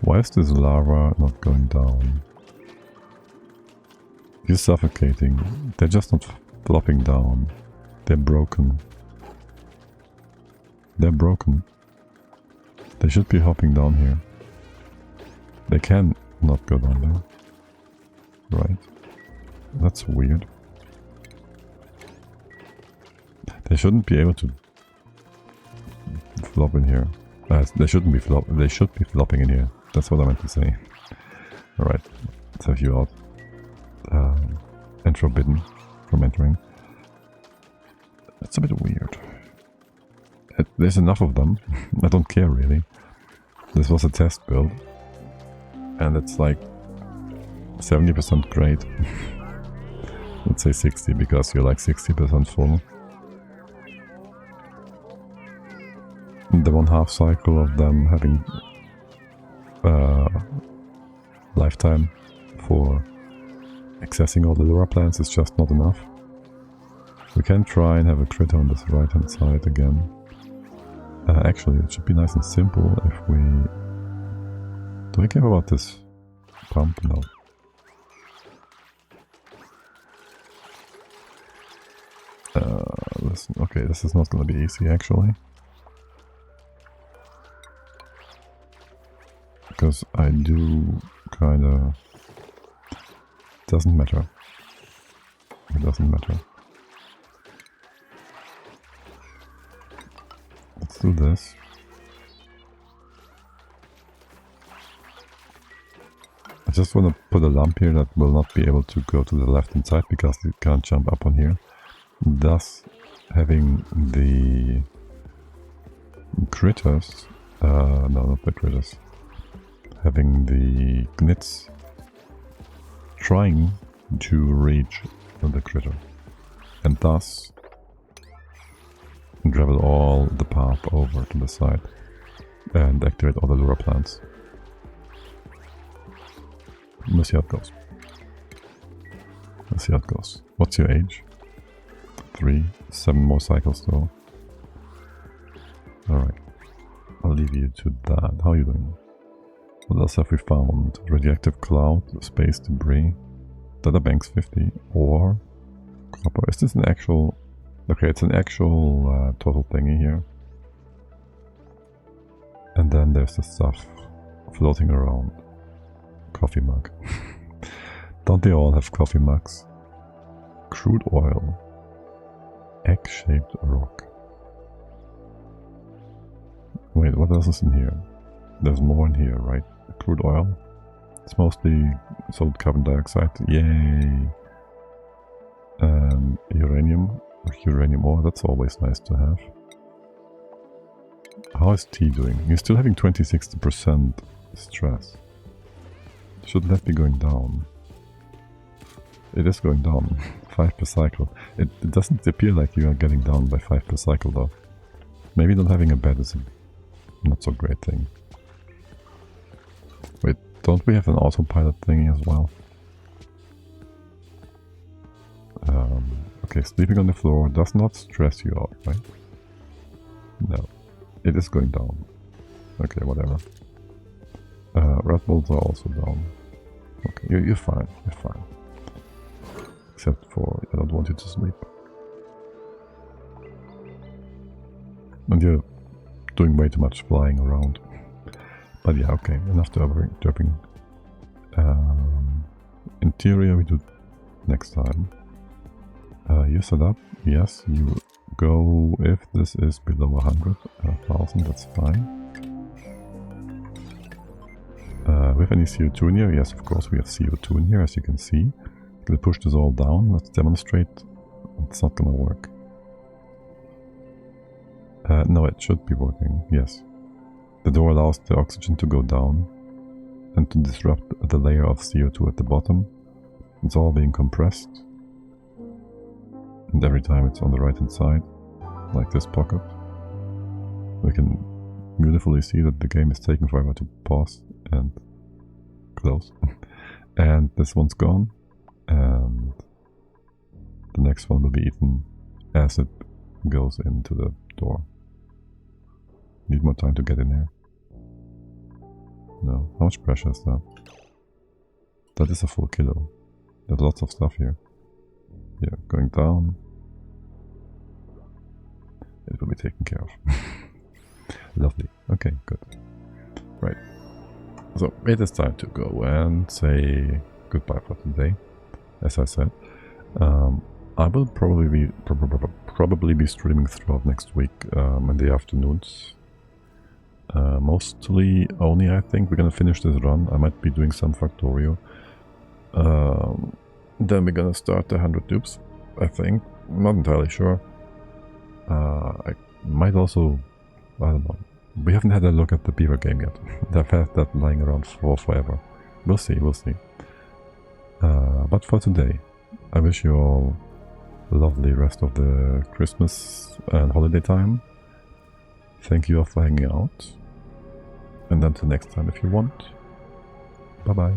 Why is this lava not going down? You're suffocating. They're just not flopping down. They're broken. They're broken. They should be hopping down here. They can not go down there. Right. That's weird. They shouldn't be able to flop in here. They shouldn't be they should be flopping in here. That's what I meant to say. Alright. Let's have you out. And forbidden from entering. That's a bit weird. There's enough of them. I don't care really. This was a test build. And it's like 70% great. Let's say 60 because you're like 60% full. The 1/2 cycle of them having lifetime for accessing all the lure plants is just not enough. We can try and have a critter on this right hand side again. Actually, it should be nice and simple if we... Do we care about this pump? No. Listen, okay, this is not gonna be easy actually. Because I do kinda... Doesn't matter. It doesn't matter. Let's do this. I just want to put a lump here that will not be able to go to the left hand side because it can't jump up on here. Thus, having the critters, no, not the critters, having the gnits trying to reach the critter, and thus gravel all the path over to the side and activate all the lure plants. Let's see how it goes. Let's see how it goes. What's your age? 3, 7 more cycles though. Alright. I'll leave you to that. How are you doing? What else have we found? Radioactive cloud, space debris, data banks 50, or copper. Is this an actual... Okay, it's an actual total thingy here. And then there's the stuff floating around. Coffee mug. Don't they all have coffee mugs? Crude oil. Egg-shaped rock. Wait, what else is in here? There's more in here, right? Crude oil. It's mostly solid carbon dioxide. Yay! Uranium. Uranium ore, that's always nice to have. How is tea doing? You're still having 26% stress. Shouldn't that be going down? It is going down. 5 per cycle. It doesn't appear like you are getting down by 5 per cycle though. Maybe not having a bed is a not so great thing. Wait, don't we have an autopilot thingy as well? Okay, sleeping on the floor does not stress you out, right? No. It is going down. Okay, whatever. Red balls are also down. Okay, you're fine, you're fine. Except for, I don't want you to sleep. And you're doing way too much flying around. But yeah, okay, enough derping. Interior we do next time. You set up, yes, you go if this is below 100, 1000, that's fine. We have any CO2 in here? Yes, of course we have CO2 in here, as you can see. Gonna push this all down, let's demonstrate. It's not gonna work. No, it should be working, yes. The door allows the oxygen to go down and to disrupt the layer of CO2 at the bottom. It's all being compressed. And every time it's on the right hand side, like this pocket, we can beautifully see that the game is taking forever to pause and close. And this one's gone, and the next one will be eaten as it goes into the door. Need more time to get in there. No, how much pressure is that? That is a full kilo. There's lots of stuff here. Yeah, going down. It will be taken care of. Lovely. Okay, good. Right. So it is time to go and say goodbye for today. As I said, I will probably be streaming throughout next week in the afternoons. Mostly only, I think. We're gonna finish this run. I might be doing some Factorio. Then we're gonna start the 100 dupes, I think. I'm not entirely sure. I might also, I don't know. We haven't had a look at the beaver game yet. I've had that lying around for forever. We'll see, we'll see. But for today, I wish you all a lovely rest of the Christmas and holiday time. Thank you all for hanging out. And until next time if you want. Bye bye.